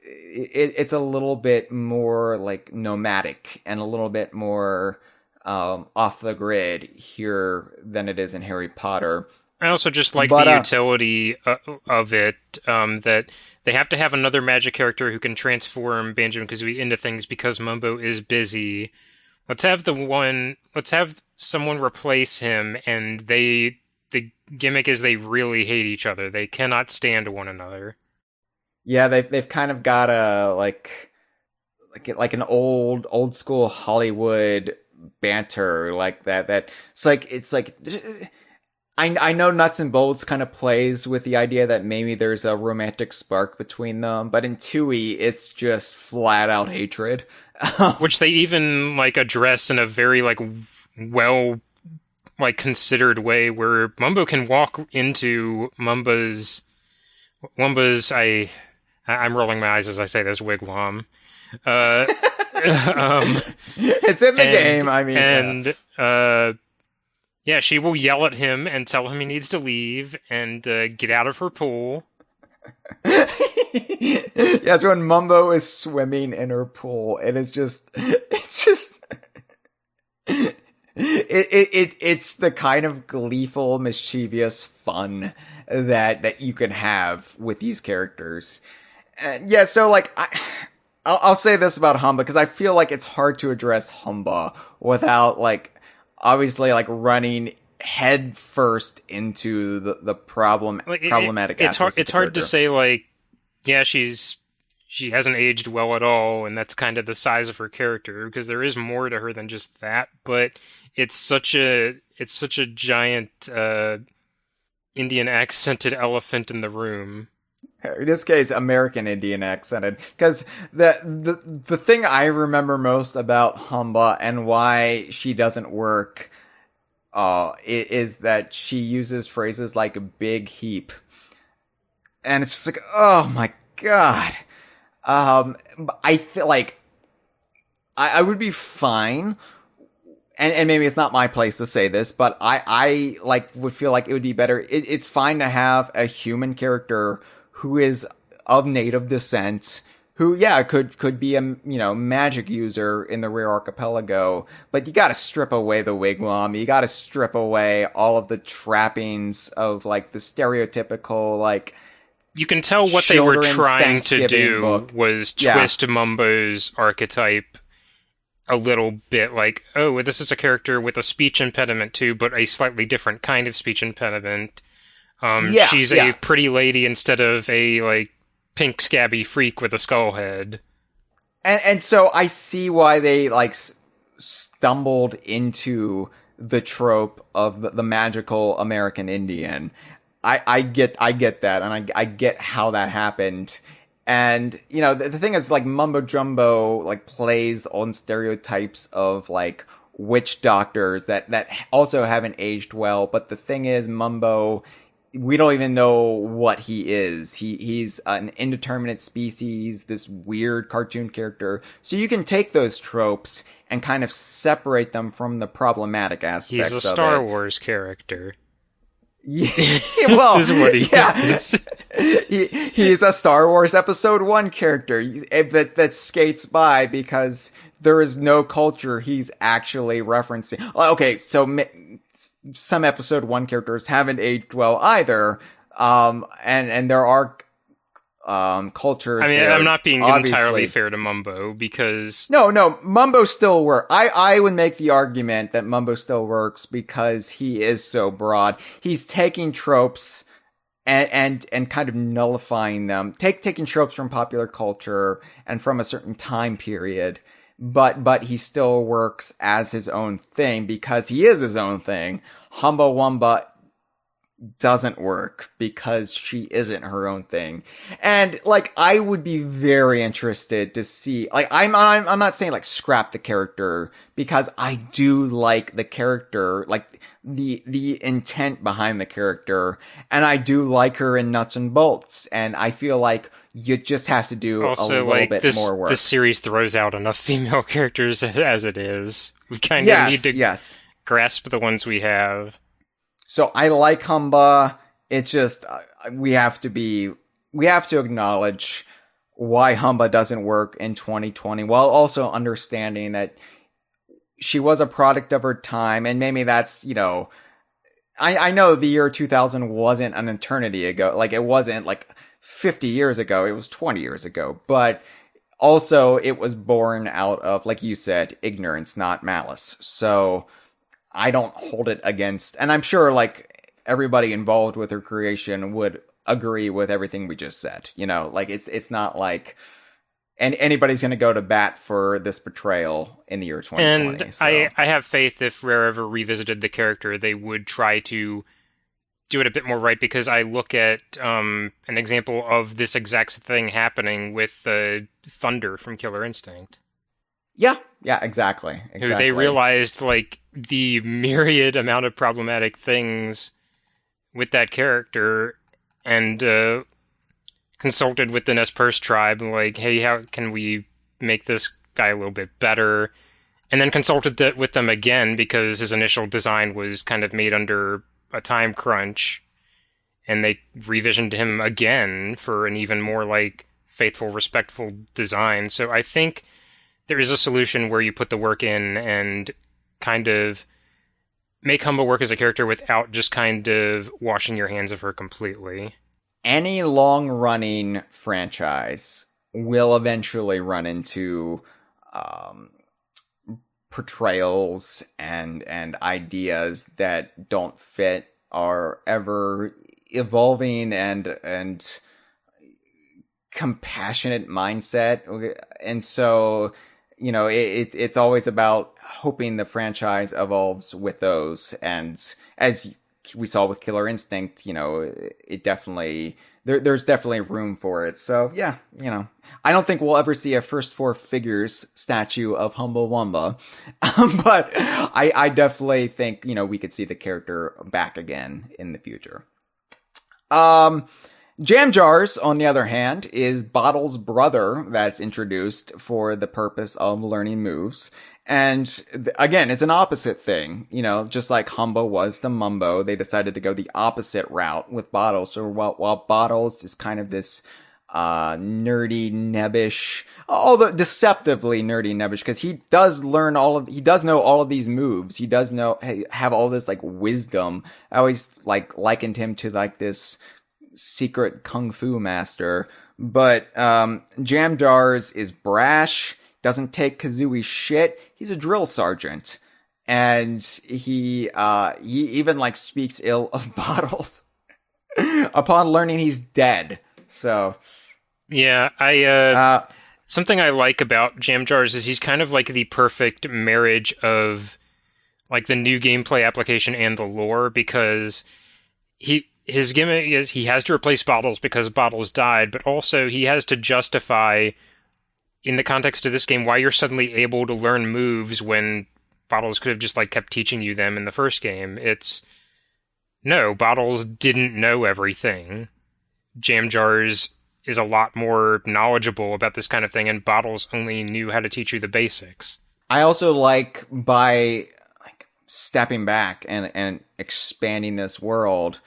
it's a little bit more like nomadic and a little bit more off the grid here than it is in Harry Potter. I also just like the utility of it, that they have to have another magic character who can transform Banjo-Kazooie into things because Mumbo is busy. Let's have someone replace him, and the gimmick is they really hate each other. They cannot stand one another. Yeah, they've kind of got a like an old school Hollywood banter like that. It's like I know Nuts and Bolts kind of plays with the idea that maybe there's a romantic spark between them, but in Tooie, it's just flat out hatred. Which they even like address in a very like well like considered way, where Mumbo can walk into Wumba's I'm rolling my eyes as I say this, wigwam. It's in the game, I mean. And, yeah, she will yell at him and tell him he needs to leave and get out of her pool. Yes, when Mumbo is swimming in her pool, and it's the kind of gleeful, mischievous fun that you can have with these characters. Yeah, so like I'll say this about Humba, because I feel like it's hard to address Humba without like obviously like running head first into the problematic aspects. It's hard to say like, yeah, she hasn't aged well at all, and that's kind of the size of her character, because there is more to her than just that. But it's such a giant Indian accented elephant in the room. In this case, American Indian accented, because the thing I remember most about Humba and why she doesn't work is that she uses phrases like a big heap, and it's just like, oh my god. I feel like I would be fine, and maybe it's not my place to say this, but I like would feel like it would be better. It's fine to have a human character who is of native descent, who, yeah, could be a, magic user in the Rare Archipelago, but you gotta strip away the wigwam, you gotta strip away all of the trappings of, like, the stereotypical, like, you can tell what they were children's trying to Thanksgiving do book. was Yeah. twist Mumbo's archetype a little bit, like, oh, this is a character with a speech impediment too, but a slightly different kind of speech impediment. She's a pretty lady instead of a, like, pink scabby freak with a skull head. And so I see why they, like, stumbled into the trope of the magical American Indian. I get that, and I get how that happened. And, the thing is, like, Mumbo Jumbo, like, plays on stereotypes of, like, witch doctors that also haven't aged well. But the thing is, Mumbo, we don't even know what he is. He's an indeterminate species, this weird cartoon character. So you can take those tropes and kind of separate them from the problematic aspects of it. He's a Star Wars character. Yeah, well, This is what he is. He's a Star Wars Episode 1 character that skates by because there is no culture he's actually referencing. Okay, so some Episode 1 characters haven't aged well either, and there are cultures. I mean, there, I'm not being obviously entirely fair to Mumbo, because... No, Mumbo still works. I would make the argument that Mumbo still works because he is so broad. He's taking tropes and kind of nullifying them. Taking tropes from popular culture and from a certain time period, but he still works as his own thing because he is his own thing. Humba Wumba doesn't work because she isn't her own thing. And, like, I would be very interested to see, like, I'm not saying, like, scrap the character, because I do like the character, like, the intent behind the character, and I do like her in Nuts and Bolts, and I feel like you just have to do also, a little bit more work. This series throws out enough female characters as it is. We kind of need to grasp the ones we have. So I like Humba. It's just, we have to acknowledge why Humba doesn't work in 2020, while also understanding that she was a product of her time, and maybe that's, I know the year 2000 wasn't an eternity ago, like, it wasn't, like, 50 years ago, it was 20 years ago, but also it was born out of, like you said, ignorance, not malice. So I don't hold it against, and I'm sure, like, everybody involved with her creation would agree with everything we just said. Like, it's not like anybody's going to go to bat for this portrayal in the year 2020. And so. I have faith if Rare ever revisited the character, they would try to do it a bit more right, because I look at an example of this exact thing happening with Thunder from Killer Instinct. Yeah, exactly. They realized, like, the myriad amount of problematic things with that character, and consulted with the Nez Perce tribe, like, hey, how can we make this guy a little bit better? And then consulted with them again, because his initial design was kind of made under a time crunch, and they revisioned him again for an even more, like, faithful, respectful design. So I think there is a solution where you put the work in and kind of make Humba work as a character without just kind of washing your hands of her completely. Any long-running franchise will eventually run into portrayals and ideas that don't fit our ever evolving and compassionate mindset. And so, it's always about hoping the franchise evolves with those. And as we saw with Killer Instinct, it definitely, there's definitely room for it. So yeah, I don't think we'll ever see a First Four Figures statue of Humba Wumba, but I definitely think, we could see the character back again in the future. Jamjars, on the other hand, is Bottle's brother that's introduced for the purpose of learning moves. And again, it's an opposite thing, just like Humba was to Mumbo, they decided to go the opposite route with Bottles. So while Bottles is kind of this nerdy, nebbish, all the deceptively nerdy, nebbish, because he does know all of these moves. He does have all this like wisdom. I always likened him to like this secret kung fu master. But Jamjars is brash, doesn't take Kazooie shit. He's a drill sergeant, and he even like speaks ill of Bottles upon learning he's dead. So yeah, something I like about Jamjars is he's kind of like the perfect marriage of like the new gameplay application and the lore, because his gimmick is he has to replace Bottles because Bottles died, but also he has to justify, in the context of this game, why you're suddenly able to learn moves when Bottles could have just like kept teaching you them in the first game. No, Bottles didn't know everything. Jamjars is a lot more knowledgeable about this kind of thing, and Bottles only knew how to teach you the basics. I also like, by like stepping back and expanding this world,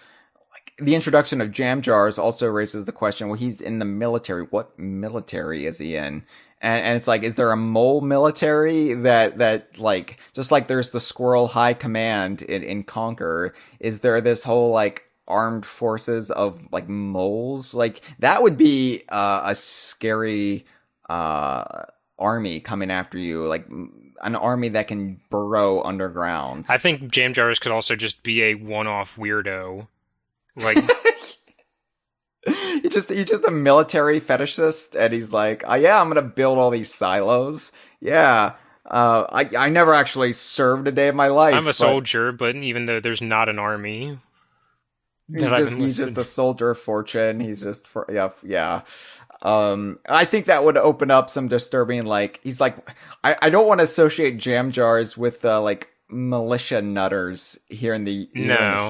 the introduction of Jamjars also raises the question, well, he's in the military. What military is he in? And it's like, is there a mole military that like, just like there's the Squirrel High Command in Conquer, is there this whole like armed forces of like moles? Like, that would be a scary army coming after you, like an army that can burrow underground. I think Jamjars could also just be a one-off weirdo. Like, he's just a military fetishist, and he's like, oh, yeah, I'm gonna build all these silos. Yeah, I never actually served a day of my life. I'm a soldier, but even though there's not an army, he's just a soldier of fortune. He's just yeah. I think that would open up some disturbing, like, he's like, I don't want to associate Jamjars with like militia nutters here in the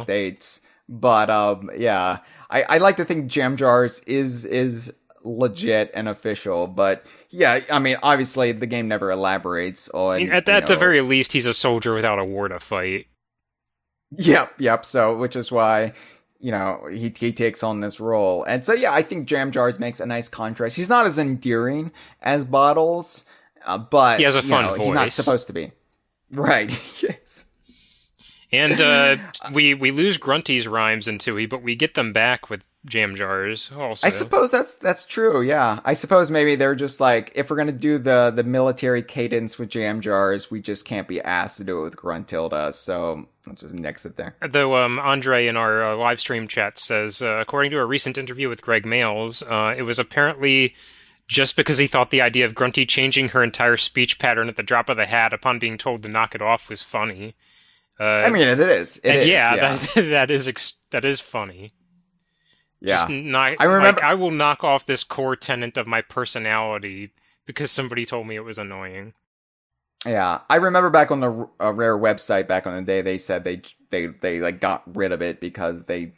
States. But yeah, I like to think Jamjars is legit and official. But yeah, I mean, obviously the game never elaborates on. At the very least, he's a soldier without a war to fight. Yep. So, which is why, he takes on this role. And so yeah, I think Jamjars makes a nice contrast. He's not as endearing as Bottles, but he has a fun voice. He's not supposed to be. Right. Yes. And we lose Grunty's rhymes in Tooie, but we get them back with Jamjars also. I suppose that's true, yeah. I suppose maybe they're just like, if we're going to do the military cadence with Jamjars, we just can't be asked to do it with Gruntilda, so I'll just nix it there. Though Andre in our live stream chat says, according to a recent interview with Greg Males, it was apparently just because he thought the idea of Grunty changing her entire speech pattern at the drop of the hat upon being told to knock it off was funny. I mean, it is. Yeah. That is funny. Yeah. I remember. I will knock off this core tenet of my personality because somebody told me it was annoying. Yeah, I remember back on the Rare website back on the day, they said they like got rid of it because they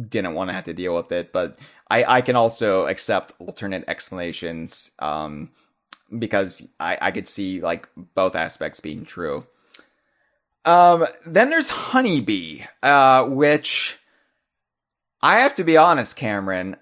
didn't want to have to deal with it. But I can also accept alternate explanations because I could see like both aspects being true. Then there's Honeybee, which I have to be honest, Cameron,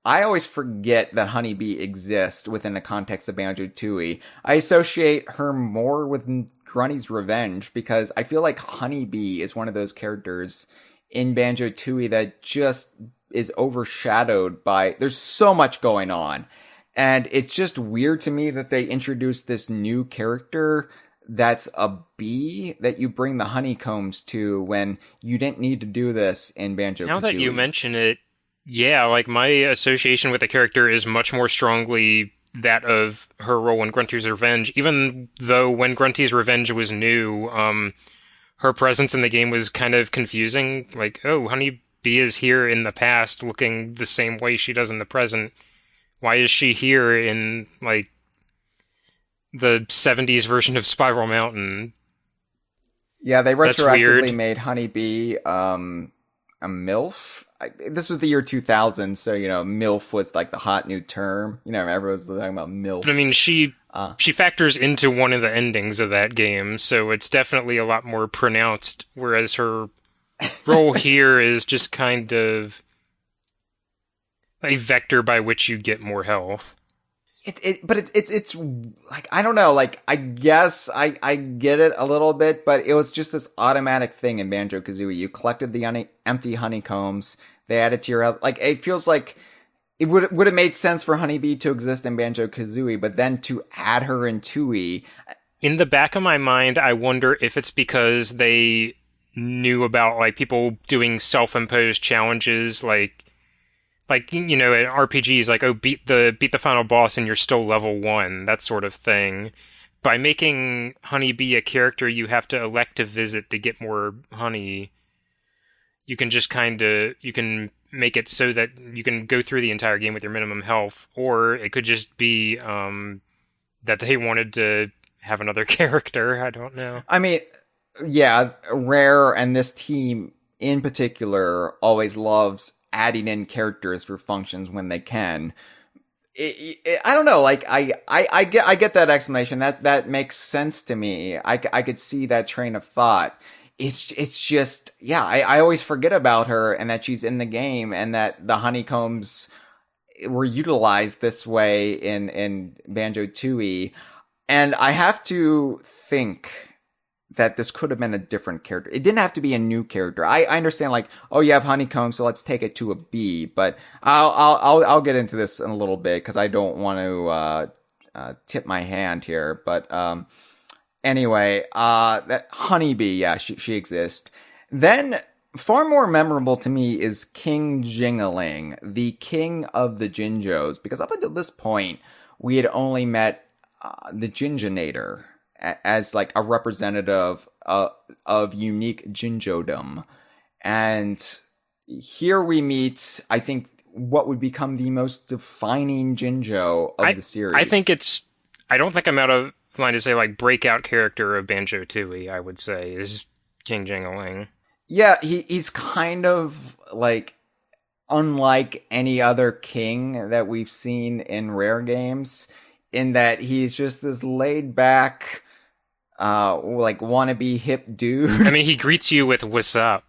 I always forget that Honeybee exists within the context of Banjo-Tooie. I associate her more with Grunty's Revenge because I feel like Honeybee is one of those characters in Banjo-Tooie that just is overshadowed by, there's so much going on. And it's just weird to me that they introduced this new character that's a bee that you bring the honeycombs to when you didn't need to do this in Banjo-Kazooie. Now that you mention it, yeah, like my association with the character is much more strongly that of her role in Grunty's Revenge, even though when Grunty's Revenge was new, her presence in the game was kind of confusing. Like, oh, Honeybee is here in the past looking the same way she does in the present. Why is she here in, like, the 70s version of Spiral Mountain? Yeah, they retroactively made Honeybee a MILF. This was the year 2000, so, MILF was like the hot new term. Everyone was talking about MILF. But I mean, she factors into one of the endings of that game, so it's definitely a lot more pronounced, whereas her role here is just kind of... a vector by which you get more health. It's like, I don't know, like, I guess I get it a little bit, but it was just this automatic thing in Banjo-Kazooie. You collected the empty honeycombs, they added to your health. Like, it feels like it would have made sense for Honeybee to exist in Banjo-Kazooie, but then to add her in Tooie. In the back of my mind, I wonder if it's because they knew about, like, people doing self-imposed challenges, like, you know, in RPGs, like, oh, beat the final boss and you're still level 1, that sort of thing. By making Honeybee a character you have to elect to visit to get more honey, you can just you can make it so that you can go through the entire game with your minimum health, or it could just be that they wanted to have another character. I don't know. I mean, yeah, Rare and this team in particular always loves adding in characters for functions when they can. I don't know, like, I get that explanation. That makes sense to me. I could see that train of thought. It's just, yeah, I always forget about her and that she's in the game and that the honeycombs were utilized this way in Banjo-Tooie. And I have to think that this could have been a different character. It didn't have to be a new character. I understand, like, oh, you have honeycomb, so let's take it to a B. But I'll get into this in a little bit because I don't want to tip my hand here. But anyway, that Honeybee, yeah, she exists. Then, far more memorable to me is King Jingaling, the king of the Jinjos, because up until this point, we had only met the Jinjonator as like a representative of unique Jinjodom. And here we meet, I think, what would become the most defining Jinjo of the series. I don't think I'm out of line to say, like, breakout character of Banjo-Tooie, I would say, is King Jingaling. Yeah, he's kind of like unlike any other king that we've seen in Rare games, in that he's just this laid back, like, wannabe hip dude. I mean, he greets you with "What's up?"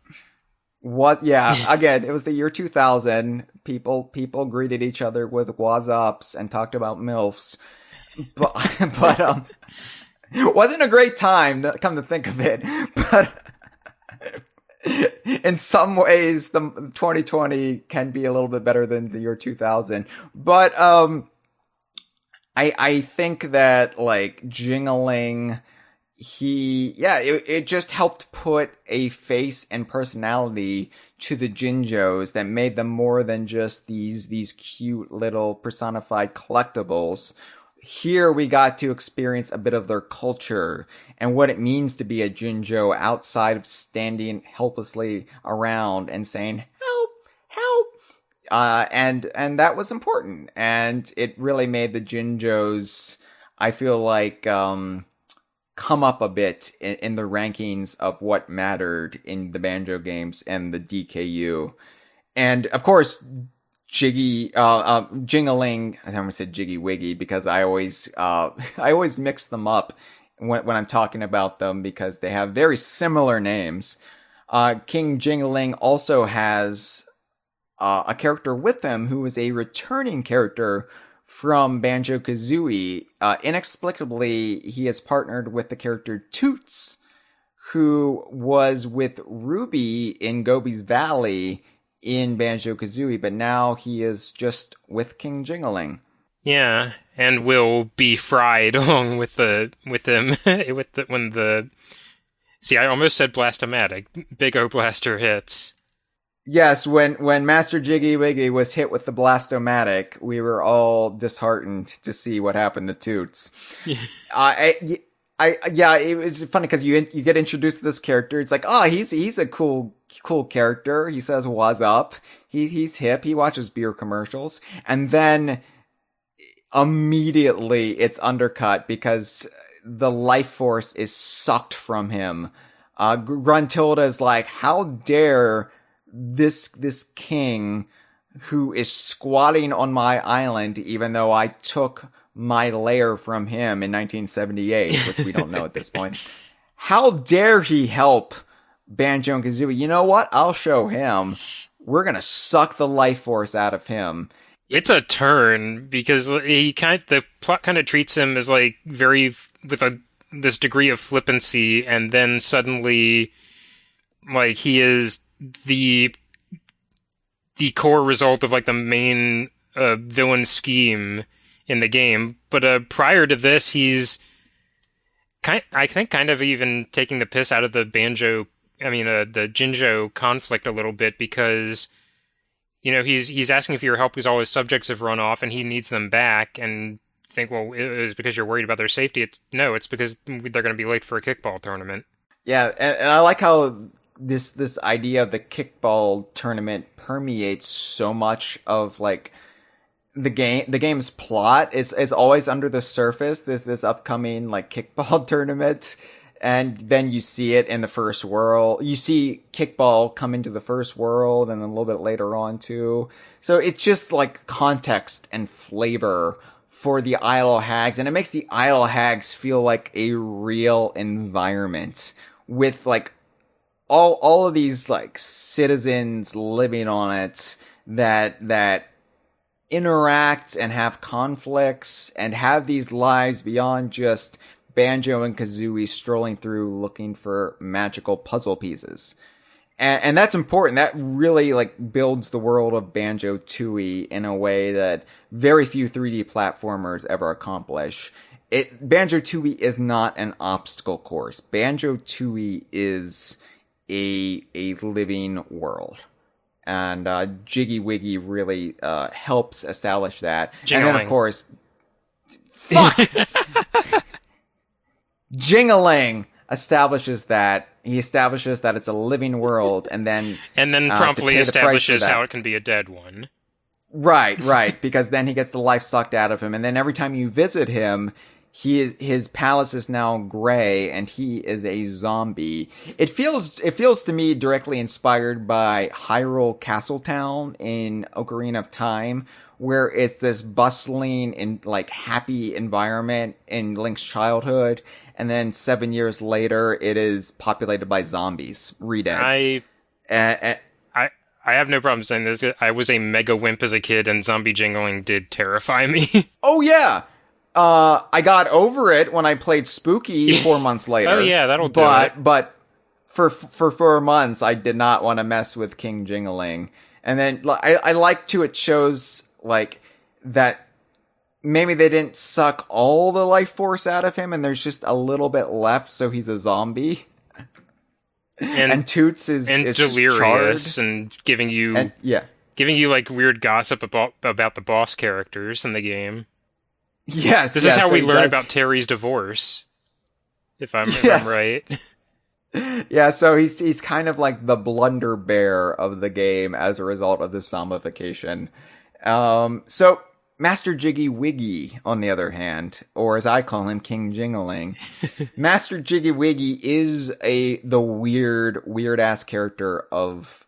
What? Yeah. Again, it was the year 2000. People greeted each other with "What's ups" and talked about MILFs. But it wasn't a great time, come to think of it. But in some ways, the 2020 can be a little bit better than the year 2000. But I think that, like, Jingaling, it just helped put a face and personality to the Jinjos that made them more than just these cute little personified collectibles. Here we got to experience a bit of their culture and what it means to be a Jinjo outside of standing helplessly around and saying, help, help. And that was important. And it really made the Jinjos, I feel like, come up a bit in the rankings of what mattered in the Banjo games and the DKU. And of course, Jingaling, I almost said Jiggy Wiggy because I always mix them up when I'm talking about them because they have very similar names. King Jingaling also has a character with him who is a returning character from Banjo-Kazooie. Inexplicably, he has partnered with the character Toots, who was with Ruby in Gobi's Valley in Banjo-Kazooie, but now he is just with King Jingaling. Yeah, and will be fried along with them when the. See, I almost said blastomatic. Big O Blaster hits. Yes, when Master Jiggy Wiggy was hit with the blastomatic, we were all disheartened to see what happened to Toots. It was funny because you get introduced to this character. It's like, oh, he's a cool character. He says "What's up?" He's hip. He watches beer commercials, and then immediately it's undercut because the life force is sucked from him. Gruntilda is like, how dare this king who is squatting on my island, even though I took my lair from him in 1978, which we don't know at this point. How dare he help Banjo and Kazooie? You know what? I'll show him. We're going to suck the life force out of him. It's a turn because the plot kind of treats him as like very with a this degree of flippancy, and then suddenly like he is the the core result of like the main villain scheme in the game. But prior to this, he's I think kind of even taking the piss out of the the Jinjo conflict a little bit because he's asking for your help because all his subjects have run off and he needs them back and think, well, it is because you're worried about their safety. It's because they're going to be late for a kickball tournament. Yeah, and I like how this idea of the kickball tournament permeates so much of like the game's plot. It's always under the surface, this upcoming like kickball tournament, and then you see it in the first world. You see kickball come into the first world and then a little bit later on too. So it's just like context and flavor for the Isle of Hags, and it makes the Isle of Hags feel like a real environment with like all of these like citizens living on it that interact and have conflicts and have these lives beyond just Banjo and Kazooie strolling through looking for magical puzzle pieces. And that's important. That really like builds the world of Banjo-Tooie in a way that very few 3D platformers ever accomplish. Banjo-Tooie is not an obstacle course. Banjo-Tooie is a living world. And Jiggy Wiggy really helps establish that. Jingaling. And then, of course, fuck! Jingaling establishes that. He establishes that it's a living world, and then promptly establishes how it can be a dead one. Right, because then he gets the life sucked out of him, and then every time you visit him, his palace is now gray, and he is a zombie. It feels to me directly inspired by Hyrule Castletown in Ocarina of Time, where it's this bustling and like happy environment in Link's childhood, and then 7 years later, it is populated by zombies, redeads. I have no problem saying this. I was a mega wimp as a kid, and zombie Jingaling did terrify me. Oh yeah. I got over it when I played Spooky 4 months later. Oh yeah, that'll do it. But for 4 months, I did not want to mess with King Jingaling. And then I like to, it shows like that maybe they didn't suck all the life force out of him, and there's just a little bit left, so he's a zombie. And Toots is delirious charred. and giving you like weird gossip about the boss characters in the game. Yes, this is how we learn about Terry's divorce. If I'm right. Yeah, so he's kind of like the blunder bear of the game as a result of this zombification. So Master Jiggy Wiggy, on the other hand, or as I call him, King Jingaling, Master Jiggy Wiggy is the weird ass character of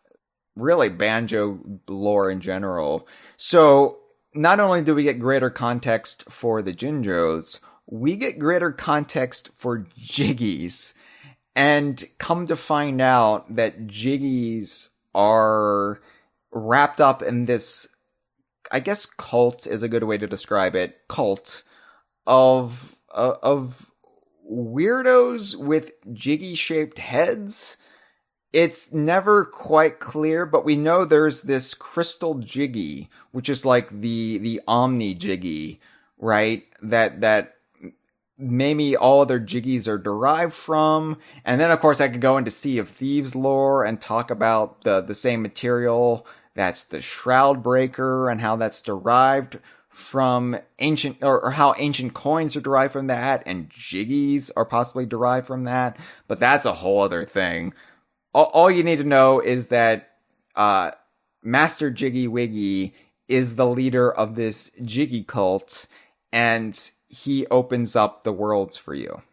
really Banjo lore in general. So not only do we get greater context for the Jinjos, we get greater context for Jiggies. And come to find out that Jiggies are wrapped up in this, I guess cult is a good way to describe it, cult of weirdos with Jiggy-shaped heads. It's never quite clear, but we know there's this crystal Jiggy, which is like the Omni Jiggy, right? That maybe all other Jiggies are derived from. And then, of course, I could go into Sea of Thieves lore and talk about the same material. That's the Shroud Breaker and how that's derived from ancient, or how ancient coins are derived from that, and Jiggies are possibly derived from that. But that's a whole other thing. All you need to know is that Master Jiggy Wiggy is the leader of this Jiggy cult, and he opens up the worlds for you.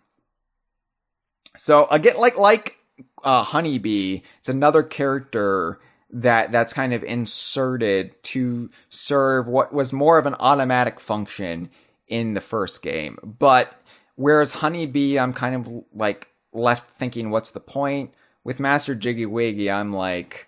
So again, like Honeybee, it's another character that's kind of inserted to serve what was more of an automatic function in the first game. But whereas Honeybee, I'm kind of like left thinking, what's the point? With Master Jiggy Wiggy, I'm like,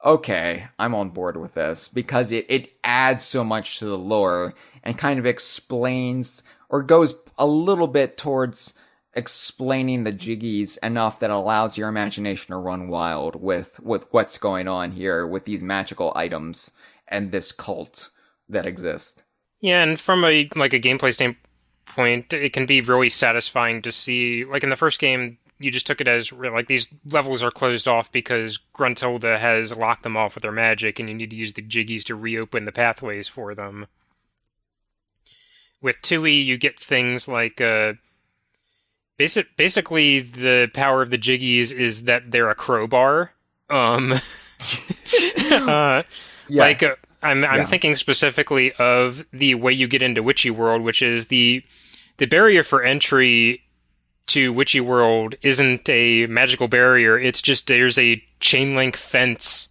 okay, I'm on board with this because it adds so much to the lore and kind of explains or goes a little bit towards explaining the Jiggies enough that allows your imagination to run wild with what's going on here with these magical items and this cult that exists. Yeah, and from a gameplay standpoint, it can be really satisfying to see. Like in the first game, you just took it as like these levels are closed off because Gruntilda has locked them off with her magic, and you need to use the Jiggies to reopen the pathways for them. With Tooie, you get things like basically the power of the Jiggies is that they're a crowbar. Yeah. Like I'm thinking specifically of the way you get into Witchy World, which is the barrier for entry to Witchy World isn't a magical barrier. It's just there's a chain link fence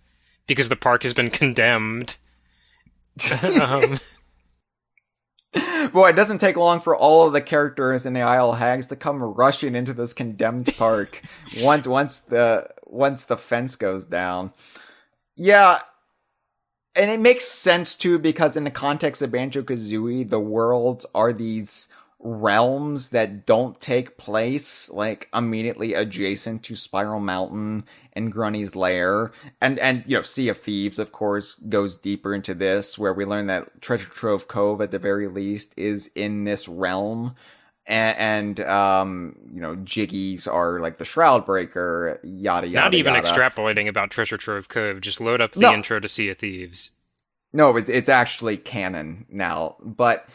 because the park has been condemned. Boy, it doesn't take long for all of the characters in the Isle of Hags to come rushing into this condemned park once the fence goes down. Yeah, and it makes sense too because in the context of Banjo-Kazooie, the worlds are these realms that don't take place like immediately adjacent to Spiral Mountain and Grunny's lair. And Sea of Thieves, of course, goes deeper into this, where we learn that Treasure Trove Cove, at the very least, is in this realm. And Jiggies are like the Shroud Breaker, yada yada. Not even yada. Extrapolating about Treasure Trove Cove, just load up the intro to Sea of Thieves. No, it's actually canon now. But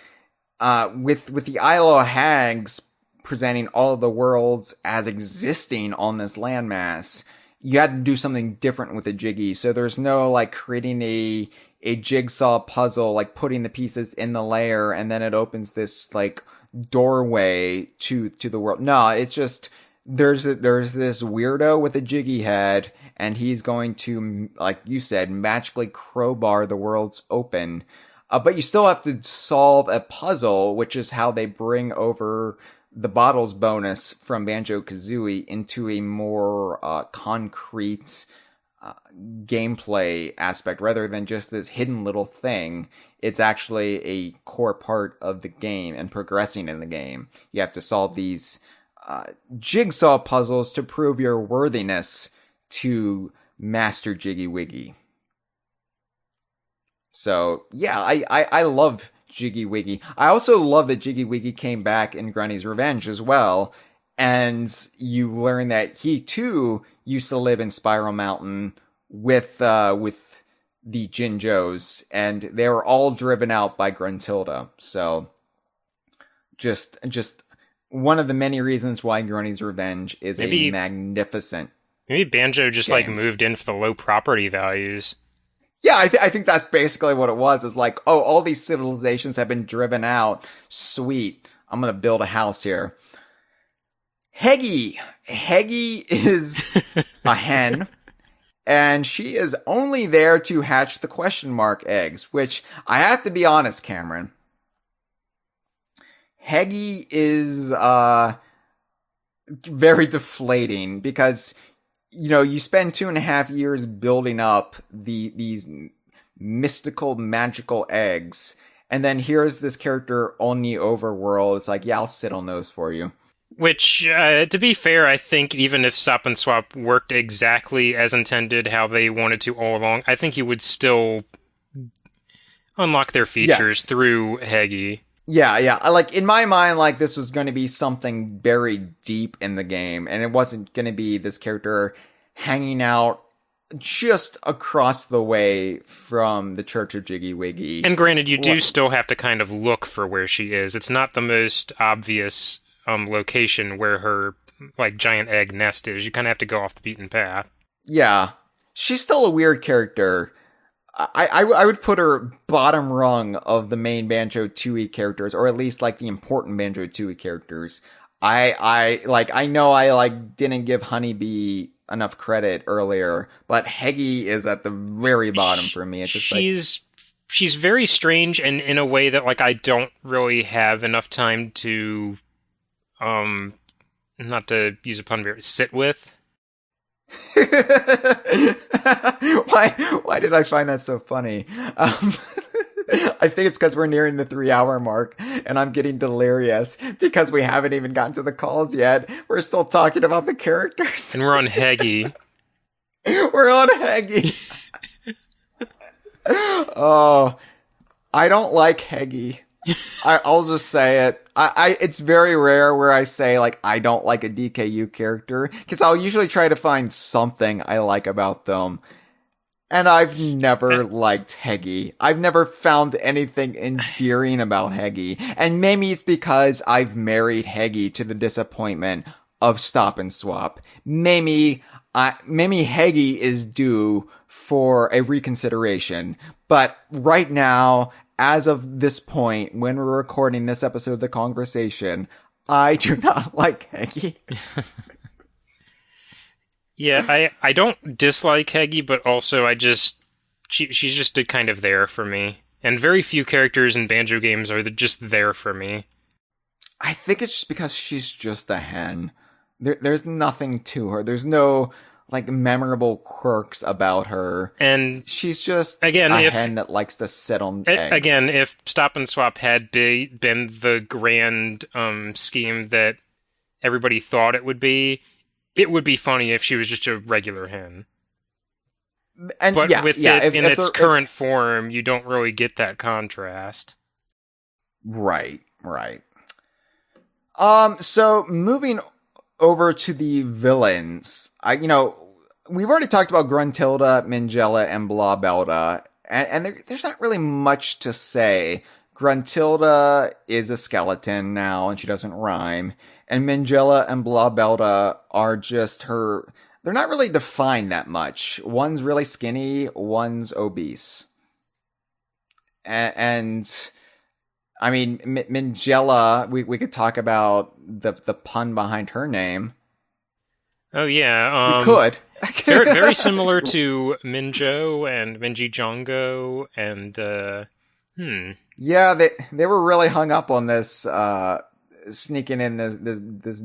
with the Isle of Hags presenting all of the worlds as existing on this landmass, you had to do something different with the Jiggy. So there's no like creating a jigsaw puzzle, like putting the pieces in the layer and then it opens this like doorway to the world. No, it's just there's this weirdo with a Jiggy head and he's going to, like you said, magically crowbar the worlds open. But you still have to solve a puzzle, which is how they bring over the bottles bonus from Banjo-Kazooie into a more concrete gameplay aspect rather than just this hidden little thing. It's actually a core part of the game and progressing in the game. You have to solve these jigsaw puzzles to prove your worthiness to Master Jiggy Wiggy. So, yeah, I love Jiggy Wiggy. I also love that Jiggy Wiggy came back in Grunny's Revenge as well. And you learn that he, too, used to live in Spiral Mountain with the Jinjos. And they were all driven out by Gruntilda. So, just one of the many reasons why Grunny's Revenge is a magnificent Maybe Banjo just game. Moved in for the low property values. Yeah, I think that's basically what it was. Is like, oh, all these civilizations have been driven out. Sweet. I'm going to build a house here. Heggy is a hen, and she is only there to hatch the question mark eggs, which I have to be honest, Cameron. Heggy is very deflating because you spend 2.5 years building up these mystical, magical eggs, and then here's this character on the overworld. It's like, yeah, I'll sit on those for you. Which, to be fair, I think even if Stop and Swap worked exactly as intended, how they wanted to all along, I think you would still unlock their features through Heggy. Yeah. Like, in my mind, like, this was going to be something buried deep in the game, and it wasn't going to be this character hanging out just across the way from the Church of Jiggy Wiggy. And granted, you do still have to kind of look for where she is. It's not the most obvious location where her, like, giant egg nest is. You kind of have to go off the beaten path. Yeah. She's still a weird character. I would put her bottom rung of the main Banjo-Tooie characters, or at least like the important Banjo-Tooie characters. I know I didn't give Honeybee enough credit earlier, but Heggy is at the very bottom for me. It's just she's very strange, and in a way that I don't really have enough time to not to use a pun, sit with. Why did I find that so funny? I think it's because we're nearing the 3-hour mark and I'm getting delirious because we haven't even gotten to the calls yet. We're still talking about the characters. And we're on Heggy. We're on Heggy. Oh, I don't like Heggy. I'll just say it. It's very rare where I say, like, I don't like a DKU character, because I'll usually try to find something I like about them. And I've never liked Heggy. I've never found anything endearing about Heggy. And maybe it's because I've married Heggy to the disappointment of Stop and Swap. Maybe Heggy is due for a reconsideration. But right now, as of this point, when we're recording this episode of The Kongversation, I do not like Heggy. Yeah, I don't dislike Heggy, but also she's just kind of there for me. And very few characters in Banjo games are just there for me. I think it's just because she's just a hen. There's nothing to her. There's no, like, memorable quirks about her. And she's just a hen that likes to sit on eggs. Again, if Stop and Swap had been the grand scheme that everybody thought it would be funny if she was just a regular hen. And but with it in its current form, you don't really get that contrast. Right. So moving over to the villains, we've already talked about Gruntilda, Minjella, and Blobelda, and there's not really much to say. Gruntilda is a skeleton now, and she doesn't rhyme. And Minjella and Blobelda are just her. They're not really defined that much. One's really skinny, one's obese. And I mean, Minjella, we could talk about the pun behind her name. Oh, yeah. We could. very, very similar to Minjo and Minji Jongo and, Yeah, they were really hung up on this, sneaking in this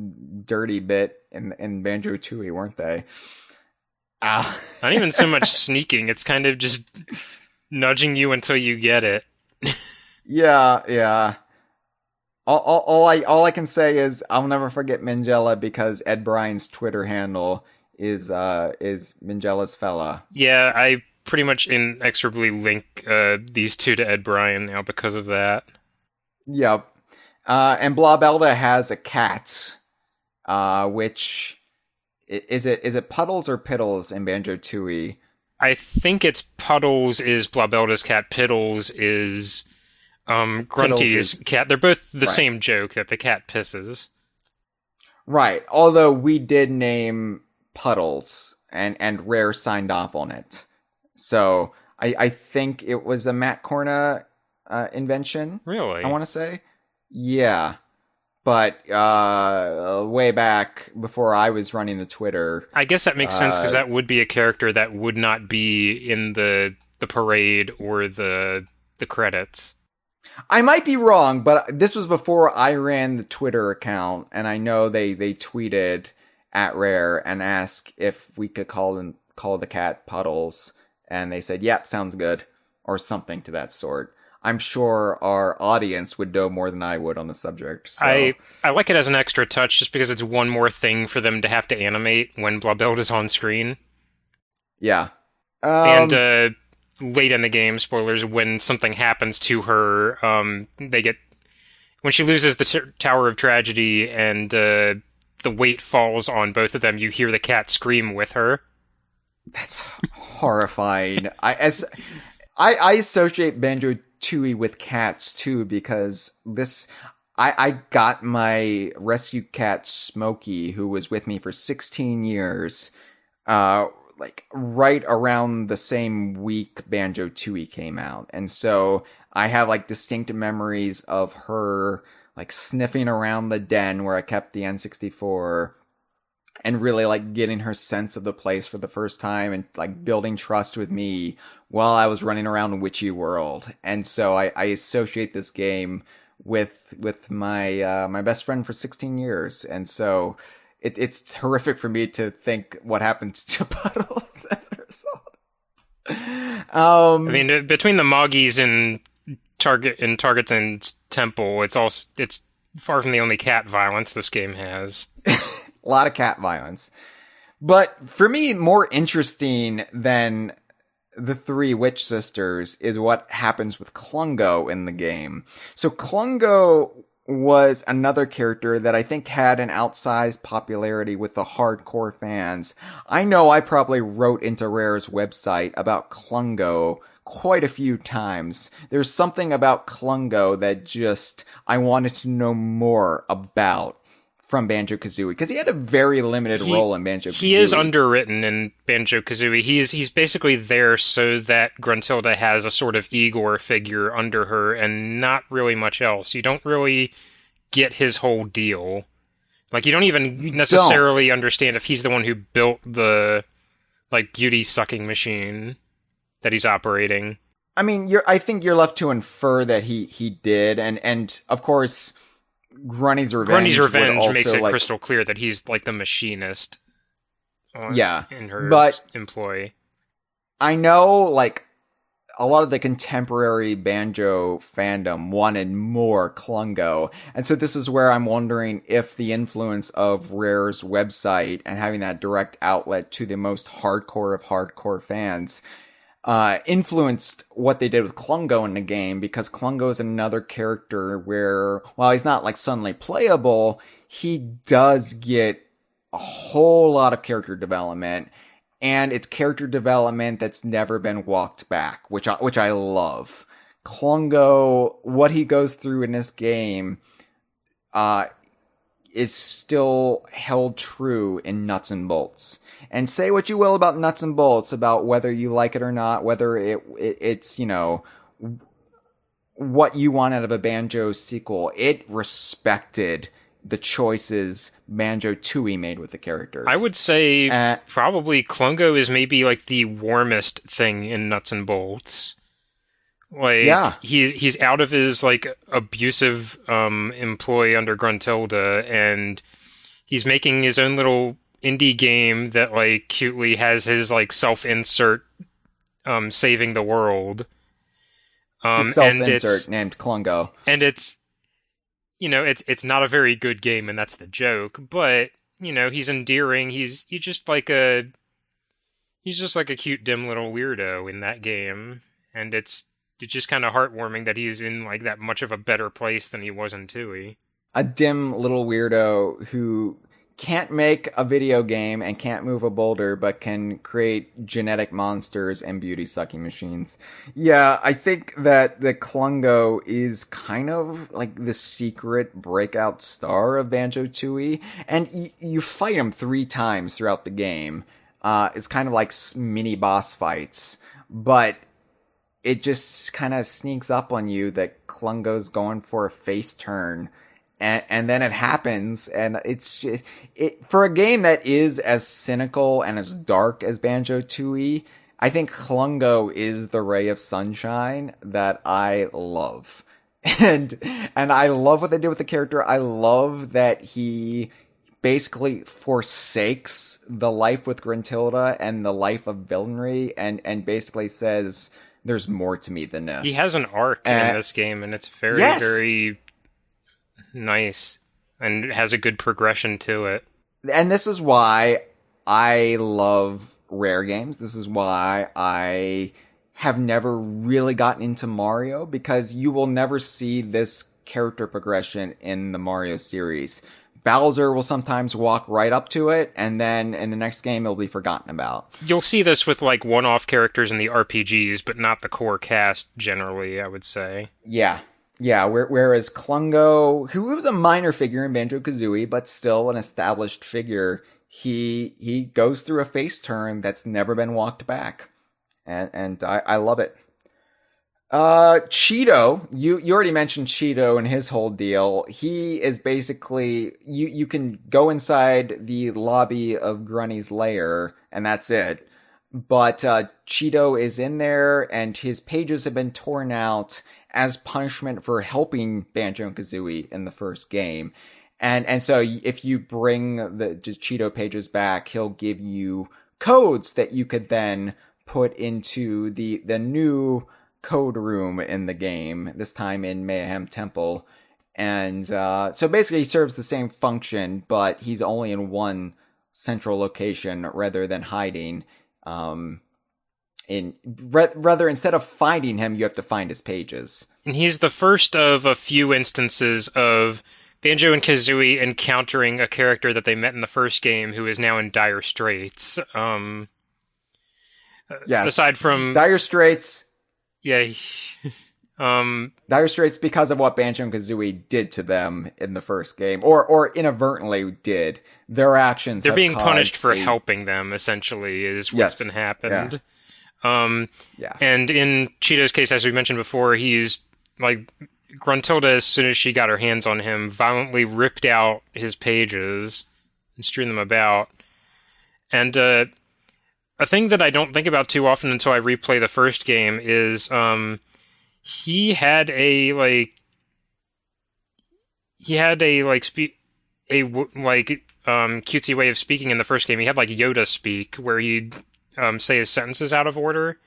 dirty bit in Banjo-Tooie, weren't they? Not even so much sneaking, it's kind of just nudging you until you get it. Yeah. All I can say is I'll never forget Minjella because Ed Bryan's Twitter handle is Minjella's fella. Yeah, I pretty much inexorably link these two to Ed Bryan now because of that. Yep. And Blobelda has a cat, which is it Puddles or Piddles in Banjo-Tooie? I think it's Puddles is Blobelda's cat. Piddles is Grunty's cat. They're both the same joke that the cat pisses. Right. Although we did name Puddles and Rare signed off on it. So I think it was a Matt Corna invention. Really? I want to say. Yeah. But way back before I was running the Twitter. I guess that makes sense because that would be a character that would not be in the parade or the credits. I might be wrong, but this was before I ran the Twitter account, and I know they tweeted at Rare and asked if we could call the cat Puddles, and they said, "Yep, sounds good," or something to that sort. I'm sure our audience would know more than I would on the subject. So. I like it as an extra touch just because it's one more thing for them to have to animate when Blobelda's on screen. Yeah. And late in the game, spoilers, when something happens to her, when she loses the Tower of Tragedy and the weight falls on both of them, you hear the cat scream with her. That's horrifying. I associate Banjo-Tooie with cats too, because I got my rescue cat Smokey, who was with me for 16 years, like right around the same week Banjo-Tooie came out. And so I have like distinct memories of her like sniffing around the den where I kept the N64 and really like getting her sense of the place for the first time and like building trust with me while I was running around Witchy World. And so I associate this game with my my best friend for 16 years. And so it's horrific for me to think what happened to Puddles as a result. I mean, between the Moggies and Targeton's temple, it's far from the only cat violence this game has. A lot of cat violence. But for me, more interesting than the three witch sisters is what happens with Klungo in the game. So Klungo was another character that I think had an outsized popularity with the hardcore fans. I know I probably wrote into Rare's website about Klungo quite a few times. There's something about Klungo that just I wanted to know more about from Banjo-Kazooie, because he had a very limited role in Banjo-Kazooie. He is underwritten in Banjo-Kazooie. He's basically there so that Gruntilda has a sort of Igor figure under her and not really much else. You don't really get his whole deal. Like, you don't even necessarily understand if he's the one who built the, like, beauty-sucking machine that he's operating. I mean, I think you're left to infer that he did, and of course, Grunty's Revenge makes it crystal clear that he's like the machinist in her employ. I know, like, a lot of the contemporary Banjo fandom wanted more Klungo, and so this is where I'm wondering if the influence of Rare's website and having that direct outlet to the most hardcore of hardcore fans influenced what they did with Klungo in the game, because Klungo is another character where, while he's not like suddenly playable, he does get a whole lot of character development, and it's character development that's never been walked back, which I love. Klungo, what he goes through in this game, is still held true in Nuts and Bolts. And say what you will about Nuts and Bolts, about whether you like it or not, whether it's, you know, what you want out of a Banjo sequel, it respected the choices Banjo-Tooie made with the characters. I would say probably Klungo is maybe like the warmest thing in Nuts and Bolts. Like, yeah. He's out of his, like, abusive employ under Gruntilda, and he's making his own little indie game that, like, cutely has his, like, self-insert saving the world. Self-insert named Klungo. And it's, you know, it's not a very good game, and that's the joke, but, you know, he's endearing. He's just like a cute, dim little weirdo in that game, and it's just kind of heartwarming that he's in, like, that much of a better place than he was in Tooie. A dim little weirdo who can't make a video game and can't move a boulder, but can create genetic monsters and beauty-sucking machines. Yeah, I think that the Klungo is kind of like the secret breakout star of Banjo-Tooie, and you fight him 3 times throughout the game. It's kind of like mini boss fights, but it just kind of sneaks up on you that Klungo's going for a face turn. And then it happens, and it's just, for a game that is as cynical and as dark as Banjo-Tooie, I think Klungo is the ray of sunshine that I love. And I love what they did with the character. I love that he basically forsakes the life with Gruntilda and the life of villainy, and basically says, there's more to me than this. He has an arc in this game, and it's very, very nice, and has a good progression to it. And this is why I love Rare games. This is why I have never really gotten into Mario, because you will never see this character progression in the Mario series. Bowser will sometimes walk right up to it, and then in the next game it'll be forgotten about. You'll see this with, like, one-off characters in the RPGs, but not the core cast, generally, I would say. Yeah, whereas Klungo, who was a minor figure in Banjo-Kazooie, but still an established figure, he goes through a face turn that's never been walked back. And I love it. Cheeto, you already mentioned Cheeto and his whole deal. He is basically, you can go inside the lobby of Grunny's lair, and that's it. But Cheeto is in there, and his pages have been torn out as punishment for helping Banjo and Kazooie in the first game. And so if you bring the Cheeto pages back, he'll give you codes that you could then put into the new code room in the game, this time in Mayhem Temple. And so basically he serves the same function, but he's only in one central location rather than hiding. Rather, instead of finding him, you have to find his pages. And he's the first of a few instances of Banjo and Kazooie encountering a character that they met in the first game who is now in dire straits. Yes. Aside from dire straits. Yeah. Dire straits because of what Banjo and Kazooie did to them in the first game, or inadvertently did. Their actions. They're being punished for helping them. Essentially, is what's been happened. Yeah. And in Cheeto's case, as we mentioned before, he's like Gruntilda, as soon as she got her hands on him, violently ripped out his pages and strewn them about. And a thing that I don't think about too often until I replay the first game is he had a cutesy way of speaking in the first game. He had like Yoda speak, where he'd say his sentences out of order.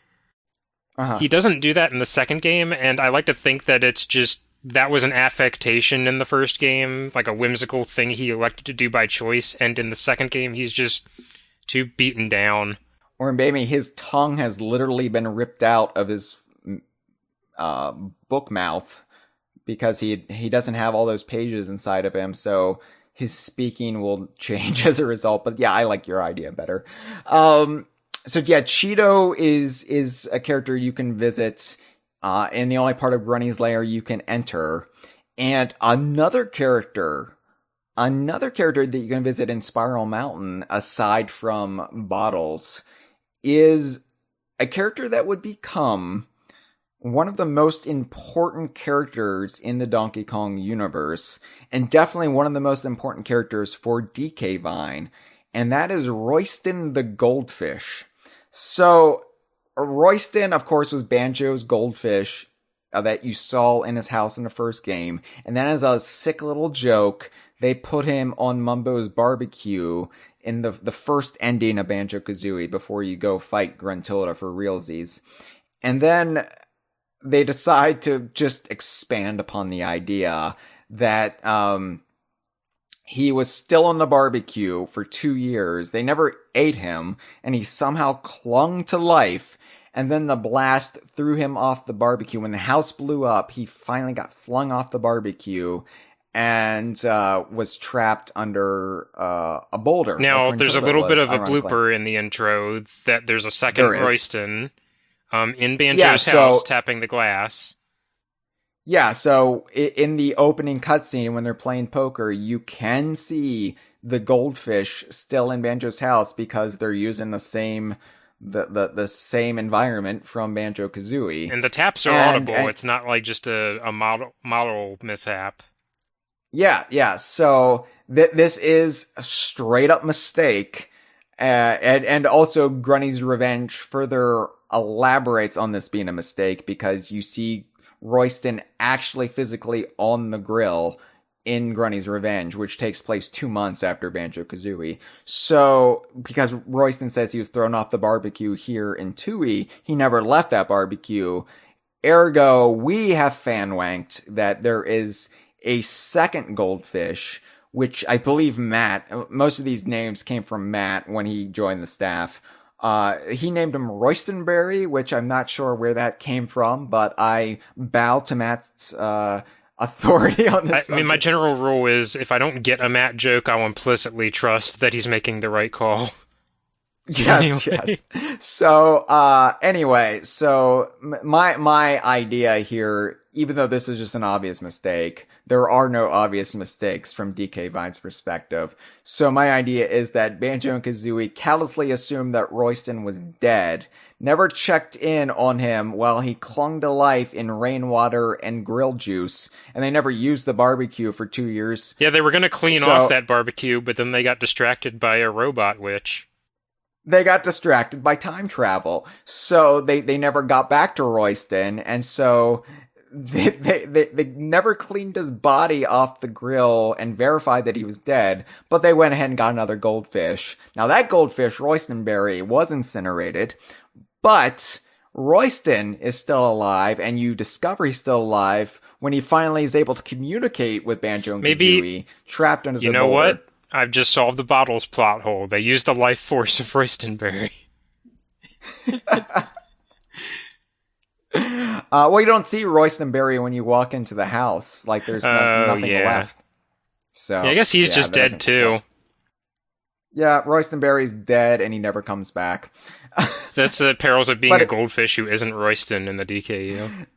He doesn't do that in the second game, and I like to think that it's just that was an affectation in the first game, like a whimsical thing he elected to do by choice, and in the second game he's just too beaten down. Or maybe his tongue has literally been ripped out of his book mouth because he doesn't have all those pages inside of him, so his speaking will change as a result. But yeah, I like your idea better. So yeah, Cheeto is a character you can visit, and the only part of Grunny's lair you can enter. And another character that you can visit in Spiral Mountain, aside from Bottles, is a character that would become one of the most important characters in the Donkey Kong universe, and definitely one of the most important characters for DK Vine, and that is Royston the Goldfish. So, Royston, of course, was Banjo's goldfish that you saw in his house in the first game. And then as a sick little joke, they put him on Mumbo's barbecue in the first ending of Banjo-Kazooie before you go fight Gruntilda for realsies. And then they decide to just expand upon the idea that he was still on the barbecue for 2 years. They never ate him, and he somehow clung to life. And then the blast threw him off the barbecue. When the house blew up, he finally got flung off the barbecue and was trapped under a boulder. Now, like there's a little bit of a ironically. blooper in the intro that there's a second Royston in Banjo's Yeah, house tapping the glass. Yeah, so in the opening cutscene when they're playing poker, you can see the goldfish still in Banjo's house because they're using the same same environment from Banjo-Kazooie. And the taps are audible. It's not like just a model mishap. Yeah. So this is a straight up mistake. And also Grunny's Revenge further elaborates on this being a mistake because you see Royston actually physically on the grill in Grunny's Revenge, which takes place 2 months after Banjo-Kazooie. So, because Royston says he was thrown off the barbecue here in Tooie, he never left that barbecue. Ergo, we have fan-wanked that there is a second goldfish, which I believe most of these names came from Matt when he joined the staff. He named him Roystonberry, which I'm not sure where that came from, but I bow to Matt's authority on this. I mean, my general rule is if I don't get a Matt joke, I'll implicitly trust that he's making the right call. Yes, yes. So, anyway, my idea here, even though this is just an obvious mistake, there are no obvious mistakes from DK Vine's perspective. So my idea is that Banjo and Kazooie callously assumed that Royston was dead, never checked in on him while he clung to life in rainwater and grill juice, and they never used the barbecue for 2 years. Yeah, they were going to clean off that barbecue, but then they got distracted by a robot witch. They got distracted by time travel, so they never got back to Royston, and so they never cleaned his body off the grill and verified that he was dead, but they went ahead and got another goldfish. Now that goldfish, Roystonberry, was incinerated, But Royston is still alive, and you discover he's still alive when he finally is able to communicate with Banjo and Kazooie, trapped under the boulder. You know what? I've just solved the bottle's plot hole. They used the life force of Roystonberry. Well, you don't see Roystonberry when you walk into the house. Like, there's nothing left. So yeah, I guess he's just dead, too. Yeah, Roystonberry's dead, and he never comes back. That's the perils of being a goldfish who isn't Royston in the DKU.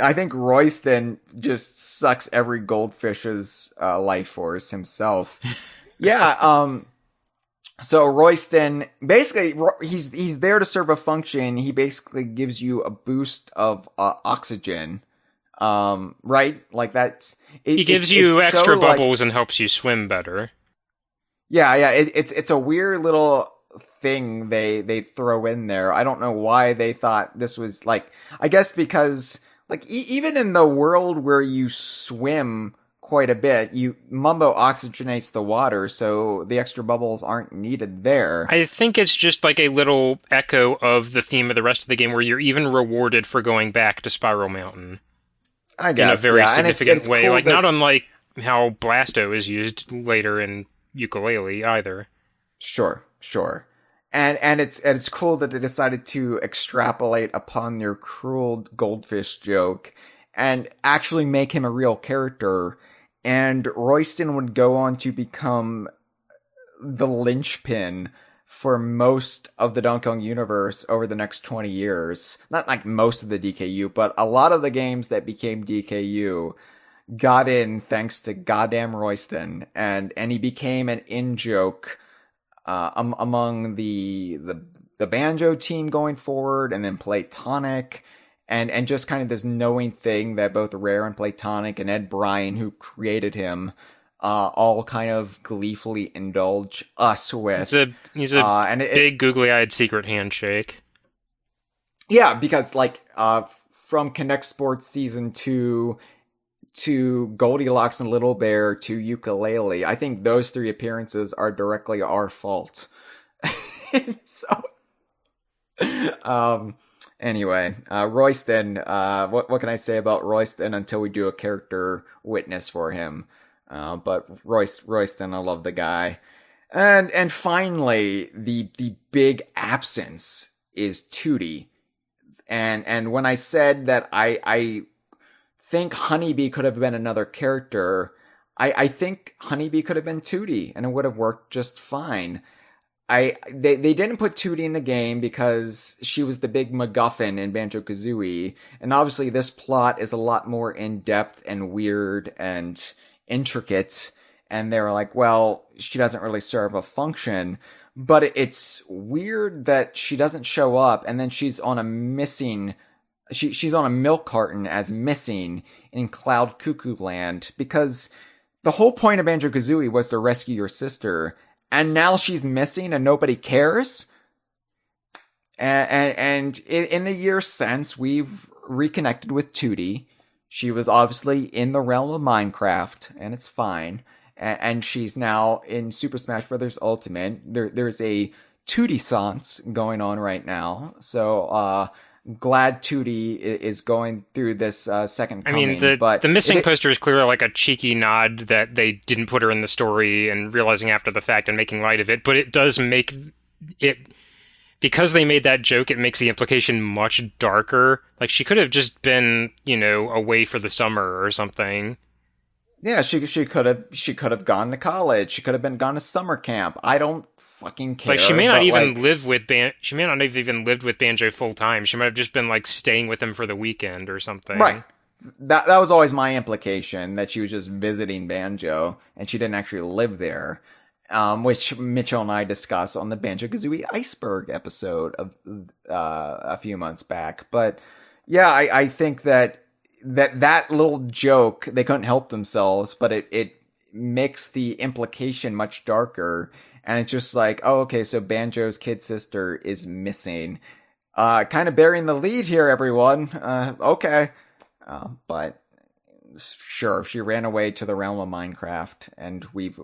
I think Royston just sucks every goldfish's life force himself. Yeah, so Royston, basically, he's there to serve a function. He basically gives you a boost of oxygen, right? Like that. He gives you extra bubbles and helps you swim better. Yeah. It's a weird little thing they throw in there. I don't know why they thought this was like. I guess because like even in the world where you swim quite a bit, Mumbo oxygenates the water, so the extra bubbles aren't needed there. I think it's just like a little echo of the theme of the rest of the game, where you're even rewarded for going back to Spiral Mountain. I guess, in a very significant it's way, cool like not unlike how Blasto is used later in Ukulele either. Sure. And it's cool that they decided to extrapolate upon your cruel goldfish joke and actually make him a real character. And Royston would go on to become the linchpin for most of the Donkey Kong universe over the next 20 years. Not like most of the DKU, but a lot of the games that became DKU got in thanks to goddamn Royston. And he became an in-joke among the Banjo team going forward, and then Playtonic. And just kind of this knowing thing that both Rare and Playtonic and Ed Bryan, who created him, all kind of gleefully indulge us with. He's a big googly-eyed secret handshake. Yeah, because like from Connect Sports Season 2 to Goldilocks and Little Bear to Ukulele, I think those 3 appearances are directly our fault. So, anyway, Royston, what can I say about Royston until we do a character witness for him? But Royston, I love the guy. And finally, the big absence is Tootie. And when I said that I think Honeybee could have been another character, I think Honeybee could have been Tootie, and it would have worked just fine. They didn't put Tootie in the game because she was the big MacGuffin in Banjo-Kazooie, and obviously this plot is a lot more in-depth and weird and intricate, and they were like, well, she doesn't really serve a function, but it's weird that she doesn't show up, and then she's on a milk carton as missing in Cloud Cuckoo Land, because the whole point of Banjo-Kazooie was to rescue your sister, and now she's missing and nobody cares. And in the years since, we've reconnected with Tootie. She was obviously in the realm of Minecraft, and it's fine. And she's now in Super Smash Bros. Ultimate. There's a Tootie-sance going on right now. So, glad Tootie is going through this second coming. I mean, the missing poster is clearly like a cheeky nod that they didn't put her in the story and realizing after the fact and making light of it, but it does make it, because they made that joke, it makes the implication much darker. Like, she could have just been, away for the summer or something. Yeah, she could have gone to college. She could have gone to summer camp. I don't fucking care. Like, she may not have even lived with Banjo full time. She might have just been like staying with him for the weekend or something. Right. That was always my implication, that she was just visiting Banjo and she didn't actually live there. Which Mitchell and I discussed on the Banjo-Kazooie Iceberg episode of a few months back. But yeah, I think that little joke, they couldn't help themselves, but it makes the implication much darker. And it's just like, oh, okay, so Banjo's kid sister is missing. Kind of bearing the lead here, everyone. Okay. But sure, she ran away to the realm of Minecraft, and we've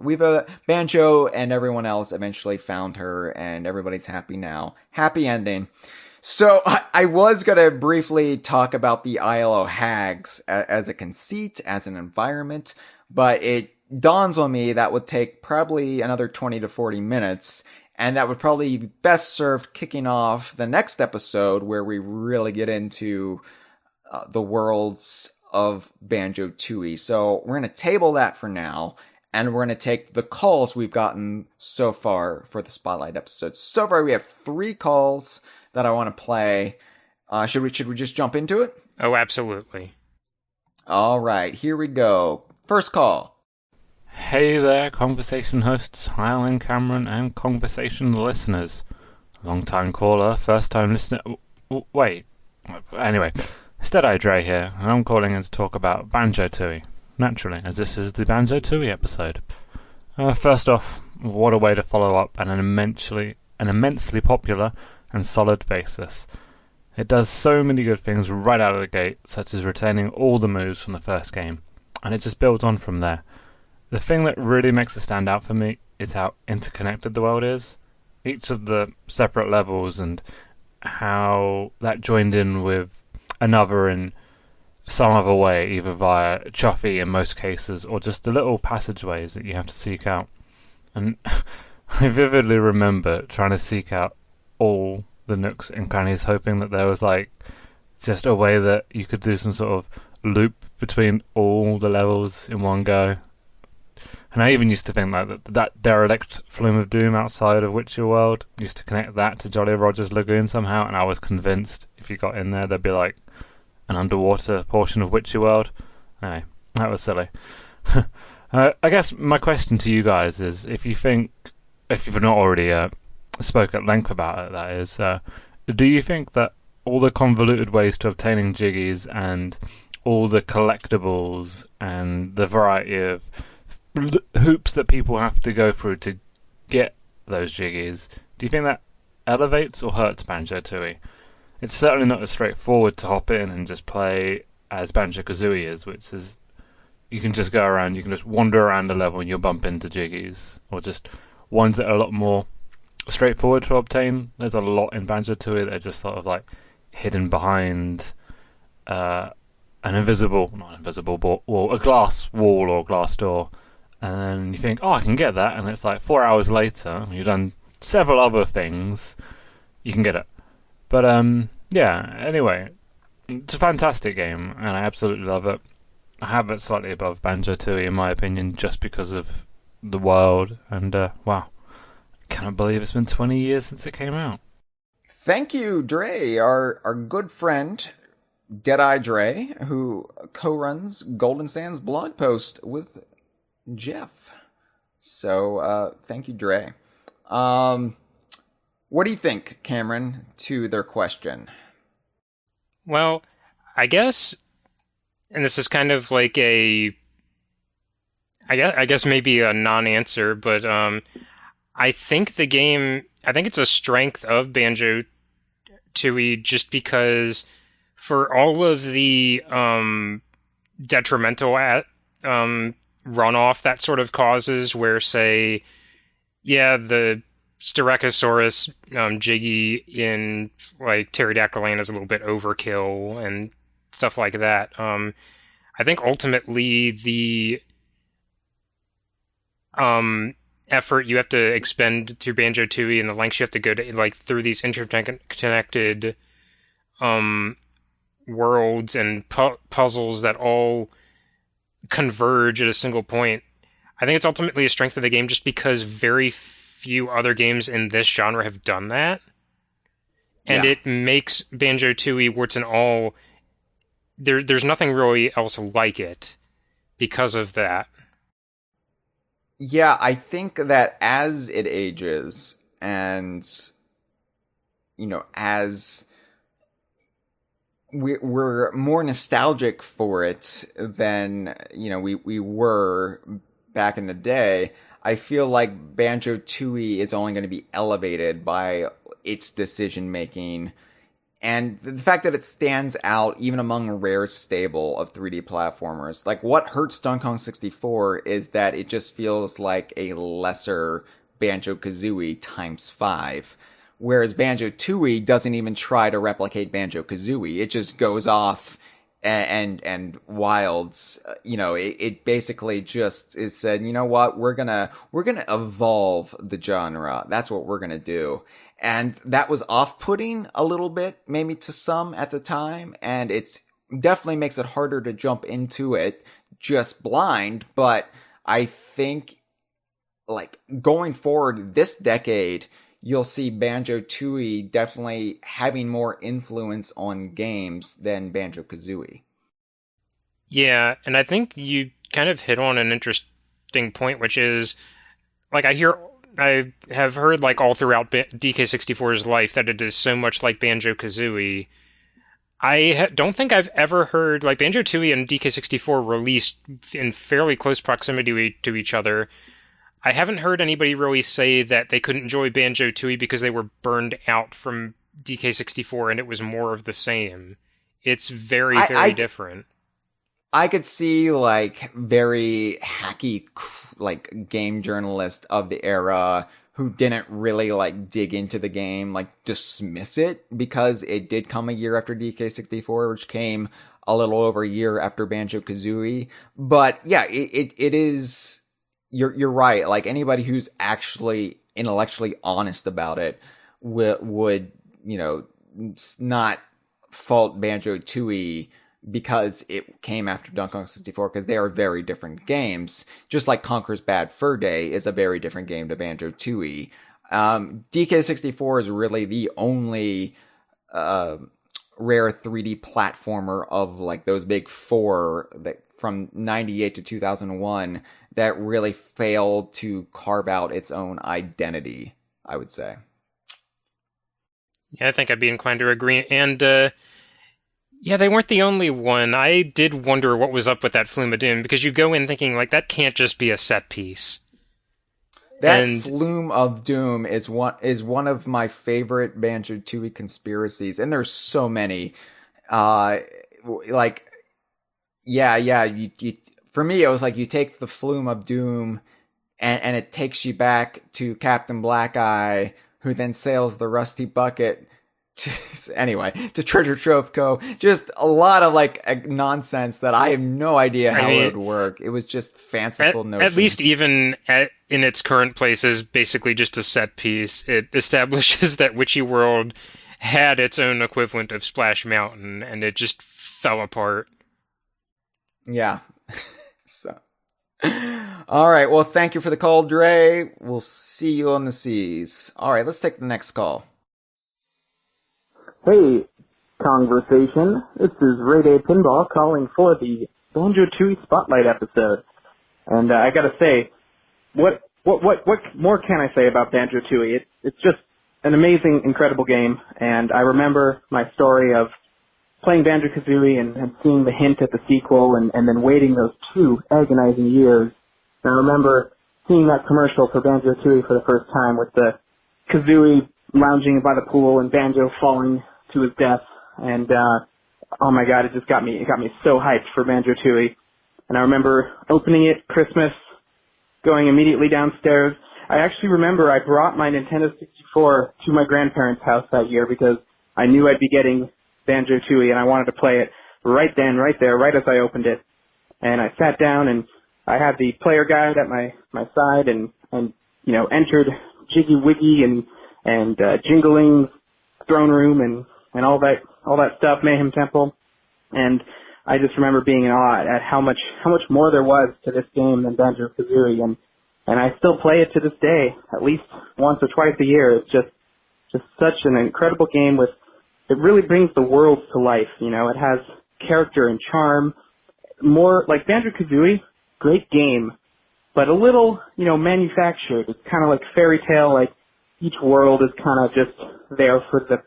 Banjo and everyone else eventually found her, and everybody's happy now. Happy ending. So I was gonna briefly talk about the ILO hags as a conceit, as an environment, but it dawns on me that would take probably another 20 to 40 minutes, and that would probably be best served kicking off the next episode where we really get into the worlds of Banjo-Tooie. So we're going to table that for now, and we're going to take the calls we've gotten so far for the Spotlight episodes. So far, we have 3 calls that I want to play. Should we just jump into it? Oh, absolutely. All right, here we go. First call. Hey there, Kongversation hosts Hyle and Cameron and Kongversation listeners. Long time caller, first time listener. Wait. Anyway, Steady Dre here, and I'm calling in to talk about Banjo-Tooie. Naturally, as this is the Banjo-Tooie episode. First off, what a way to follow up an immensely popular and solid basis. It does so many good things right out of the gate, such as retaining all the moves from the first game, and it just builds on from there. The thing that really makes it stand out for me is how interconnected the world is. Each of the separate levels and how that joined in with another in some other way, either via Chuffy in most cases, or just the little passageways that you have to seek out. And I vividly remember trying to seek out all the nooks and crannies, hoping that there was like just a way that you could do some sort of loop between all the levels in one go. And I even used to think like that derelict Flume of Doom outside of Witcher World used to connect that to Jolly Roger's Lagoon somehow, and I was convinced if you got in there there'd be like an underwater portion of Witcher World. Anyway, that was silly. I guess my question to you guys is, if you've not already spoke at length about it, that is, do you think that all the convoluted ways to obtaining jiggies and all the collectibles and the variety of hoops that people have to go through to get those jiggies, do you think that elevates or hurts Banjo-Tooie? It's certainly not as straightforward to hop in and just play as Banjo-Kazooie is, which is you can just go around, you can just wander around a level and you'll bump into jiggies, or just ones that are a lot more straightforward to obtain. There's a lot in Banjo-Tooie that are just sort of like hidden behind a glass wall or glass door, and then you think, oh, I can get that, and it's like 4 hours later, you've done several other things, you can get it. But yeah, anyway, it's a fantastic game, and I absolutely love it. I have it slightly above Banjo-Tooie in my opinion, just because of the world, and wow, I cannot believe it's been 20 years since it came out. Thank you, Dre, our good friend, Deadeye Dre, who co-runs Golden Sands blog post with Jeff. So, thank you, Dre. What do you think, Cameron, to their question? Well, I guess, and this is kind of like I guess maybe a non-answer, but I think it's a strength of Banjo-Tooie just because for all of the detrimental runoff that sort of causes, where say, yeah, the Styracosaurus jiggy in like Pterodactyl Land is a little bit overkill and stuff like that. I think ultimately the effort you have to expend through Banjo-Tooie and the lengths you have to go to, like through these interconnected worlds and puzzles that all converge at a single point. I think it's ultimately a strength of the game just because very few other games in this genre have done that. And It makes Banjo-Tooie, warts and all, there's nothing really else like it because of that. Yeah, I think that as it ages and, as we're more nostalgic for it than, we were back in the day, I feel like Banjo-Tooie is only going to be elevated by its decision making And the fact that it stands out even among a rare stable of 3D platformers. Like, what hurts Donkey Kong 64 is that it just feels like a lesser Banjo-Kazooie times 5. Whereas Banjo-Tooie doesn't even try to replicate Banjo-Kazooie. It just goes off and wilds. It basically just is said, you know what, we're gonna evolve the genre. That's what we're gonna do. And that was off-putting a little bit, maybe to some at the time, and it's definitely makes it harder to jump into it just blind, but I think, like, going forward this decade, you'll see Banjo-Tooie definitely having more influence on games than Banjo-Kazooie. Yeah, and I think you kind of hit on an interesting point, which is, like, I have heard, like, all throughout DK64's life that it is so much like Banjo-Kazooie. I don't think I've ever heard, like, Banjo-Tooie and DK64 released in fairly close proximity to each other. I haven't heard anybody really say that they couldn't enjoy Banjo-Tooie because they were burned out from DK64 and it was more of the same. It's very, very different. I could see, like, very hacky, like, game journalists of the era who didn't really, like, dig into the game, like, dismiss it because it did come a year after DK64, which came a little over a year after Banjo-Kazooie. But yeah, it is, you're right. Like, anybody who's actually intellectually honest about it would, not fault Banjo-Tooie because it came after Donkey Kong 64, because they are very different games. Just like Conker's Bad Fur Day is a very different game to Banjo-Tooie. DK64 is really the only rare 3D platformer of, like, those big four that from 98 to 2001 that really failed to carve out its own identity, I would say. Yeah, I think I'd be inclined to agree. And, yeah, they weren't the only one. I did wonder what was up with that Flume of Doom, because you go in thinking, like, that can't just be a set piece. That Flume of Doom is one of my favorite Banjo-Tooie conspiracies, and there's so many. For me, it was like you take the Flume of Doom, and it takes you back to Captain Black Eye, who then sails the Rusty Bucket to Treasure Trove Co. Just a lot of, like, nonsense that I have no idea how it would work. It was just fanciful notions. At least even in its current place is basically just a set piece. It establishes that Witchy World had its own equivalent of Splash Mountain, and it just fell apart. Yeah. So, all right. Well, thank you for the call, Dre. We'll see you on the seas. All right, let's take the next call. Hey, Kongversation. This is Ray Day Pinball calling for the Banjo-Tooie Spotlight episode. And I gotta say, what more can I say about Banjo-Tooie? It's just an amazing, incredible game, and I remember my story of playing Banjo-Kazooie and seeing the hint at the sequel and then waiting those 2 agonizing years. And I remember seeing that commercial for Banjo-Tooie for the first time with the Kazooie lounging by the pool and Banjo falling to his death, and oh my god, it got me so hyped for Banjo-Tooie. And I remember opening it Christmas, going immediately downstairs. I actually remember I brought my Nintendo 64 to my grandparents' house that year because I knew I'd be getting Banjo-Tooie and I wanted to play it right then, right there, right as I opened it. And I sat down and I had the player guide at my side and entered Jiggy Wiggy and Jingaling's throne room and all that stuff, Mayhem Temple, and I just remember being in awe at how much more there was to this game than Banjo-Kazooie, and I still play it to this day, at least once or twice a year. It's just such an incredible game it really brings the world to life. It has character and charm, more like Banjo-Kazooie, great game, but a little, manufactured. It's kind of like fairy tale, like each world is kind of just there for the,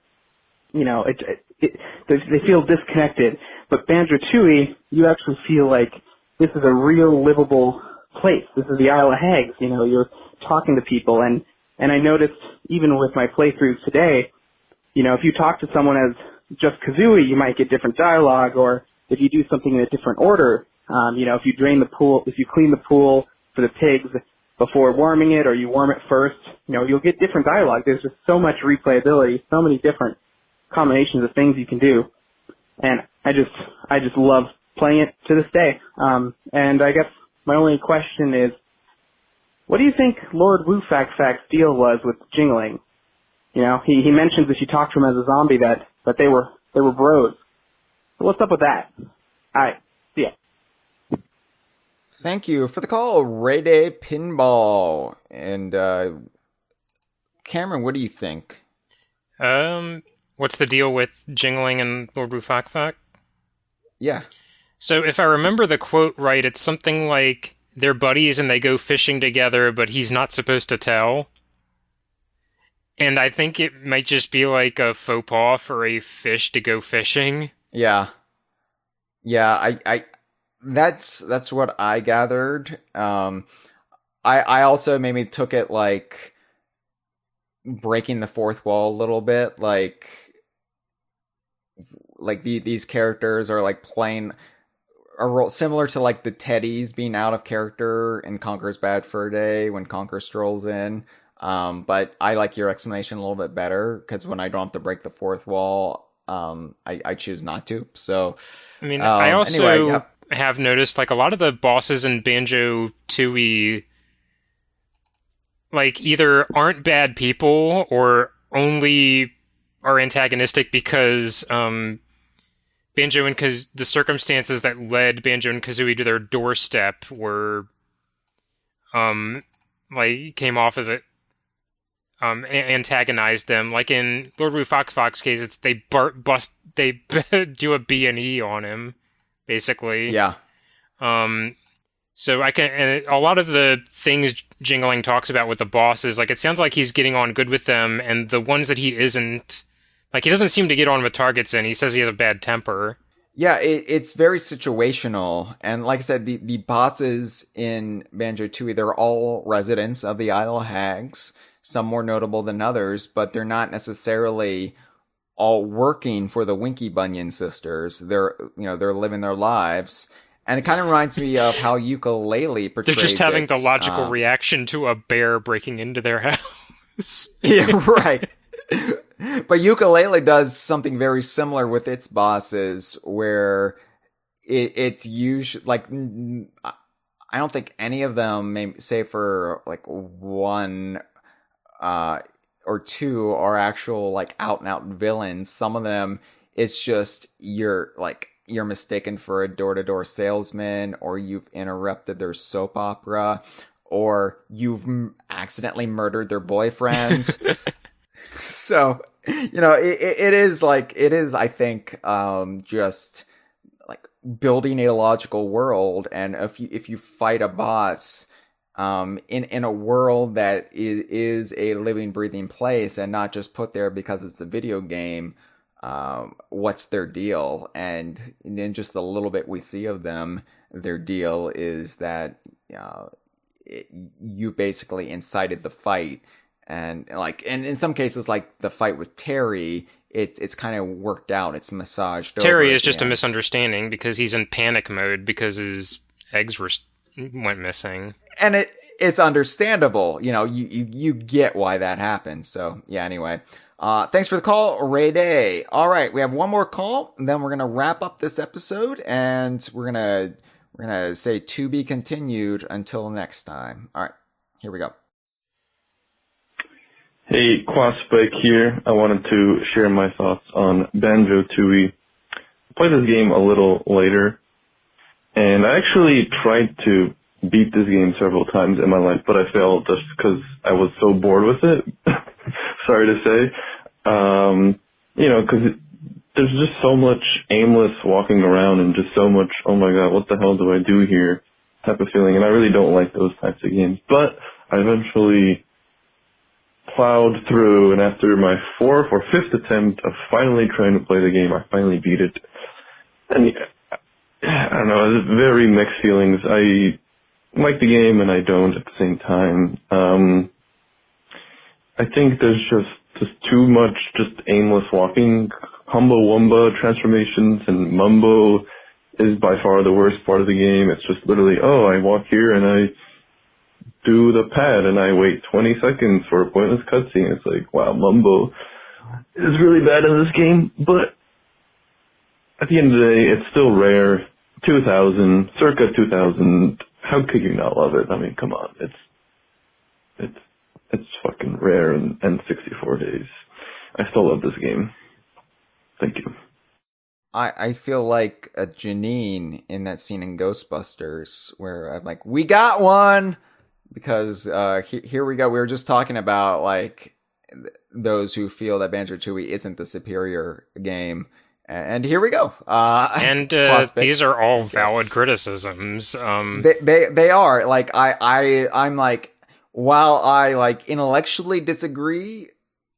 they feel disconnected. But Banjo-Tooie, you actually feel like this is a real livable place. This is the Isle of Hags. You're talking to people, and I noticed even with my playthroughs today, if you talk to someone as just Kazooie, you might get different dialogue, or if you do something in a different order, if you drain the pool, if you clean the pool for the pigs before warming it, or you warm it first, you'll get different dialogue. There's just so much replayability, so many different combinations of things you can do, and I just love playing it to this day. And I guess my only question is, what do you think Lord Wu-Fac-Fac's deal was with Jingaling? He mentions if you talk to him as a zombie that they were bros. So what's up with that? Alright, see ya. Thank you for the call, Ray Day Pinball. And Cameron, what do you think? What's the deal with Jingaling and Lord Wu-Fac-Fac? Yeah. So if I remember the quote right, it's something like they're buddies and they go fishing together, but he's not supposed to tell. And I think it might just be like a faux pas for a fish to go fishing. Yeah. Yeah, I that's what I gathered. I also maybe took it like breaking the fourth wall a little bit, like these characters are like playing a role similar to like the Teddies being out of character in Conker's Bad Fur Day when Conker strolls in. But I like your explanation a little bit better, because when I don't have to break the fourth wall, I choose not to. So, I mean, I also anyway, have noticed like a lot of the bosses in Banjo-Tooie like either aren't bad people or only are antagonistic because Banjo and the circumstances that led Banjo and Kazooie to their doorstep were came off as a antagonized them. Like in Lord Wu-Fac-Fac's case, it's they do a B&E on him, basically. yeah. So and a lot of the things Jingaling talks about with the bosses, like it sounds like he's getting on good with them, and the ones that he isn't, like he doesn't seem to get on with targets, and he says he has a bad temper. Yeah, it's very situational, and like I said, the bosses in Banjo-Tooie, they're all residents of the Isle of Hags, some more notable than others, but they're not necessarily all working for the Winky Bunyan sisters. They're living their lives. And it kind of reminds me of how Ukulele portrays They're just having the logical reaction to a bear breaking into their house. Yeah, right. But Ukulele does something very similar with its bosses, where it's usually like, I don't think any of them, maybe, say for like one or two, are actual like out and out villains. Some of them, it's just you're mistaken for a door-to-door salesman, or you've interrupted their soap opera, or you've accidentally murdered their boyfriend. So, it is, I think, just like building a logical world. And if you fight a boss, in a world that is a living, breathing place and not just put there because it's a video game, what's their deal? And in just the little bit we see of them, their deal is that you basically incited the fight, and in some cases, like the fight with Terry, it's kind of worked out. It's massaged over. Terry is just a misunderstanding because he's in panic mode because his eggs went missing, and it's understandable. You get why that happened. So yeah. Anyway. Thanks for the call, Ray Day. All right, we have one more call, and then we're gonna wrap up this episode, and we're gonna say to be continued until next time. All right, here we go. Hey, Quaspike here. I wanted to share my thoughts on Banjo-Tooie. I played this game a little later, and I actually tried to beat this game several times in my life, but I failed just because I was so bored with it. Sorry to say. Because there's just so much aimless walking around and just so much, oh my god, what the hell do I do here type of feeling, and I really don't like those types of games. But I eventually plowed through, and after my fourth or fifth attempt of finally trying to play the game, I finally beat it. And I don't know, it's very mixed feelings. I like the game and I don't at the same time. I think there's just too much just aimless walking Humba Wumba transformations, and Mumbo is by far the worst part of the game. It's just literally, oh, I walk here and I do the pad and I wait 20 seconds for a pointless cutscene. It's like, wow, Mumbo is really bad in this game, but at the end of the day, it's still rare. 2000, circa 2000. How could you not love it? I mean, come on. It's fucking rare and 64 days. I still love this game. Thank you. I feel like a Janine in that scene in Ghostbusters where I'm like, we got one! Because here we go. We were just talking about like those who feel that Banjo-Tooie isn't the superior game. And here we go. These are all valid criticisms. They are. Like I'm like, while I like intellectually disagree,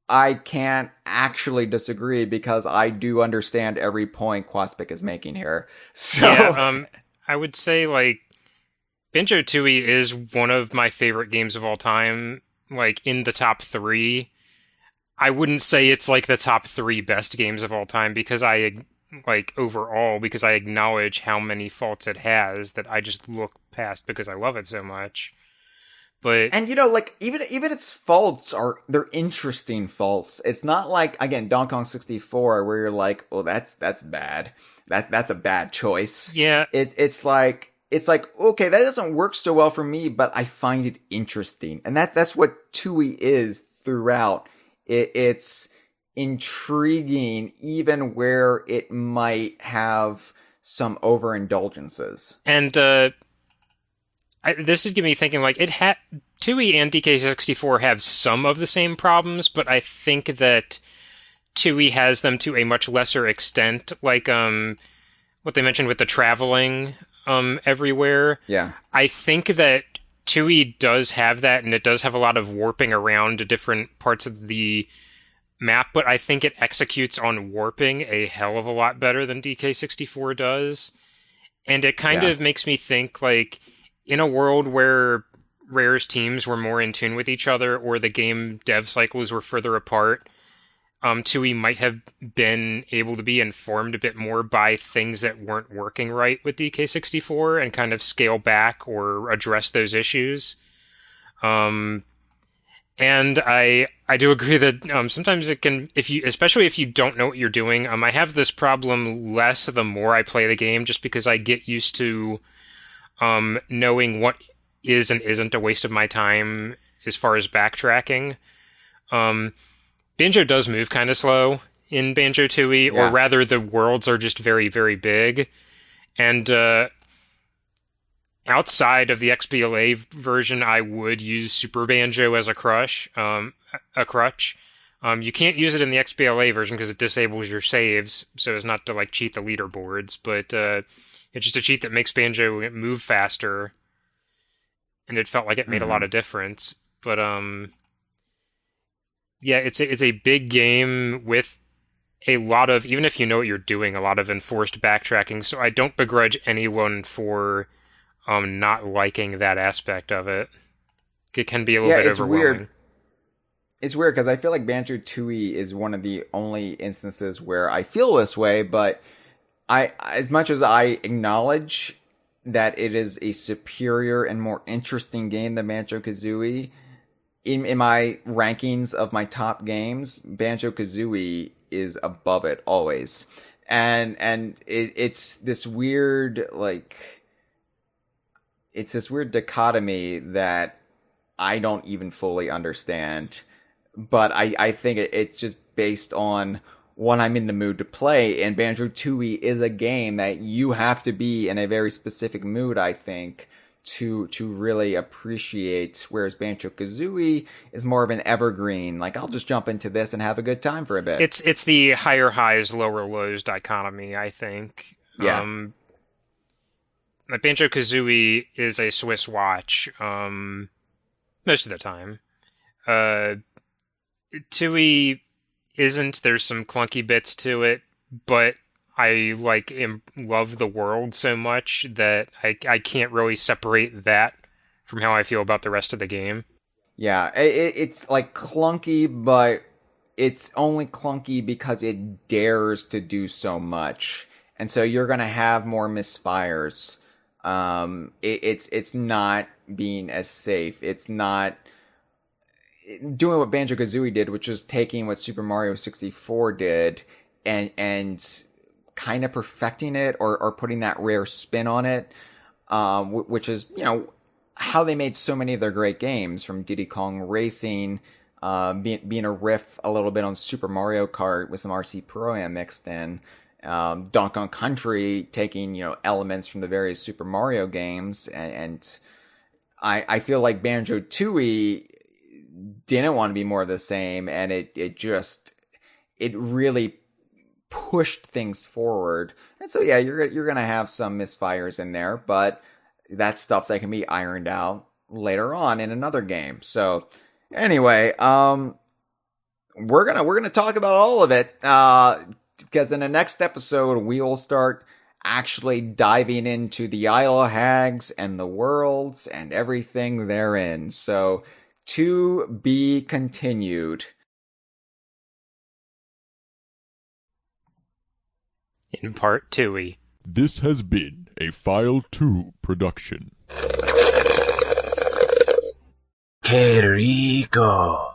I can't actually disagree because I do understand every point Quaspic is making here. So yeah, I would say like Banjo-Tooie is one of my favorite games of all time, like in the top 3. I wouldn't say it's like the top 3 best games of all time because because I acknowledge how many faults it has that I just look past because I love it so much. And like even its faults they're interesting faults. It's not like, again, Donkey Kong 64 where you're like, oh, that's bad. That's a bad choice. Yeah. It's like, okay, that doesn't work so well for me, but I find it interesting. And that's what Tooie is throughout. It's intriguing even where it might have some overindulgences. And this is getting me thinking, like, Tooie and DK64 have some of the same problems, but I think that Tooie has them to a much lesser extent, like what they mentioned with the traveling everywhere. Yeah. I think that Tooie does have that, and it does have a lot of warping around to different parts of the map, but I think it executes on warping a hell of a lot better than DK64 does. And it kind of makes me think, like, in a world where Rare's teams were more in tune with each other, or the game dev cycles were further apart, Tooie might have been able to be informed a bit more by things that weren't working right with DK64 and kind of scale back or address those issues. And I do agree that sometimes it can, especially if you don't know what you're doing. I have this problem less the more I play the game, just because I get used to knowing what is and isn't a waste of my time as far as backtracking. Banjo does move kind of slow in Banjo-Tooie, or rather the worlds are just very, very big. And outside of the XBLA version, I would use Super Banjo as a crutch. You can't use it in the XBLA version because it disables your saves, so as not to like cheat the leaderboards, but it's just a cheat that makes Banjo move faster, and it felt like it made a lot of difference. But yeah, it's a big game with a lot of, even if you know what you're doing, a lot of enforced backtracking, so I don't begrudge anyone for not liking that aspect of it. It can be a little bit overwhelming. Weird. It's weird because I feel like Banjo-Tooie is one of the only instances where I feel this way, but as much as I acknowledge that it is a superior and more interesting game than Banjo-Kazooie, in my rankings of my top games, Banjo-Kazooie is above it always. And it's this weird, like, it's this weird dichotomy that I don't even fully understand. But I think it's just based on what I'm in the mood to play. And Banjo-Tooie is a game that you have to be in a very specific mood, I think, to really appreciate. Whereas Banjo-Kazooie is more of an evergreen. Like, I'll just jump into this and have a good time for a bit. It's the higher highs, lower lows dichotomy, I think. Yeah. Banjo-Kazooie is a Swiss watch, most of the time. Tooie isn't. There's some clunky bits to it, but I love the world so much that I can't really separate that from how I feel about the rest of the game. Yeah, it's like clunky, but it's only clunky because it dares to do so much. And so you're going to have more misfires. It's not being as safe. It's not doing what Banjo-Kazooie did, which was taking what Super Mario 64 did and kind of perfecting it or putting that rare spin on it, which is, how they made so many of their great games, from Diddy Kong Racing, being a riff a little bit on Super Mario Kart with some RC Pro-Am mixed in, Donkey Kong Country taking, elements from the various Super Mario games, and I feel like Banjo-Tooie didn't want to be more of the same, and it really pushed things forward. And so yeah, you're gonna have some misfires in there, but that's stuff that can be ironed out later on in another game. So anyway, we're gonna talk about all of it, because in the next episode we will start actually diving into the Idle Hags and the worlds and everything therein. So to be continued. In part 2. This has been a File 2 production. Que rico.